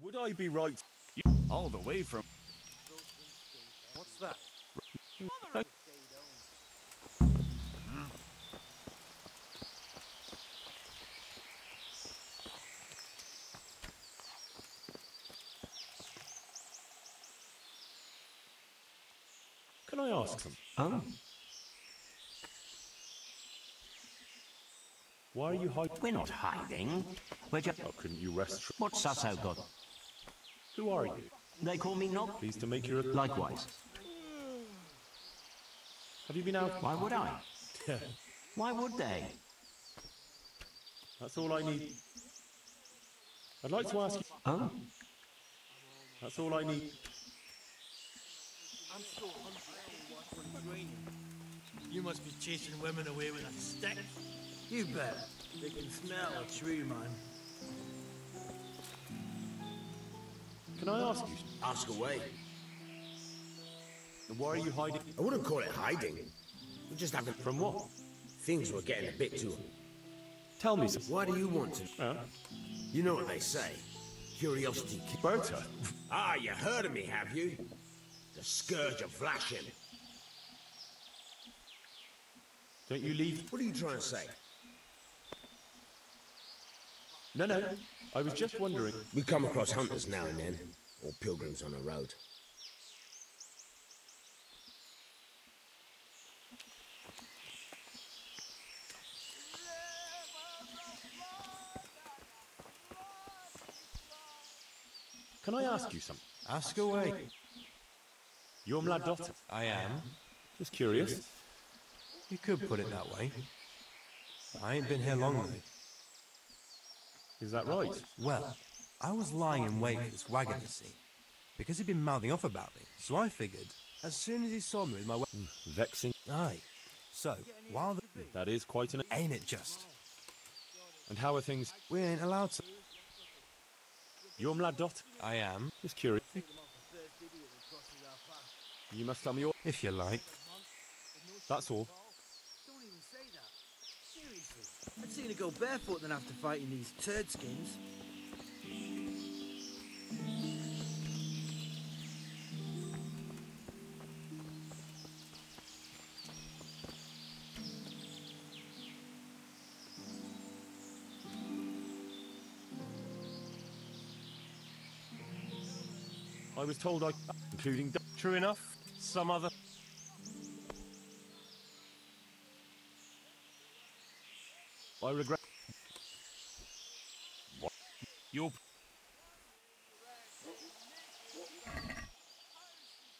Speaker 17: Would I be right?
Speaker 11: All the way from...
Speaker 18: What's that?
Speaker 17: Can I ask them?
Speaker 20: Oh?
Speaker 17: Why are you hiding?
Speaker 20: We're not hiding. We're just...
Speaker 17: Oh, couldn't you rest?
Speaker 20: What's Sasso got?
Speaker 17: Who are you?
Speaker 20: They call me Knob.
Speaker 17: Pleased to make your...
Speaker 20: Likewise.
Speaker 17: Have you been out?
Speaker 20: Why would I? Why would they?
Speaker 17: That's all I need. I'd like to ask you...
Speaker 20: Oh?
Speaker 17: That's all I need.
Speaker 18: I'm so hungry. You must be chasing women away with a stick. You bet. They can smell a tree, man.
Speaker 17: Can I ask you?
Speaker 21: Ask away.
Speaker 17: Why are you hiding?
Speaker 21: I wouldn't call it hiding. We just haven't...
Speaker 17: From what?
Speaker 21: Things were getting a bit too...
Speaker 17: Tell me something.
Speaker 21: Why do you want to... You know what they say. Curiosity...
Speaker 17: Berta?
Speaker 21: Ah, you heard of me, have you? The Scourge of Vlashin.
Speaker 17: Don't you leave...
Speaker 21: What are you trying to say?
Speaker 17: No. I was just wondering...
Speaker 21: We come across hunters now and then, or pilgrims on the road.
Speaker 17: Can I ask you something?
Speaker 18: Ask away.
Speaker 17: You're my daughter.
Speaker 18: I am.
Speaker 17: Just curious.
Speaker 18: You could put it that way. I ain't been here long though.
Speaker 17: Is that right?
Speaker 18: Well, I was lying in wait for this wagon, you see, because he'd been mouthing off about me, so I figured, as soon as he saw me with my
Speaker 17: Vexing.
Speaker 18: Aye. So, while the...
Speaker 17: That is quite an...
Speaker 18: Ain't it just?
Speaker 17: And how are things...
Speaker 18: We ain't allowed to...
Speaker 17: You're my daughter.
Speaker 18: I am.
Speaker 17: Just curious. You must tell me your...
Speaker 18: If you like.
Speaker 17: That's all.
Speaker 18: Don't even say that. Seriously. I'd sooner go barefoot than have to fight in these turd skins.
Speaker 17: I was told I... Including...
Speaker 1: True enough. Some other...
Speaker 17: I regret... What? You're...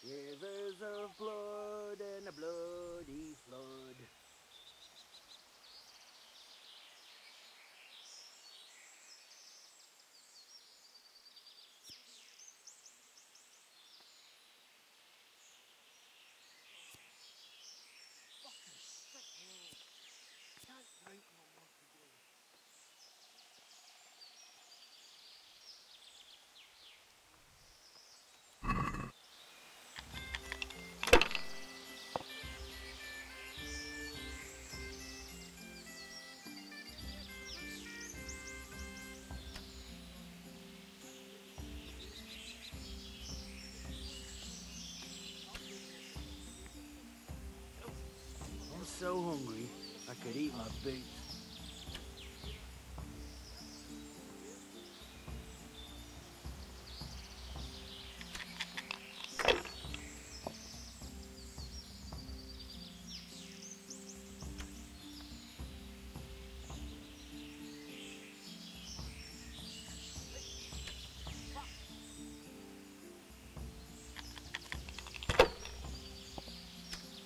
Speaker 21: Rivers of blood and a bloody flood.
Speaker 18: so hungry, I could eat my boots.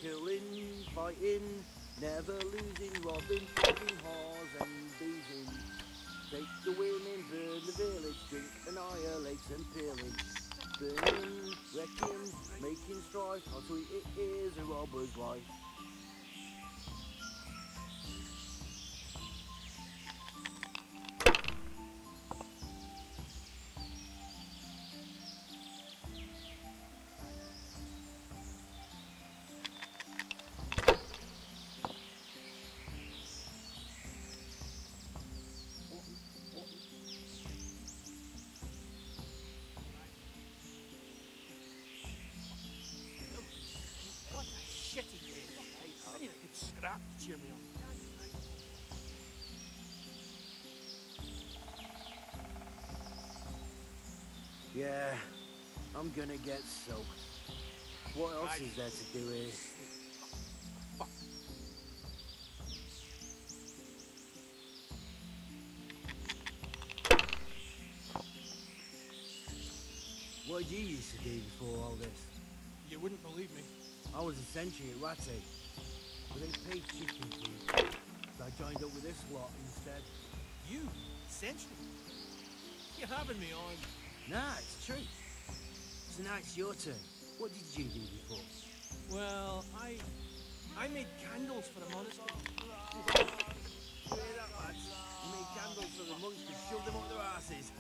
Speaker 18: Killing, fighting, never losing, robbing, fucking whores and boozing. Take the women, burn the village, drink, annihilate and pillage. Burning, wrecking, making strife, how sweet it is a robber's life.
Speaker 16: What a shitty day. I need a good scrap to cheer me up.
Speaker 18: Yeah, I'm gonna get soaked. What else is there to do here? What did you used to do before all this?
Speaker 16: You wouldn't believe me.
Speaker 18: I was a sentry at RYZEN, but they paid chicken food. So I joined up with this lot instead.
Speaker 16: You? Sentry? You're having me on.
Speaker 18: Nah, it's true. So now it's your turn. What did you do before?
Speaker 16: Well, I made candles for the monastery.
Speaker 18: You hear that, lads? You made candles so the monks could shove them up their asses.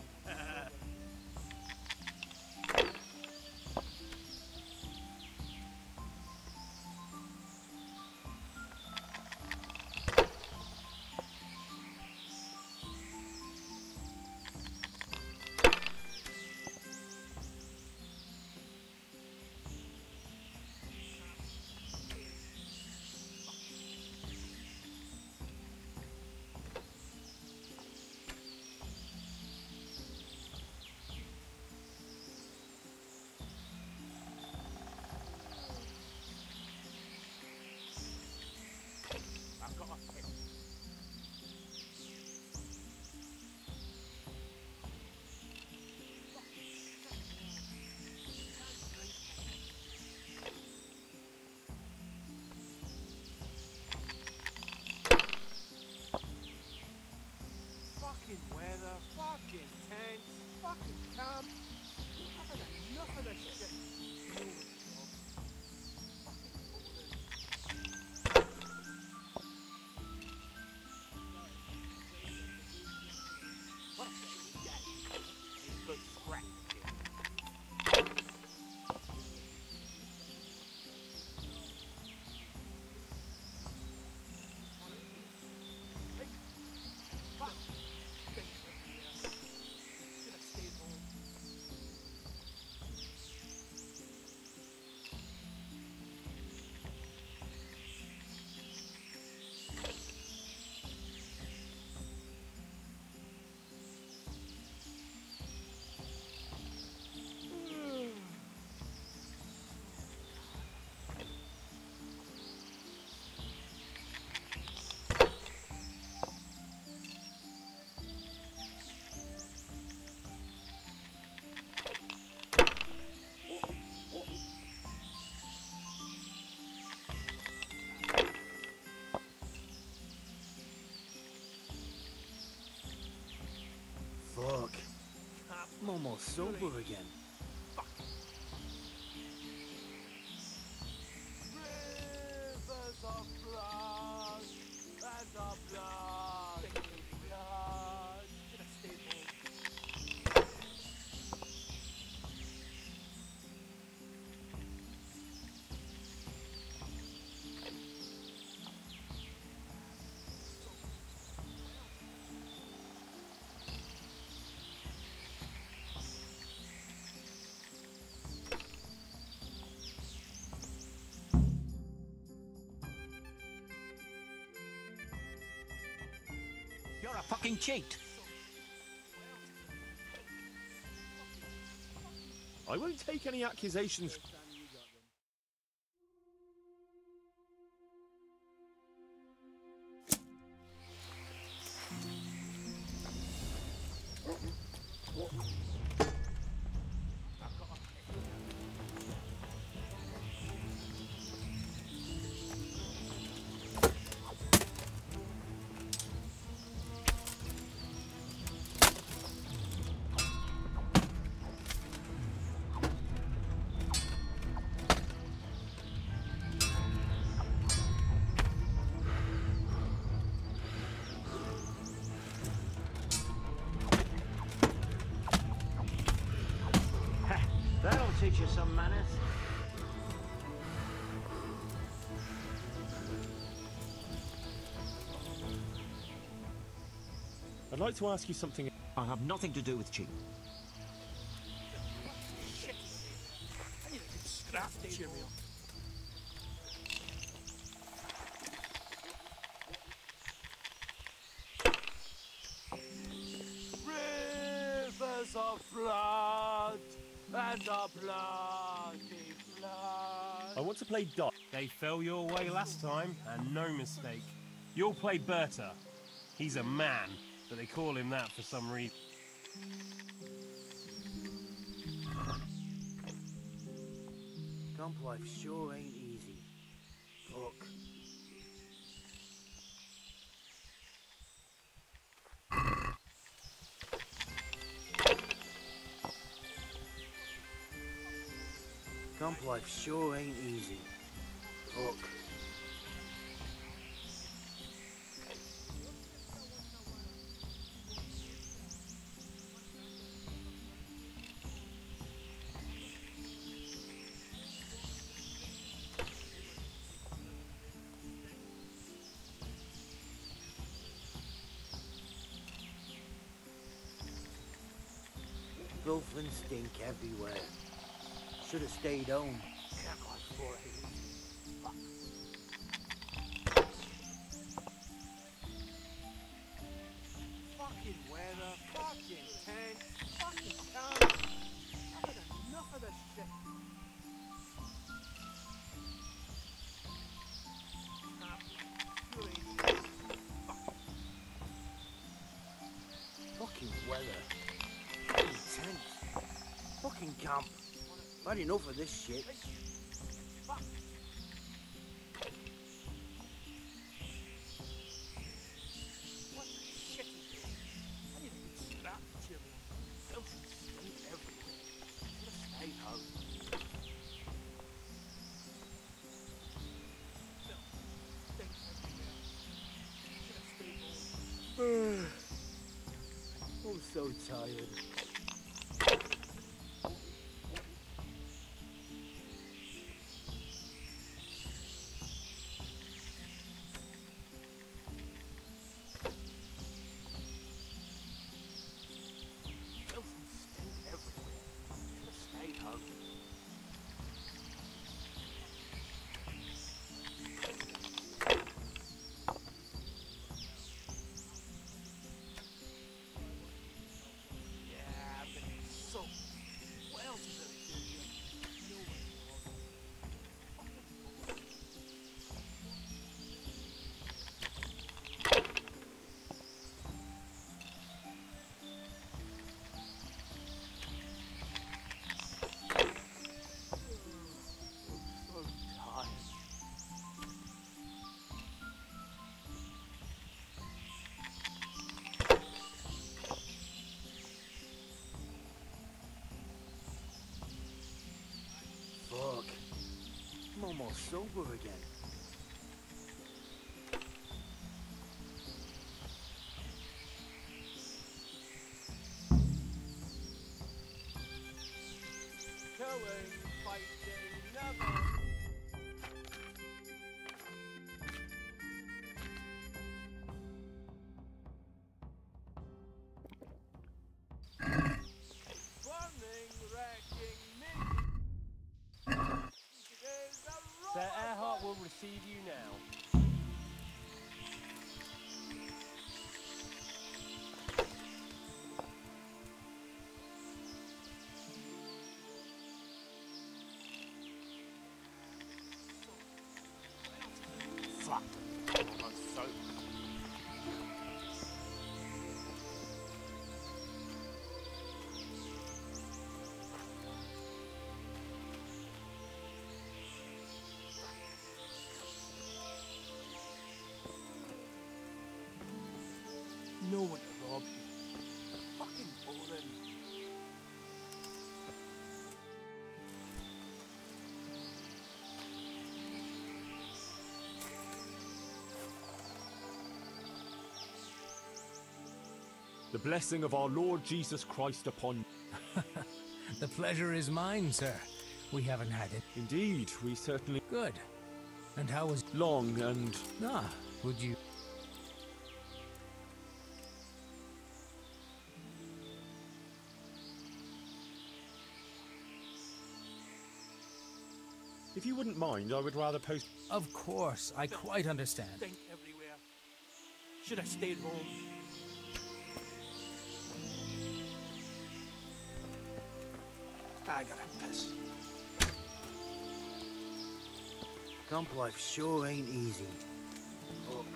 Speaker 16: I've got a pick. Fucking weather, fucking tents, fucking camp. I've had enough of this shit. Good scrap.
Speaker 18: Fuck. I'm almost sober again.
Speaker 16: Rivers of blood, and of blood, blood. Should have stayed home.
Speaker 20: You're a fucking cheat.
Speaker 17: I won't take any accusations.
Speaker 20: That'll teach you some manners.
Speaker 17: I'd like to ask you something.
Speaker 20: I have nothing to do with cheating.
Speaker 16: Shit. I need a good scrap to cheer me up.
Speaker 1: Rivers of blood and a bloody flood.
Speaker 17: I want to play Dot.
Speaker 1: They fell your way last time, and no mistake. You'll play Berta. He's a man, but they call him that for some reason.
Speaker 18: Camp life sure ain't easy. Fuck. Camp life sure ain't easy. Fuck. Filth and stink everywhere. Should have stayed home. Can't afford it. Fuck.
Speaker 16: Fucking weather, fucking tent, fucking camp. I've had enough of this shit.
Speaker 18: Fucking weather. Fucking tent. Fucking camp. I've had enough of this shit.
Speaker 16: Fuck. What the shit is this? I need a good scrap to cheer me up. Filth and stink everywhere. Should have stayed home. Filth, stink everywhere. Should have stayed home.
Speaker 18: I'm so tired.
Speaker 16: Filth and stink everywhere. Should have stayed home. Yeah, but so what else is there to do here? So tired.
Speaker 18: Fuck. I'm almost sober again.
Speaker 16: Going, fighting, never. Burning, wrecking, Sir Earhart will receive you now. Almost sober. No one to rob you. Fucking boring.
Speaker 17: The blessing of our Lord Jesus Christ upon you.
Speaker 2: The pleasure is mine, sir. We haven't had it.
Speaker 17: Indeed, we certainly...
Speaker 2: Good. And how was...
Speaker 17: Long and...
Speaker 2: Ah, would you...
Speaker 17: If you wouldn't mind, I would rather post...
Speaker 2: Of course, I quite understand.
Speaker 16: Stink everywhere. Should have stayed home. I gotta piss.
Speaker 18: Camp life sure ain't easy. Fuck.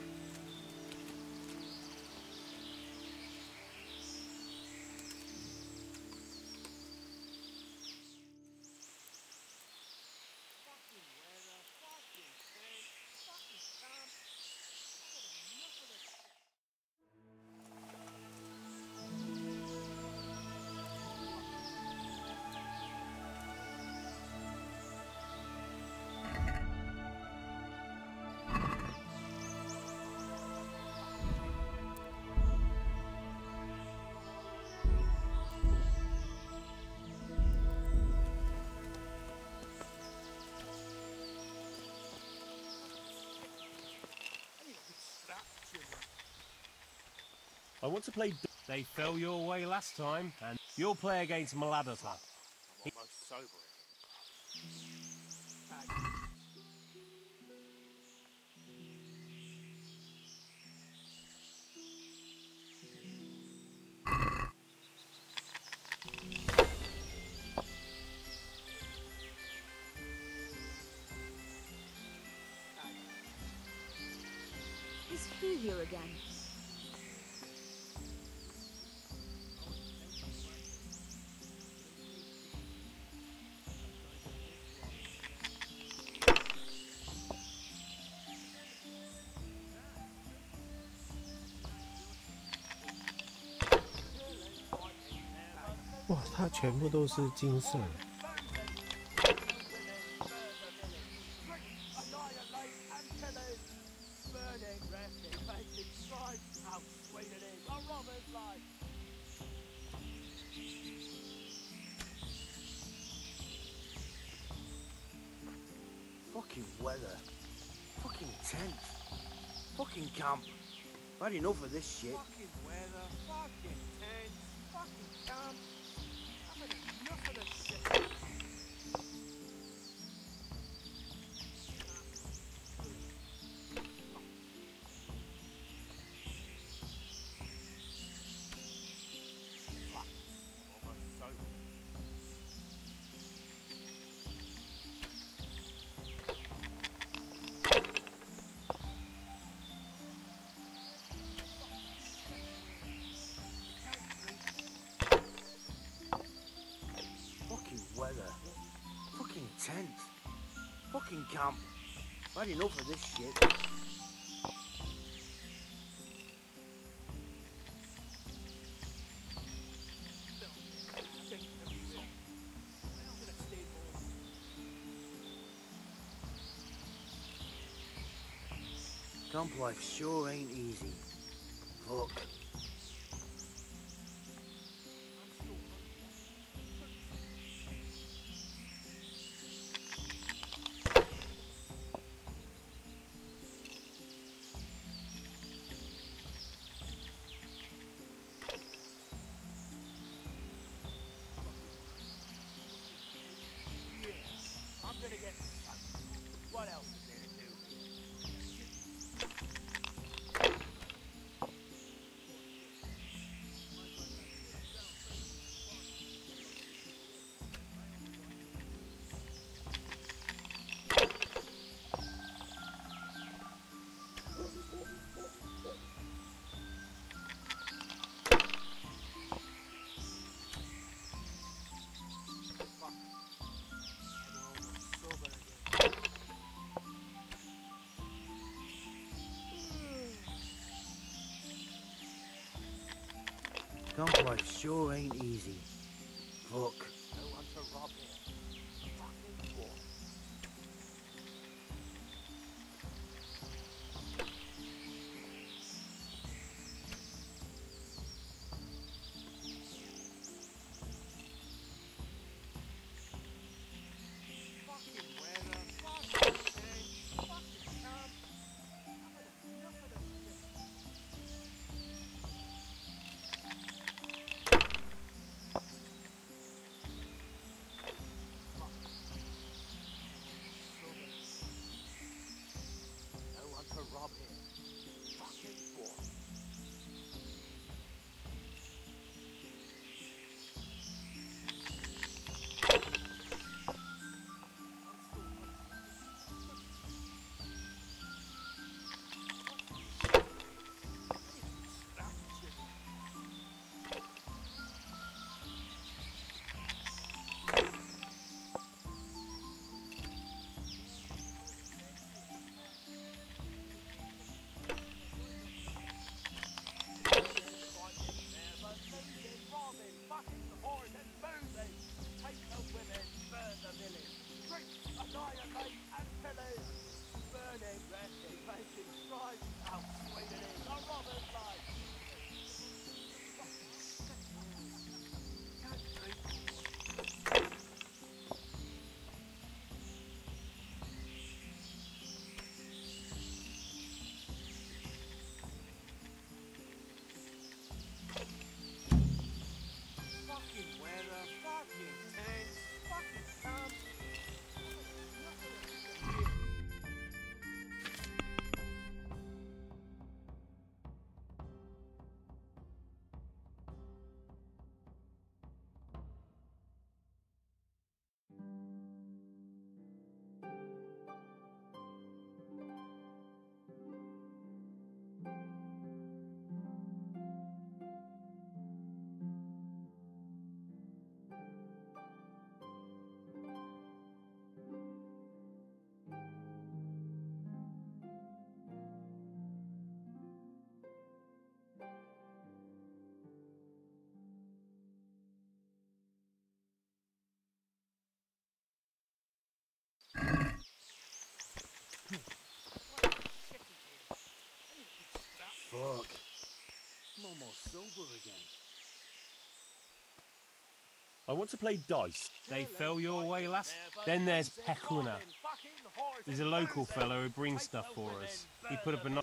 Speaker 17: I want to play...
Speaker 1: They fell your way last time, and you'll play against Mladoslav.
Speaker 16: I'm almost sober
Speaker 8: Is he here again?
Speaker 9: 哇，它全部都是金色的。
Speaker 18: Fucking weather. Fucking tent. Fucking camp. I've had enough of this shit.
Speaker 16: Fucking weather, fucking tent, fucking camp. I've had enough of this shit. Almost sober.
Speaker 18: Fucking weather. Fucking tent. Fucking camp. I've had enough of this shit. Camp life sure ain't easy. Fuck.
Speaker 16: I'm gonna get some. What else is there to do?
Speaker 20: Skunk life sure ain't easy. Fuck.
Speaker 16: No one to rob here. Fucking war. Fucking weather, fucking change, fucking camp. I've had enough of this shit. No one to rob here. Fucking war. Fucking weather, fucking tanks, fucking camp.
Speaker 20: Fuck. I'm almost sober again.
Speaker 17: I want to play dice.
Speaker 1: They fell your way, lass? Then there's Pekuna. He's a local fellow who brings stuff for us. He put up a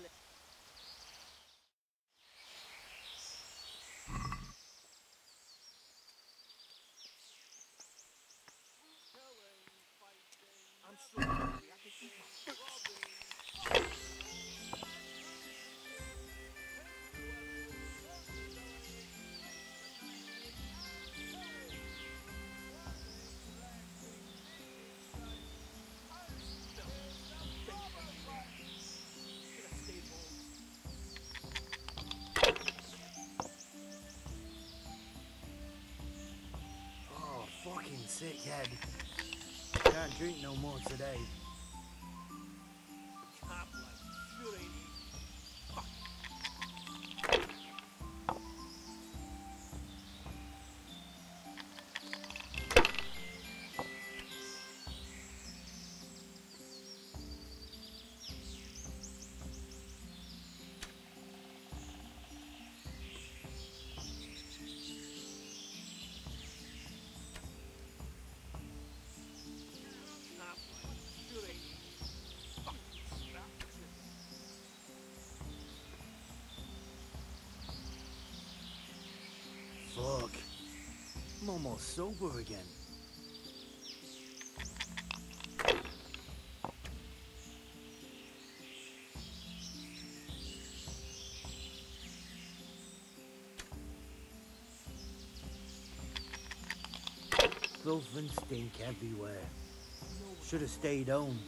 Speaker 20: Oh, fucking sick head. Can't drink no more today. Fuck. I'm almost sober again. Filth and stink everywhere. Should have stayed home.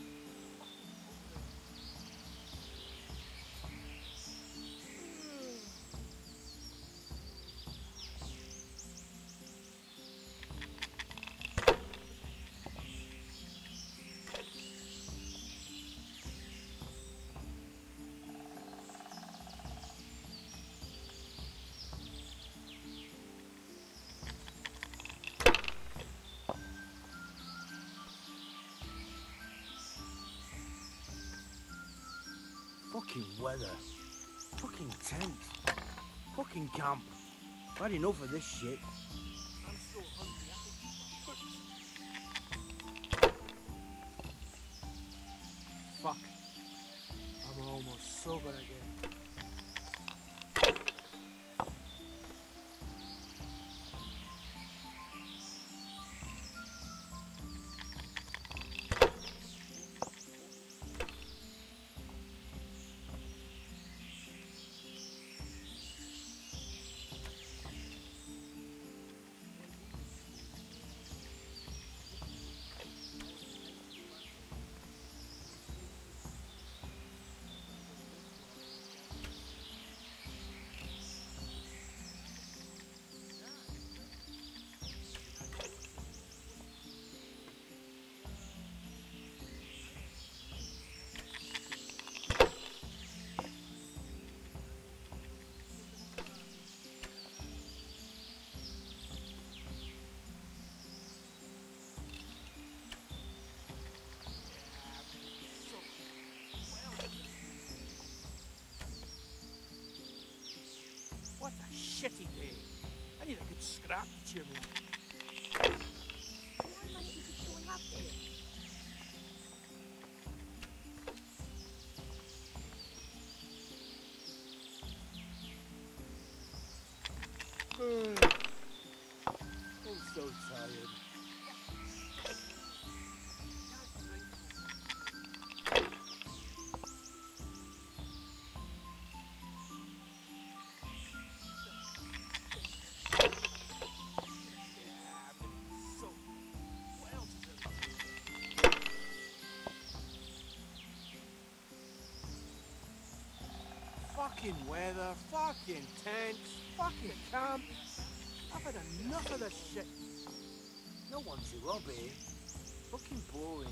Speaker 20: Fucking weather. Fucking tent. Fucking camp. I've had enough of this shit.
Speaker 16: I'm so hungry, Fuck. I'm almost sober again. What a shitty day. I need a good scrap to cheer me up. Why am I so happy? I'm so tired. Fucking weather, fucking tents, fucking camp. I've had enough of this shit.
Speaker 20: No one to rob here. Fucking boring.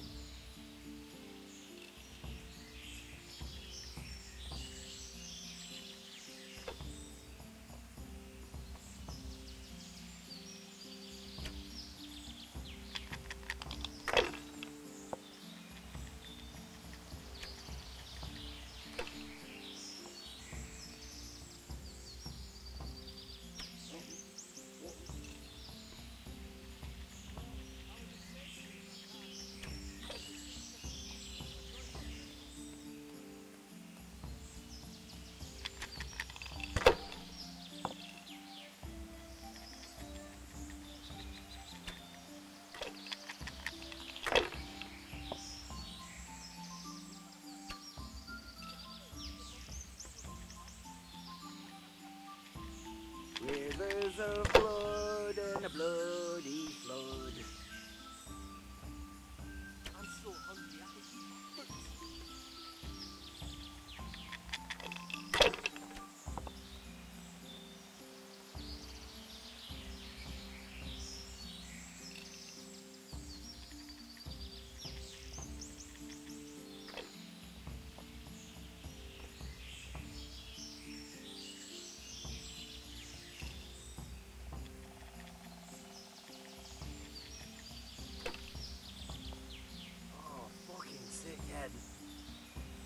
Speaker 20: Rivers of blood and a bloody flood.
Speaker 16: I'm so hungry, I can eat foot.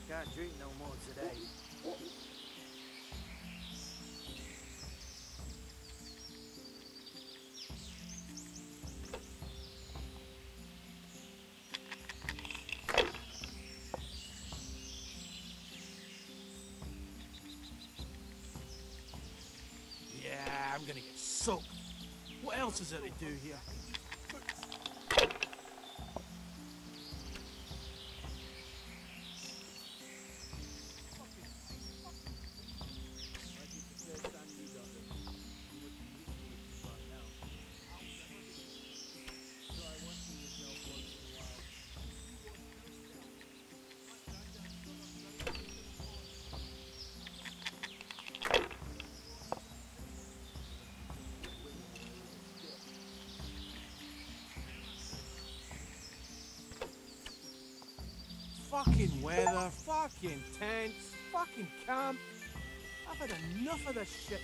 Speaker 20: Can't drink no more today.
Speaker 16: Yeah, I'm gonna get soaked. What else is there to do here? Fucking weather, fucking tents, fucking camp. I've had enough of this shit.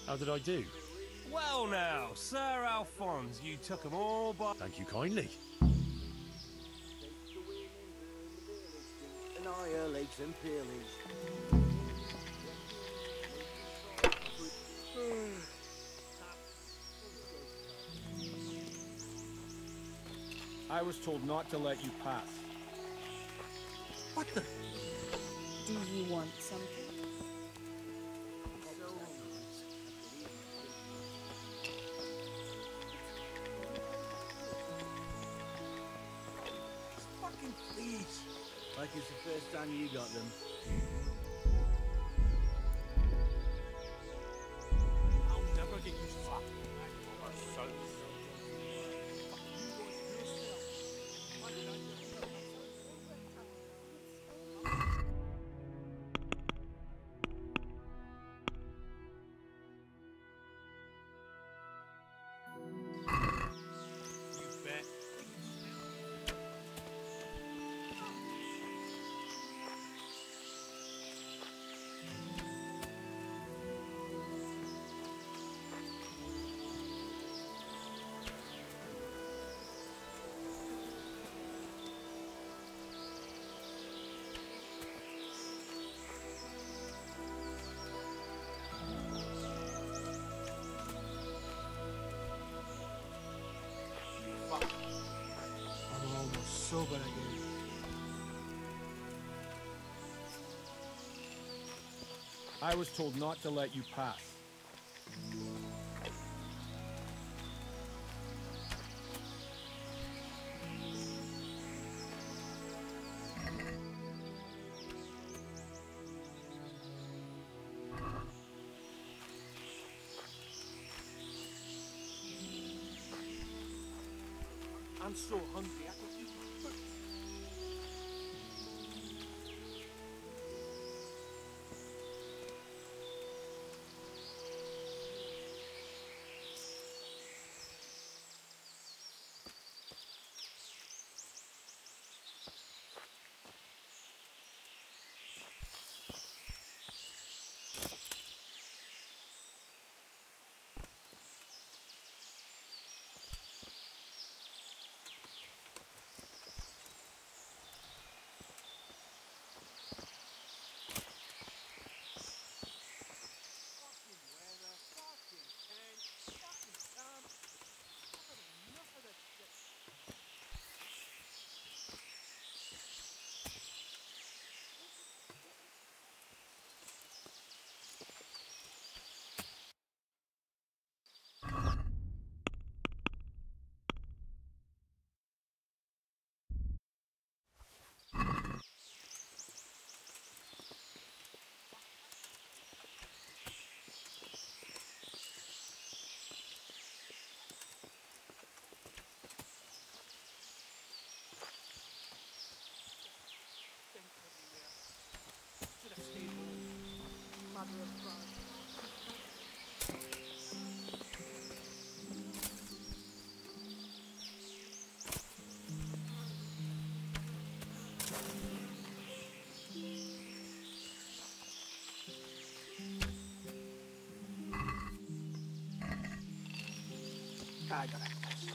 Speaker 5: How did I do?
Speaker 1: Well now, Sir Alphonse, you took them all by...
Speaker 5: Thank you kindly.
Speaker 20: Annihilate and pillage.
Speaker 13: I was told not to let you pass.
Speaker 1: What the?
Speaker 8: Do you want something?
Speaker 20: Fucking please. Like it's the first time you got them.
Speaker 16: I'll never get you fucked. So.
Speaker 20: I'm almost sober again.
Speaker 13: I was told not to let you pass.
Speaker 16: I'm so hungry, I can eat my food. I gotta have this.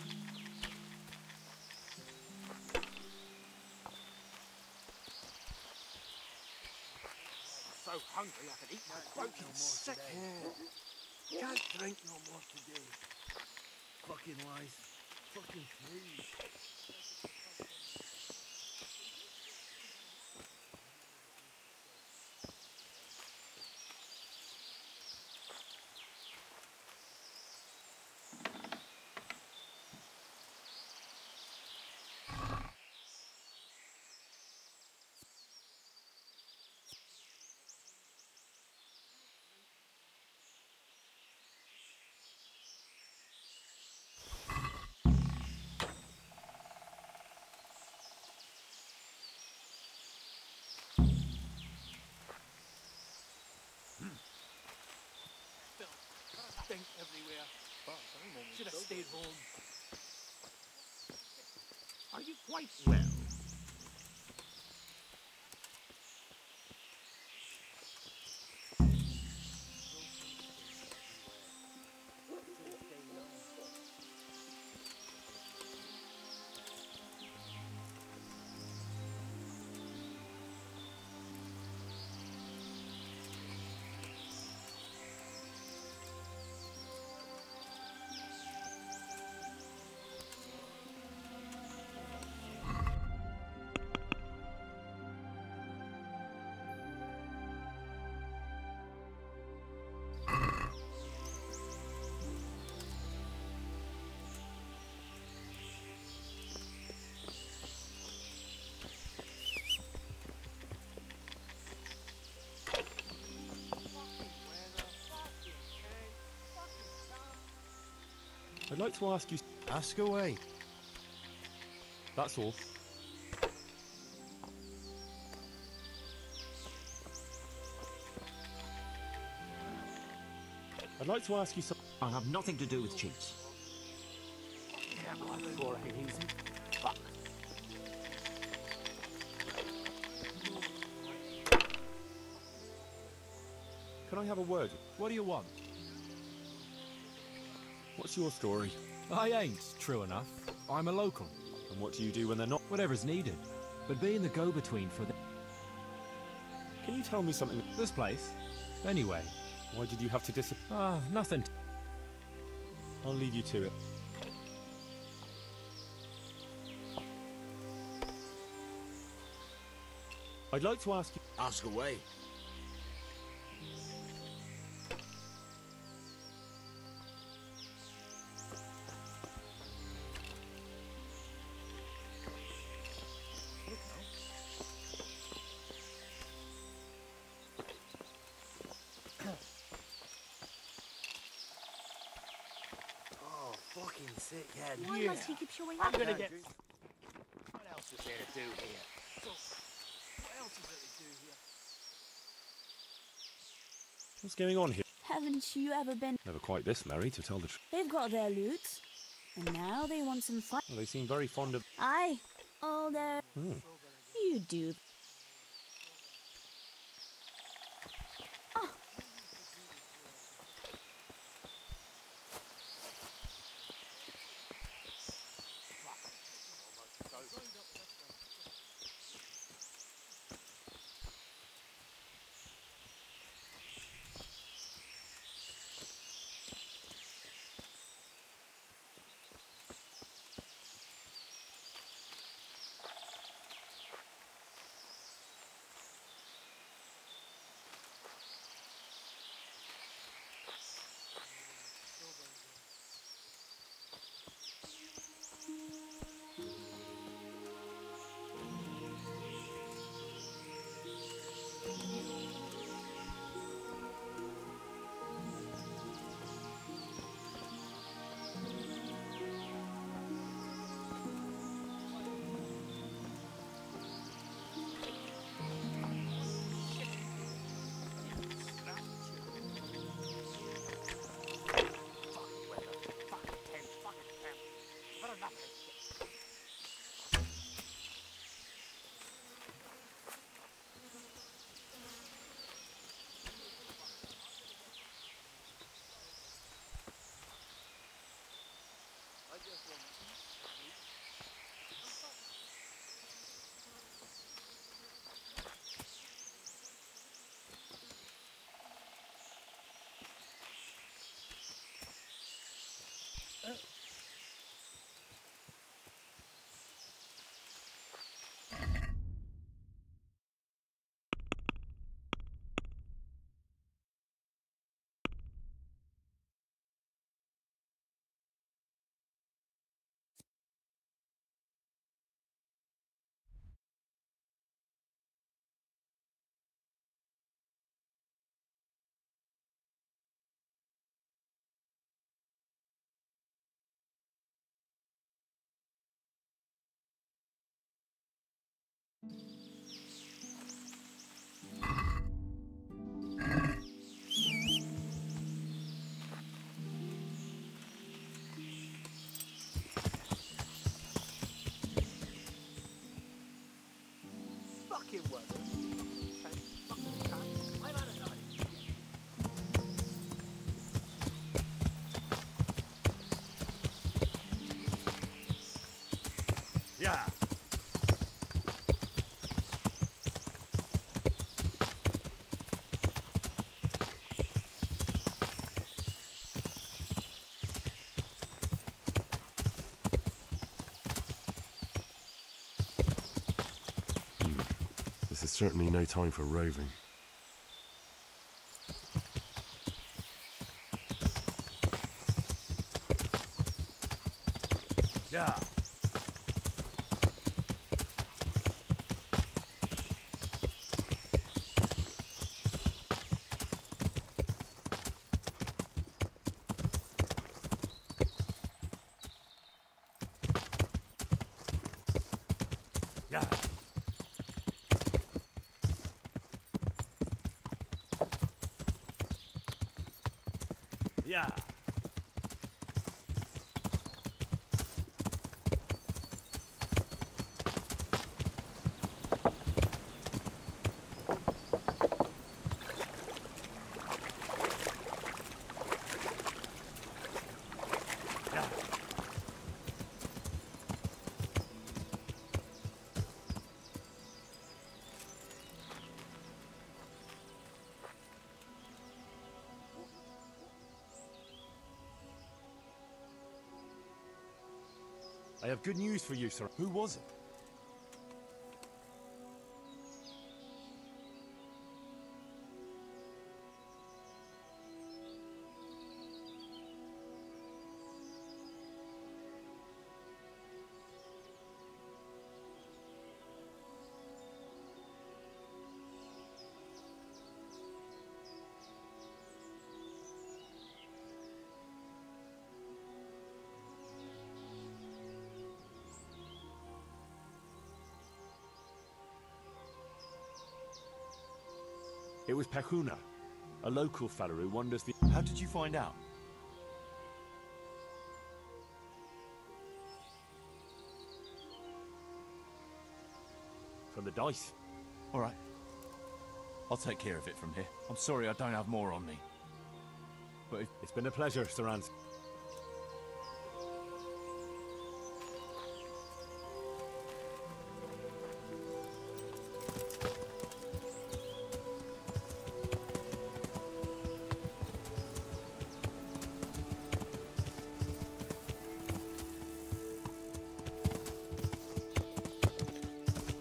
Speaker 16: I'm so hungry I can eat my broken sick hair. Can't drink no more today.
Speaker 20: Fucking lies. Fucking please.
Speaker 16: Stink everywhere. Should have stayed home.
Speaker 21: Are you quite well?
Speaker 17: I'd like to ask you...
Speaker 21: Ask away.
Speaker 17: That's all. I'd like to ask you something.
Speaker 14: I have nothing to do with cheats.
Speaker 16: Yeah, but I swore I could use it. Fuck.
Speaker 17: Can I have a word?
Speaker 13: What do you want?
Speaker 17: What's your story?
Speaker 13: I ain't, true enough. I'm a local.
Speaker 17: And what do you do when they're not?
Speaker 13: Whatever's needed. But being the go-between for the...
Speaker 17: Can you tell me something?
Speaker 13: This place? Anyway.
Speaker 17: Why did you have to disappear?
Speaker 13: Nothing.
Speaker 17: I'll leave you to it. I'd like to ask you...
Speaker 21: Ask away.
Speaker 20: Fucking sick head.
Speaker 8: Why must he keep showing
Speaker 16: I'm
Speaker 8: up?
Speaker 16: gonna get... What else is there to do here? What else is there to do here?
Speaker 17: What's going on here?
Speaker 8: Haven't you ever been?
Speaker 17: Never quite this merry, to tell the truth.
Speaker 8: They've got their loot, and now they want some fun.
Speaker 17: Well, they seem very fond of...
Speaker 8: Aye, all their... You do.
Speaker 16: Fucking weather. Fucking time. I'm out of time.
Speaker 11: Yeah.
Speaker 6: This is certainly no time for roving.
Speaker 11: Yeah.
Speaker 1: Yeah.
Speaker 17: I have good news for you, sir. Who was it? It was Pehuna, a local fellow who wanders the...
Speaker 19: How did you find out?
Speaker 17: From the dice.
Speaker 19: All right. I'll take care of it from here. I'm sorry I don't have more on me. But
Speaker 17: it's been a pleasure, Sir Ans.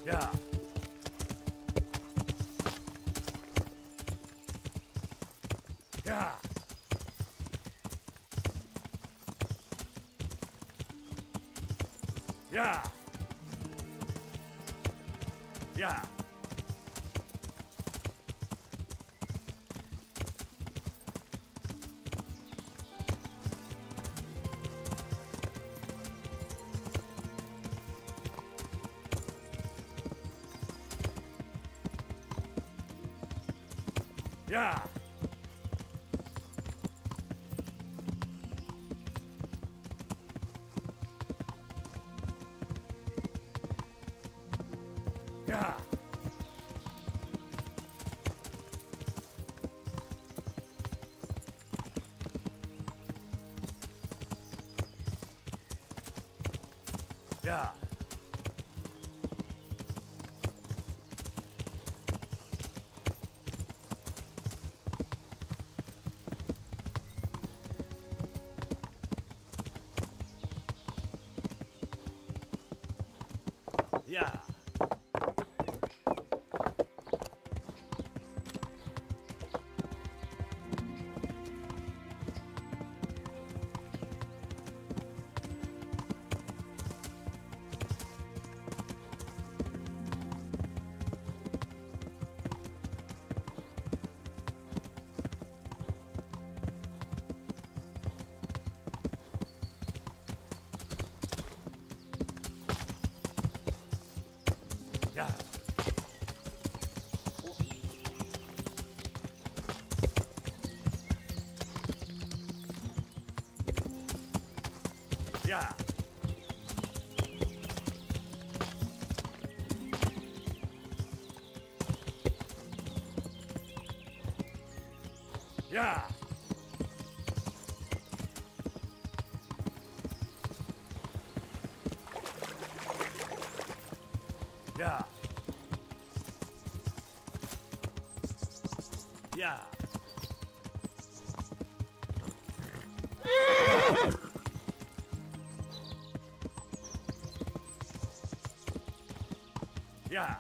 Speaker 1: Yeah. Yeah. Yeah. Yeah. Yeah. Yeah. Yeah. Yeah. Yeah. Yeah. Yeah. Yeah. Yeah. Yeah.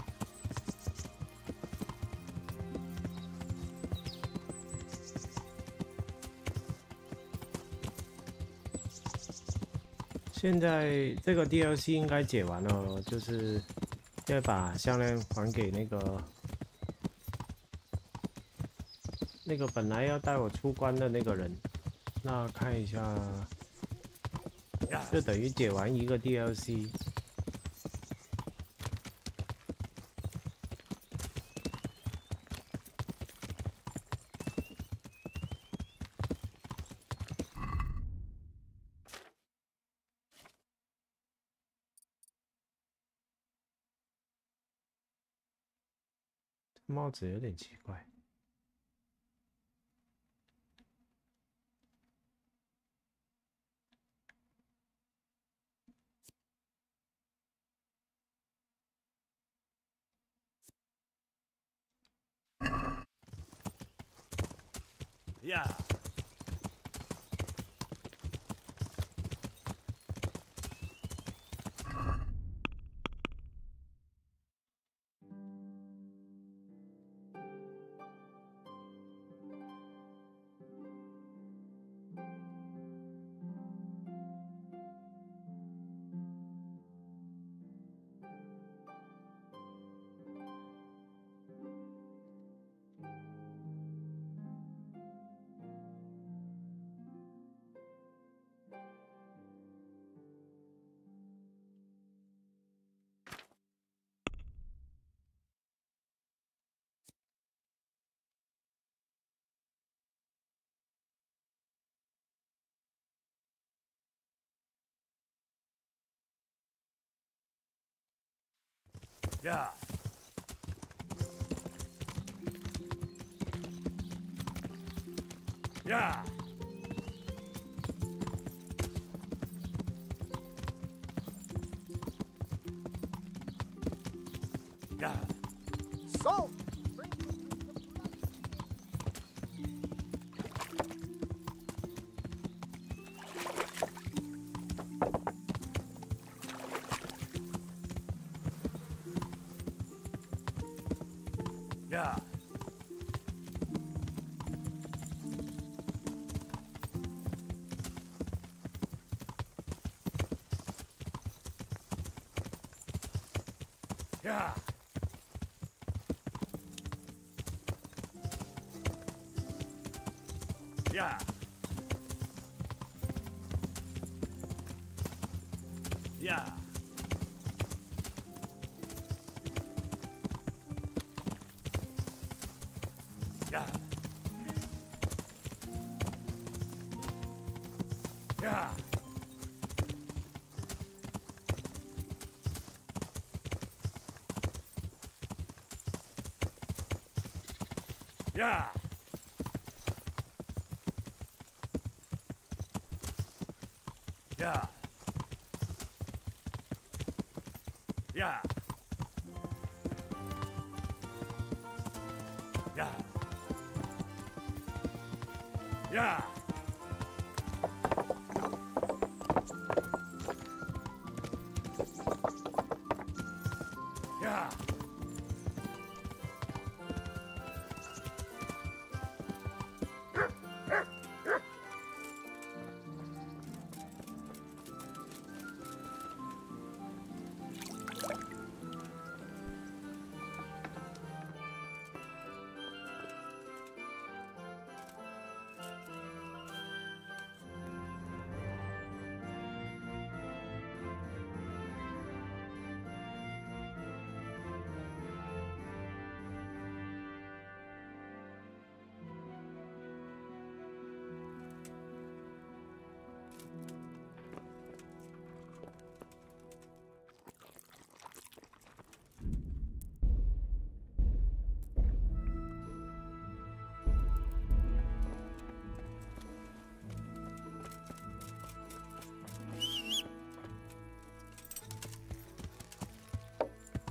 Speaker 9: 现在这个 DLC 应该解完了，就是要把项链还给那个本来要带我出关的那个人。那看一下，就等于解完一个 DLC。帽子有点奇怪。
Speaker 1: Yeah. Yeah. Yeah. Yeah.
Speaker 16: So.
Speaker 1: Yeah. Yeah. Yeah. Yeah. Yeah. Yeah. Yeah. Yeah. Yeah. Yeah. Yeah. Yeah.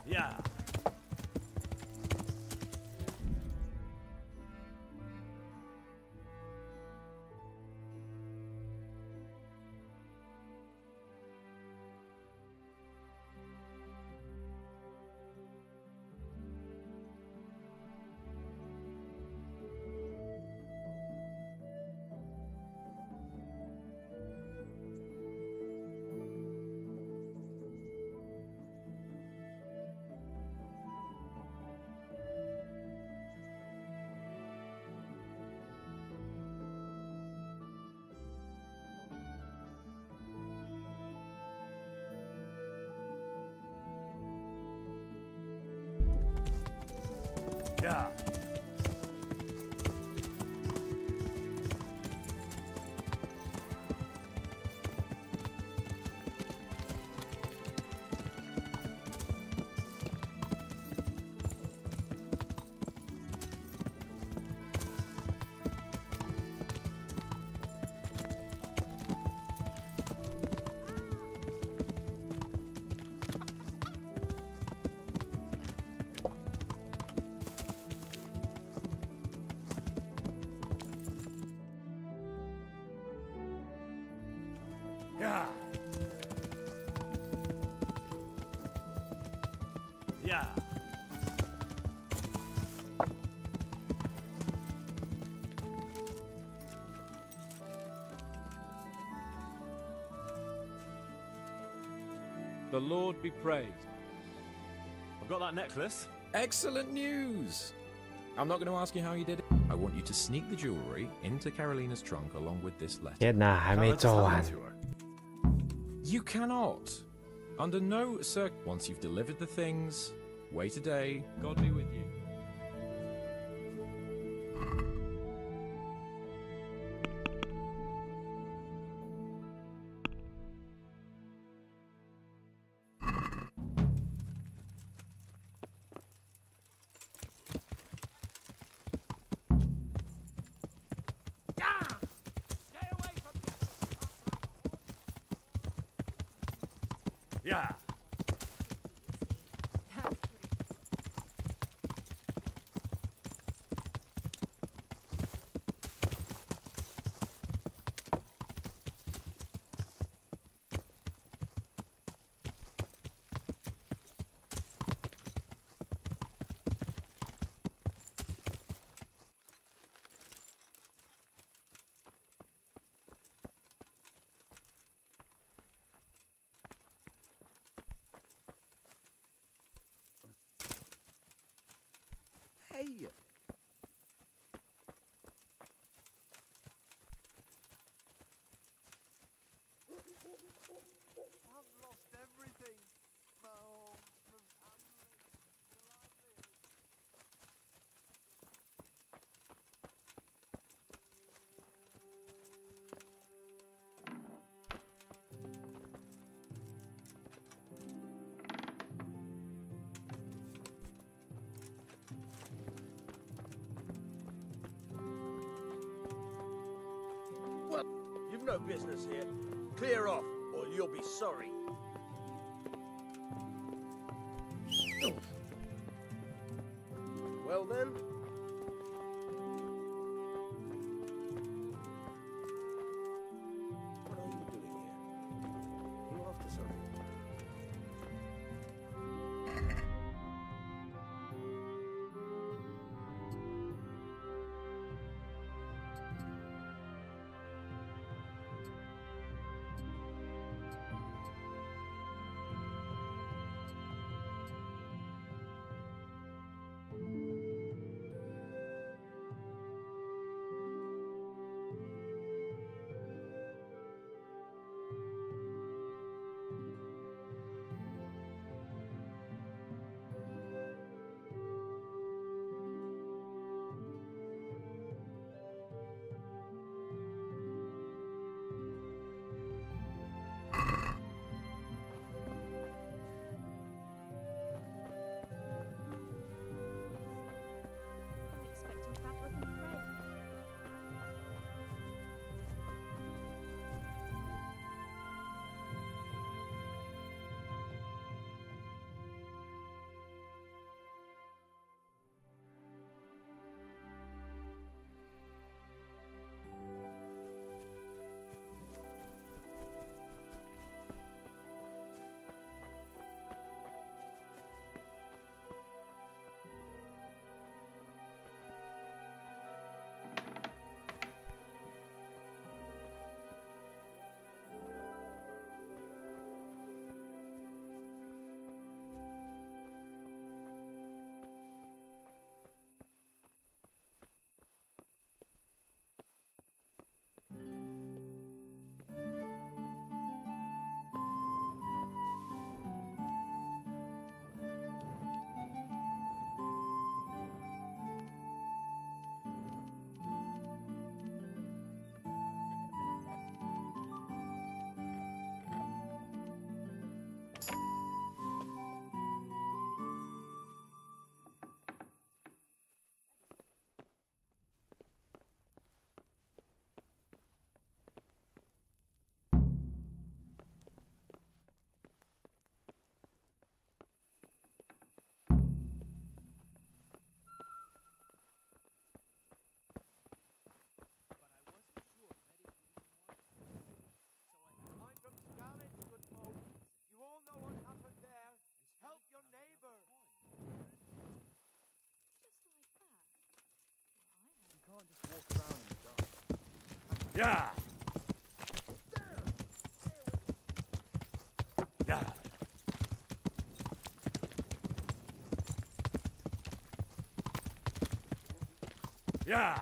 Speaker 1: Yeah. Yeah. Yeah.
Speaker 7: The Lord be praised.
Speaker 17: I've got that necklace.
Speaker 13: Excellent news! I'm not going to ask you how you did it. I want you to sneak the jewelry into Carolina's trunk along with this letter.
Speaker 9: 天哪，还没做完。
Speaker 13: You cannot. Under no Once you've delivered the things, wait a day.
Speaker 7: God be with you.
Speaker 1: Yeah.
Speaker 18: Hey! I've lost everything. My home, my family, my livelihood.
Speaker 21: Well, you've no business here. Clear off, or you'll be sorry. Well then. What are you doing here? You after something?
Speaker 1: Yeah. Yeah. Yeah.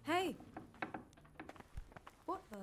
Speaker 8: Hey! What the?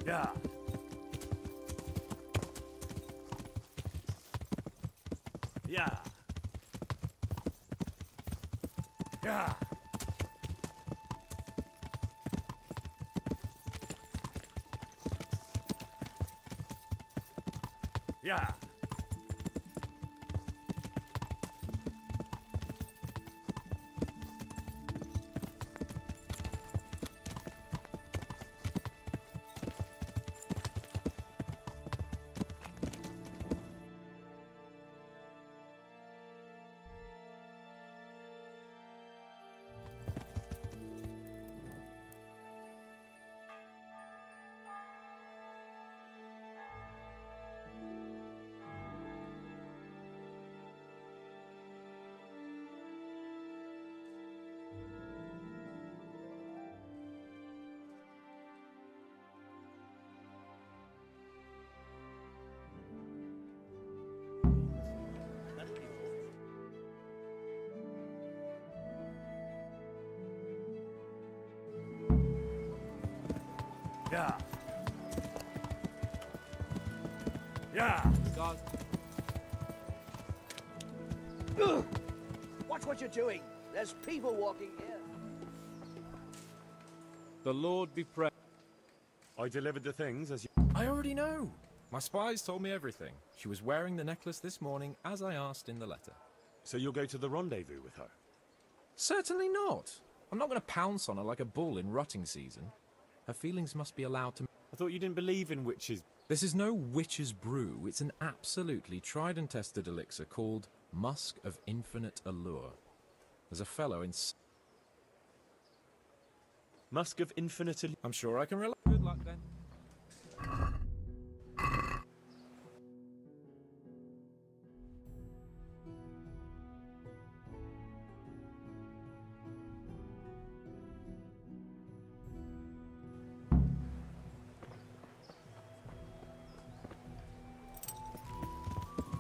Speaker 8: Yeah. Yeah. Yeah. Yeah. Yeah. Yeah.
Speaker 7: Guard.
Speaker 21: Watch what you're doing. There's people walking here.
Speaker 7: The Lord be praised.
Speaker 17: I delivered the things as you...
Speaker 13: I already know. My spies told me everything. She was wearing the necklace this morning, as I asked in the letter.
Speaker 17: So you'll go to the rendezvous with her?
Speaker 13: Certainly not. I'm not going to pounce on her like a bull in rutting season. Her feelings must be allowed to...
Speaker 17: I thought you didn't believe in witches.
Speaker 13: This is no witch's brew. It's an absolutely tried and tested elixir called Musk of Infinite Allure. There's a fellow in...
Speaker 17: Musk of Infinite Allure?
Speaker 13: I'm sure I can rely... Good luck, then.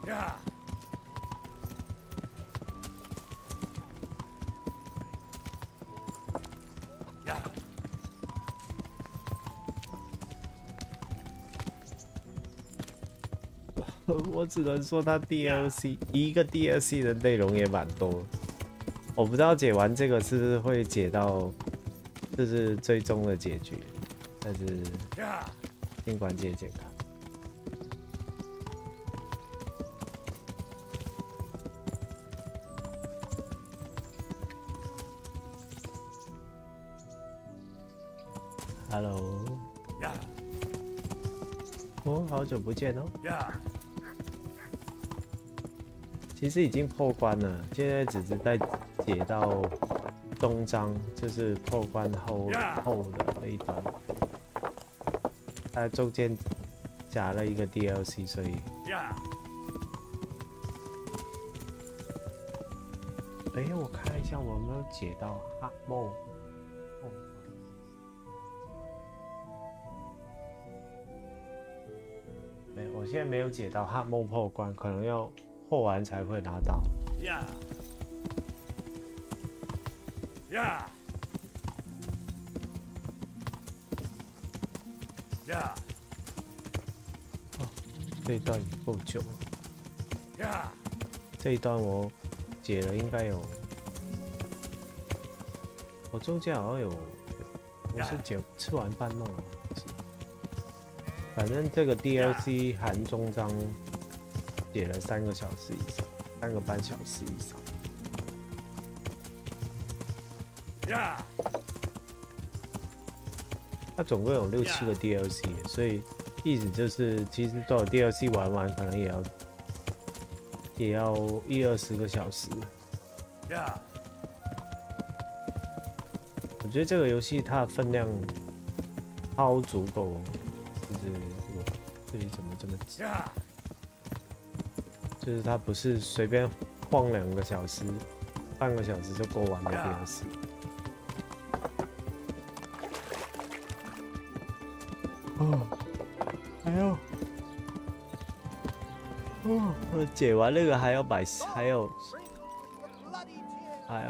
Speaker 1: Yeah. Yeah.
Speaker 9: 我只能说它 DLC 一个 DLC 的内容也蛮多，我不知道解完这个是不是会解到就是最终的结局，但是先关键健康。Hello。哦，好久不见哦。其实已经破关了，现在只是在解到终章，就是破关后的那一段。它中间加了一个 DLC， 所以。哎，我看一下我有没有解到哈梦。没，我现在没有解到哈梦破关，可能要破完才会拿到。哦，这一段也够久了。这一段我解了应该有，我中间好像有，我是吃完饭弄了。反正这个 DLC 含终章解了3个小时以上，3个半小时以上。它总共有6、7个 DLC， 所以意思就是，其实都有 DLC 玩完，可能也要20-20个小时。我觉得这个游戏它的分量超足够，就是我这里怎么这么急？就是它不是随便晃2个小时、半个小时就过完的 DLC。哦，还要，我解完那个还要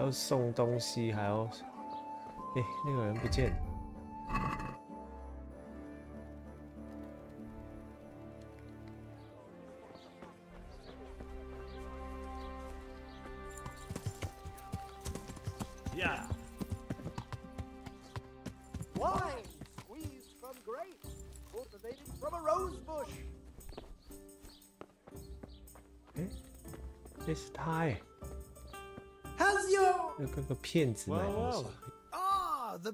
Speaker 9: 送东西，还要，哎，那个人不见了。
Speaker 21: Wine squeezed from grapes, cultivated from a rose bush.
Speaker 9: 哎，这是他哎。
Speaker 21: How's your
Speaker 9: 那个骗子买东西。
Speaker 21: the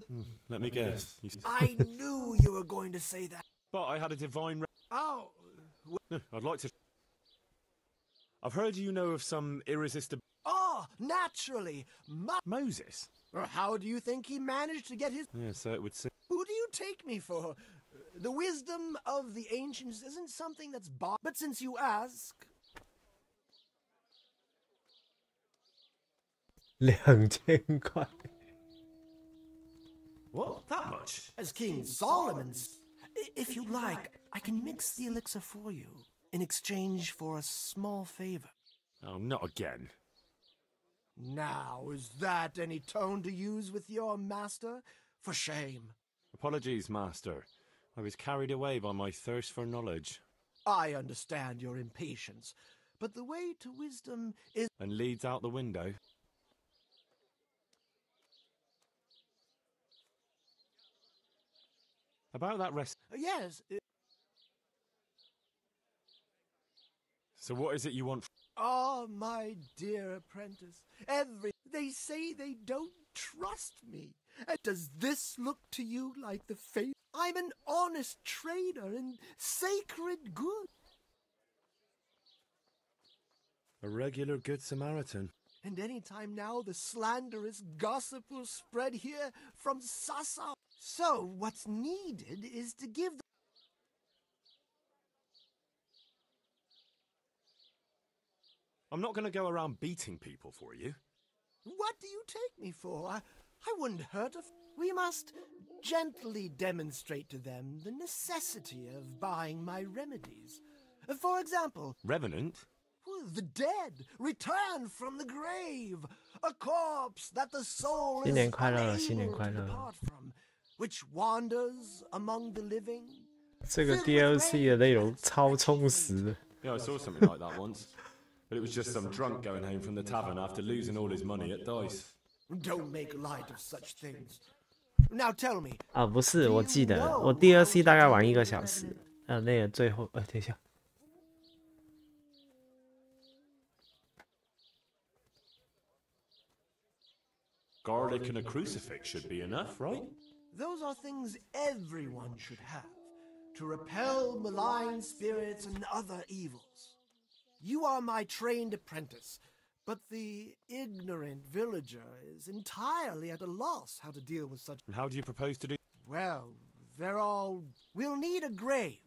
Speaker 17: Let me guess.
Speaker 21: I knew you were going to say that.
Speaker 17: But I had a divine.
Speaker 21: Oh,
Speaker 17: I'd like to. I've heard you know of some irresistible.
Speaker 21: oh, naturally.
Speaker 17: Moses.
Speaker 21: How do you think he managed to get his?
Speaker 17: Yeah, so it would seem.
Speaker 21: Who do you take me for? The wisdom of the ancients isn't something that's bought. But since you ask.
Speaker 9: 2000块。
Speaker 21: Well, that much. As King Solomon's. If you like, I can mix the elixir for you in exchange for a small favor.
Speaker 17: Oh, not again.
Speaker 21: Now, is that any tone to use with your master? For shame.
Speaker 17: Apologies, master. I was carried away by my thirst for knowledge.
Speaker 21: I understand your impatience, but the way to wisdom is...
Speaker 17: And leads out the window. About that rest...
Speaker 21: Yes.
Speaker 17: So what is it you want?
Speaker 21: Oh, my dear apprentice. They say they don't trust me. And does this look to you like the faith? I'm an honest trader in sacred goods.
Speaker 17: A regular good Samaritan.
Speaker 21: And any time now the slanderous gossip will spread here from Sasa. So what's needed is to give the...
Speaker 17: I'm not going to go around beating people for you.
Speaker 21: What do you take me for? I wouldn't hurt a... We must gently demonstrate to them the necessity of buying my remedies. For example...
Speaker 17: Revenant?
Speaker 21: The dead return from the grave. A corpse that the soul is
Speaker 9: 新年快乐，
Speaker 21: unable
Speaker 9: 新年快
Speaker 21: to
Speaker 9: 乐。
Speaker 21: depart from, which wanders among the living.
Speaker 9: 这个 DLC 的内容超充实。
Speaker 17: Yeah, I saw something like that once. But it was just some drunk going home from the tavern after losing all his money at dice.
Speaker 21: Don't make light of such things. Now tell me.
Speaker 9: 啊，不是，我记得我 DLC 大概玩1个小时，那个最后，等一下。
Speaker 17: Garlic and a crucifix should be enough, right?
Speaker 21: Those are things everyone should have, to repel malign spirits and other evils. You are my trained apprentice, but the ignorant villager is entirely at a loss how to deal with such...
Speaker 5: And how do you propose to do?
Speaker 21: Well, we'll need a grave.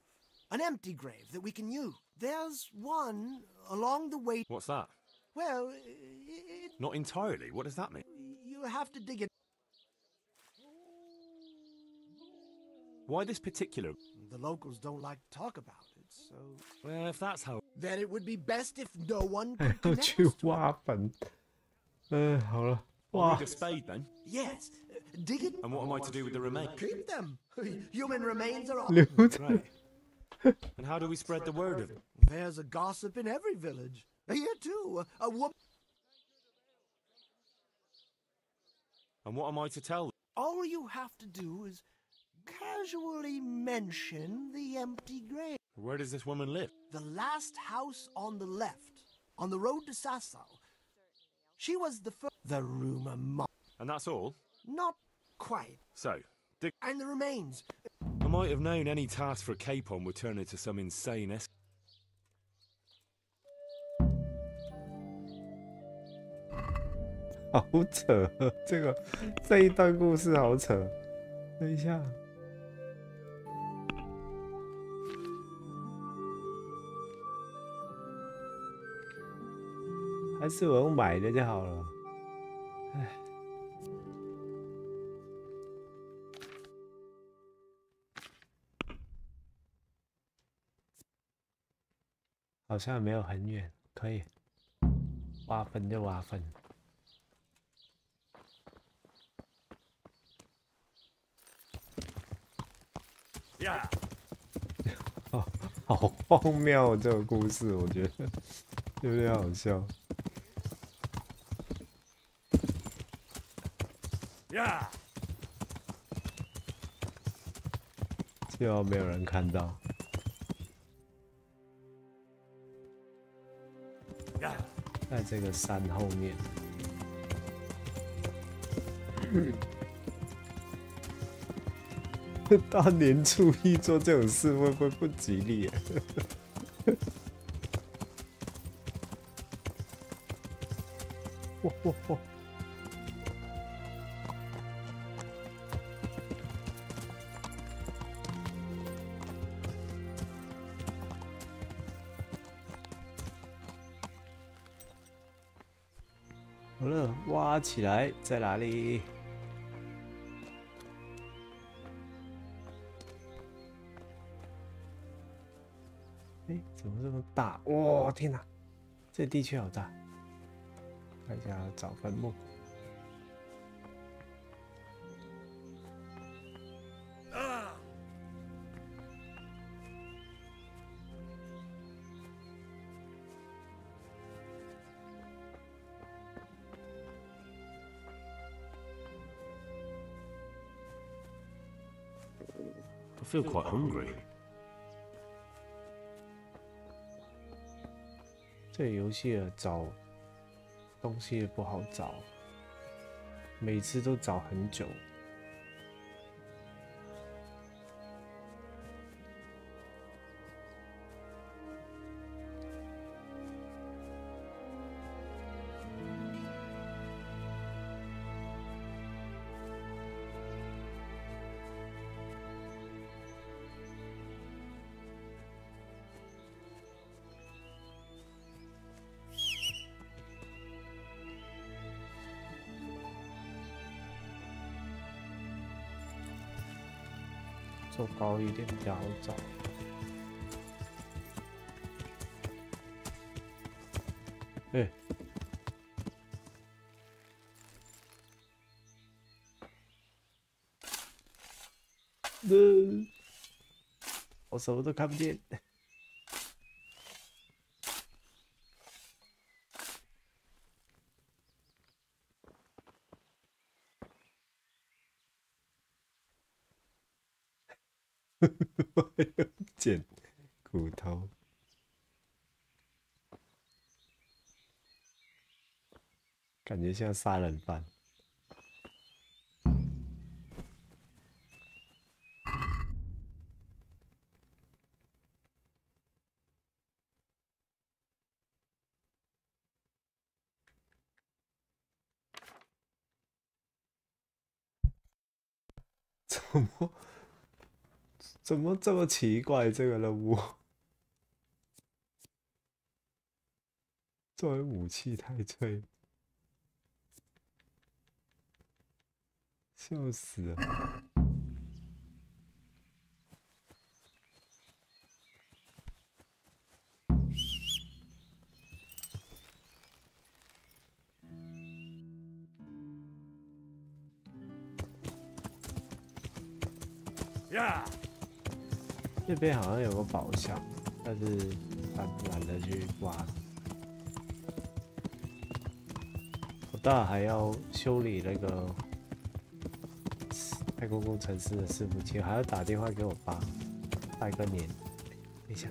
Speaker 21: An empty grave that we can use. There's one along the way...
Speaker 5: What's that?
Speaker 21: Well,
Speaker 5: Not entirely. What does that mean?
Speaker 21: You have to dig it...
Speaker 5: Why this particular?
Speaker 21: The locals don't like to talk about it, so...
Speaker 5: Well, if that's how...
Speaker 21: Then it would be best if no one
Speaker 9: 还
Speaker 21: could
Speaker 9: 要
Speaker 21: connect
Speaker 9: 去
Speaker 21: us to it.
Speaker 9: 挖坟。好了，
Speaker 5: I'll
Speaker 9: 哇
Speaker 5: need a spade then.
Speaker 21: Yes, dig it...
Speaker 5: And what am I to do with the remains?
Speaker 21: Keep them. Human remains are all...
Speaker 9: 留着。
Speaker 5: Right. And how do we spread the word of it?
Speaker 21: There's a gossip in every village. Here too, a woman...
Speaker 5: And what am I to tell them?
Speaker 21: All you have to do is casually mention the empty grave.
Speaker 5: Where does this woman live?
Speaker 21: The last house on the left, on the road to Sassau. She was the first... The rumor mob.
Speaker 5: And that's all?
Speaker 21: Not quite.
Speaker 5: So,
Speaker 21: And the remains.
Speaker 5: I might have known any task for Capon would turn into some insane es...
Speaker 9: 好扯，这一段故事好扯。等一下，还是我用买的就好了。唉，好像没有很远，可以挖坟就挖坟。
Speaker 5: 呀，
Speaker 9: 好荒谬哦，这个故事我觉得有点好笑。
Speaker 5: 呀，
Speaker 9: 希望没有人看到。在这个山后面。大年初一做这种事会不会不吉利？哇哇哇！好了，挖起来，在哪里？ 哎，怎么这么大？哇，天哪，这地区好大！看一下找坟墓。
Speaker 6: I feel quite hungry.
Speaker 9: 这个游戏找东西也不好找，每次都找很久。做高一点比较好找。哎，我什么都看不见。我要捡骨头，感觉像杀人犯。怎么这么奇怪？这个任务作为武器太脆，笑死了。这边好像有个宝箱，但是懒得去挖。我待会还要修理那个太空工程师的伺服器，还要打电话给我爸拜个年。等一下，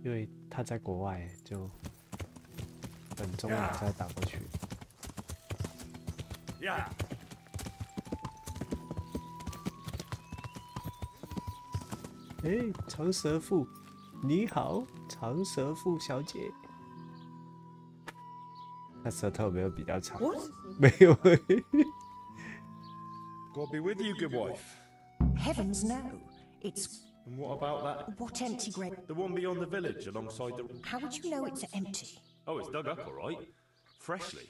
Speaker 9: 因为他在国外，就等中午再打过去。哎，长舌妇，你好，长舌妇小姐。她舌头有没有比较长？没有。
Speaker 17: God be with you, good wife.
Speaker 3: Heavens no, it's.
Speaker 17: And what about that?
Speaker 3: What empty grave?
Speaker 17: The one beyond the village, alongside the.
Speaker 3: How would you know it's empty?
Speaker 17: Oh, it's dug up, all right. Freshly.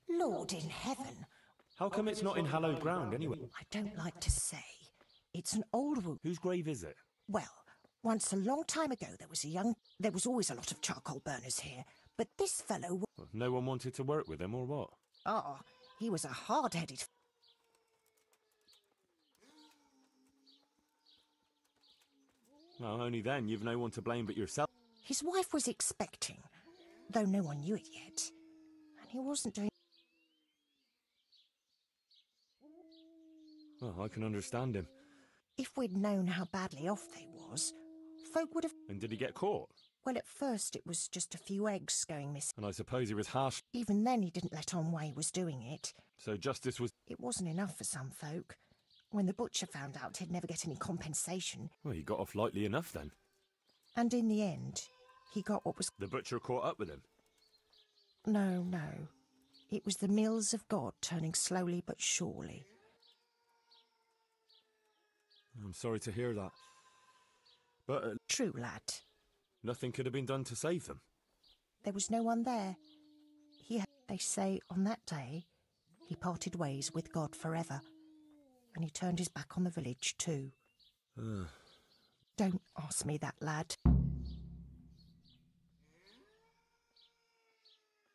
Speaker 3: Lord in heaven.
Speaker 17: How come it's not in hallowed ground anyway?
Speaker 3: I don't like to say. It's an old wound.
Speaker 17: Whose grave is it?
Speaker 3: Well, once a long time ago, there was always a lot of charcoal burners here, but this fellow...
Speaker 17: No one wanted to work with him, or what?
Speaker 3: Oh, he was a hard-headed...
Speaker 17: Well, only then you've no one to blame but yourself.
Speaker 3: His wife was expecting, though no one knew it yet, and he wasn't doing...
Speaker 17: Well, I can understand him.
Speaker 3: If we'd known how badly off they was, folk would have...
Speaker 17: And did he get caught?
Speaker 3: Well, at first it was just a few eggs going missing.
Speaker 17: And I suppose he was harsh.
Speaker 3: Even then he didn't let on why he was doing it.
Speaker 17: So justice was...
Speaker 3: It wasn't enough for some folk. When the butcher found out he'd never get any compensation...
Speaker 17: Well, he got off lightly enough then.
Speaker 3: And in the end, he got what was...
Speaker 17: The butcher caught up with him?
Speaker 3: No. It was the mills of God turning slowly but surely.
Speaker 17: I'm sorry to hear that. But...
Speaker 3: True, lad.
Speaker 17: Nothing could have been done to save them.
Speaker 3: There was no one there. They say on that day, he parted ways with God forever. And he turned his back on the village too. Don't ask me that, lad.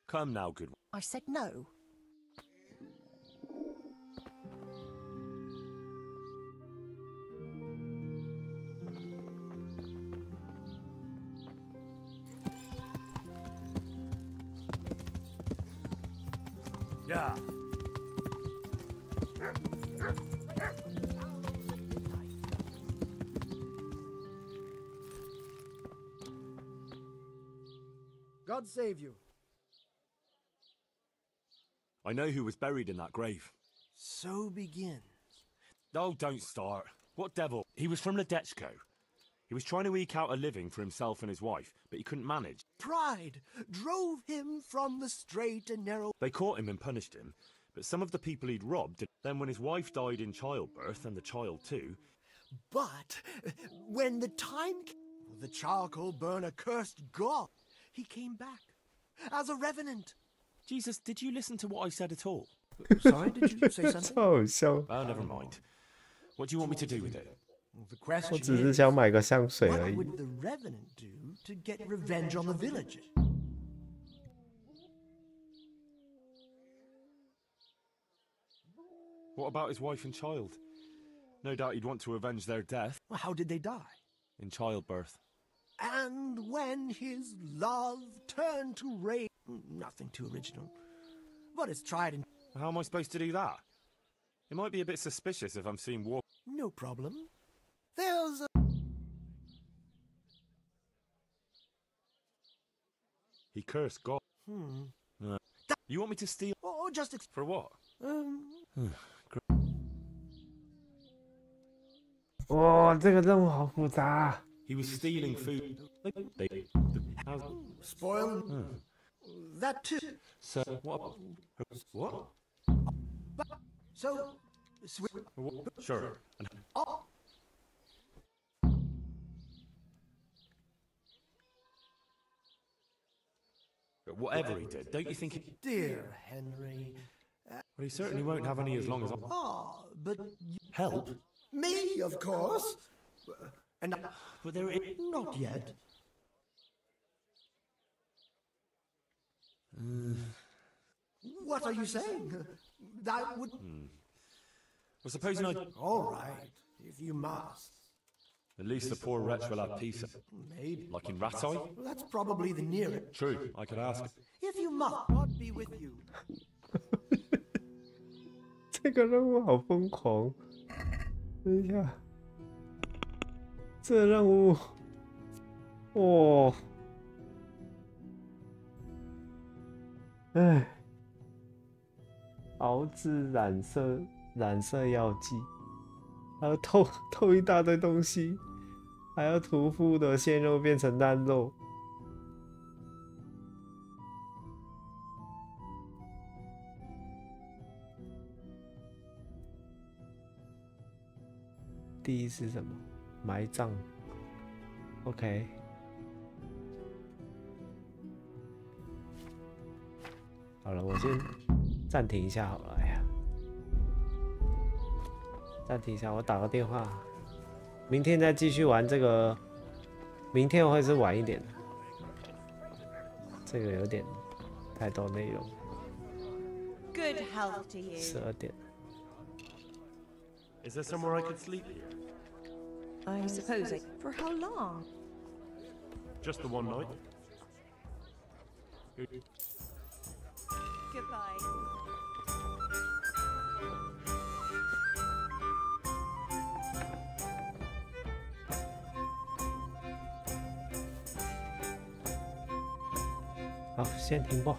Speaker 17: Come now, good one.
Speaker 3: I said no.
Speaker 1: Yeah.
Speaker 21: God save you.
Speaker 17: I know who was buried in that grave.
Speaker 21: So begins.
Speaker 17: Oh, don't start. What devil? He was from Ledechko. He was trying to eke out a living for himself and his wife, but he couldn't manage.
Speaker 21: Pride drove him from the straight and narrow.
Speaker 17: They caught him and punished him, but some of the people he'd robbed... Then when his wife died in childbirth, and the child too...
Speaker 21: But when the time came, the charcoal burner cursed God. He came back as a revenant.
Speaker 17: Jesus, did you listen to what I said at all?
Speaker 21: Sorry, did you say something?
Speaker 9: Oh, so...
Speaker 17: Well, never mind. What do you want me to do with it?
Speaker 21: The question
Speaker 9: 我只是想买个香水而
Speaker 21: what
Speaker 9: 已。
Speaker 21: would the revenant do to get revenge on the villagers?
Speaker 17: What about his wife and child? No doubt he'd want to avenge their death.
Speaker 21: Well, how did they die?
Speaker 17: In childbirth.
Speaker 21: And when his love turned to rage... Nothing too original. But it's tried and...
Speaker 17: How am I supposed to do that? It might be a bit suspicious if I'm seeing war...
Speaker 21: No problem. There's a...
Speaker 17: He cursed God. You want me to steal...
Speaker 21: Oh, just...
Speaker 17: For what?
Speaker 9: 哇，这个任务好复杂。
Speaker 17: He was stealing food.
Speaker 21: Spoil... That too.
Speaker 17: So, what? What?
Speaker 21: So,
Speaker 17: Sure.
Speaker 21: Oh.
Speaker 17: But whatever he did, don't you think he...
Speaker 21: Dear Henry.
Speaker 17: Well, he certainly won't have any as long as I...
Speaker 21: Ah, but...
Speaker 17: Help?
Speaker 21: Me, of course. And
Speaker 17: but there is...
Speaker 21: Not yet. What are you saying? That would...
Speaker 17: Well, supposing I...
Speaker 21: All right, if you must.
Speaker 17: At least the poor wretch will have peace.
Speaker 21: Maybe.
Speaker 17: Like in Ratai?
Speaker 21: Well, that's probably the nearest.
Speaker 17: True, I could ask.
Speaker 21: If you must, God be with you.
Speaker 9: 这个任务好疯狂！等一下，这个任务，哇，哎，熬制染色药剂，还要偷一大堆东西，还要屠夫的鲜肉变成烂肉。第一是什么？埋葬。OK。好了，我先暂停一下好了。哎呀，暂停一下，我打个电话，明天再继续玩这个。明天会是晚一点的，这个有点太多内容。
Speaker 3: Good health to you.
Speaker 9: 12点。
Speaker 17: Is there somewhere I could sleep here?
Speaker 3: I'm supposing. For how long?
Speaker 17: Just the one night.
Speaker 3: Goodbye.
Speaker 9: Oh, 好，先停播。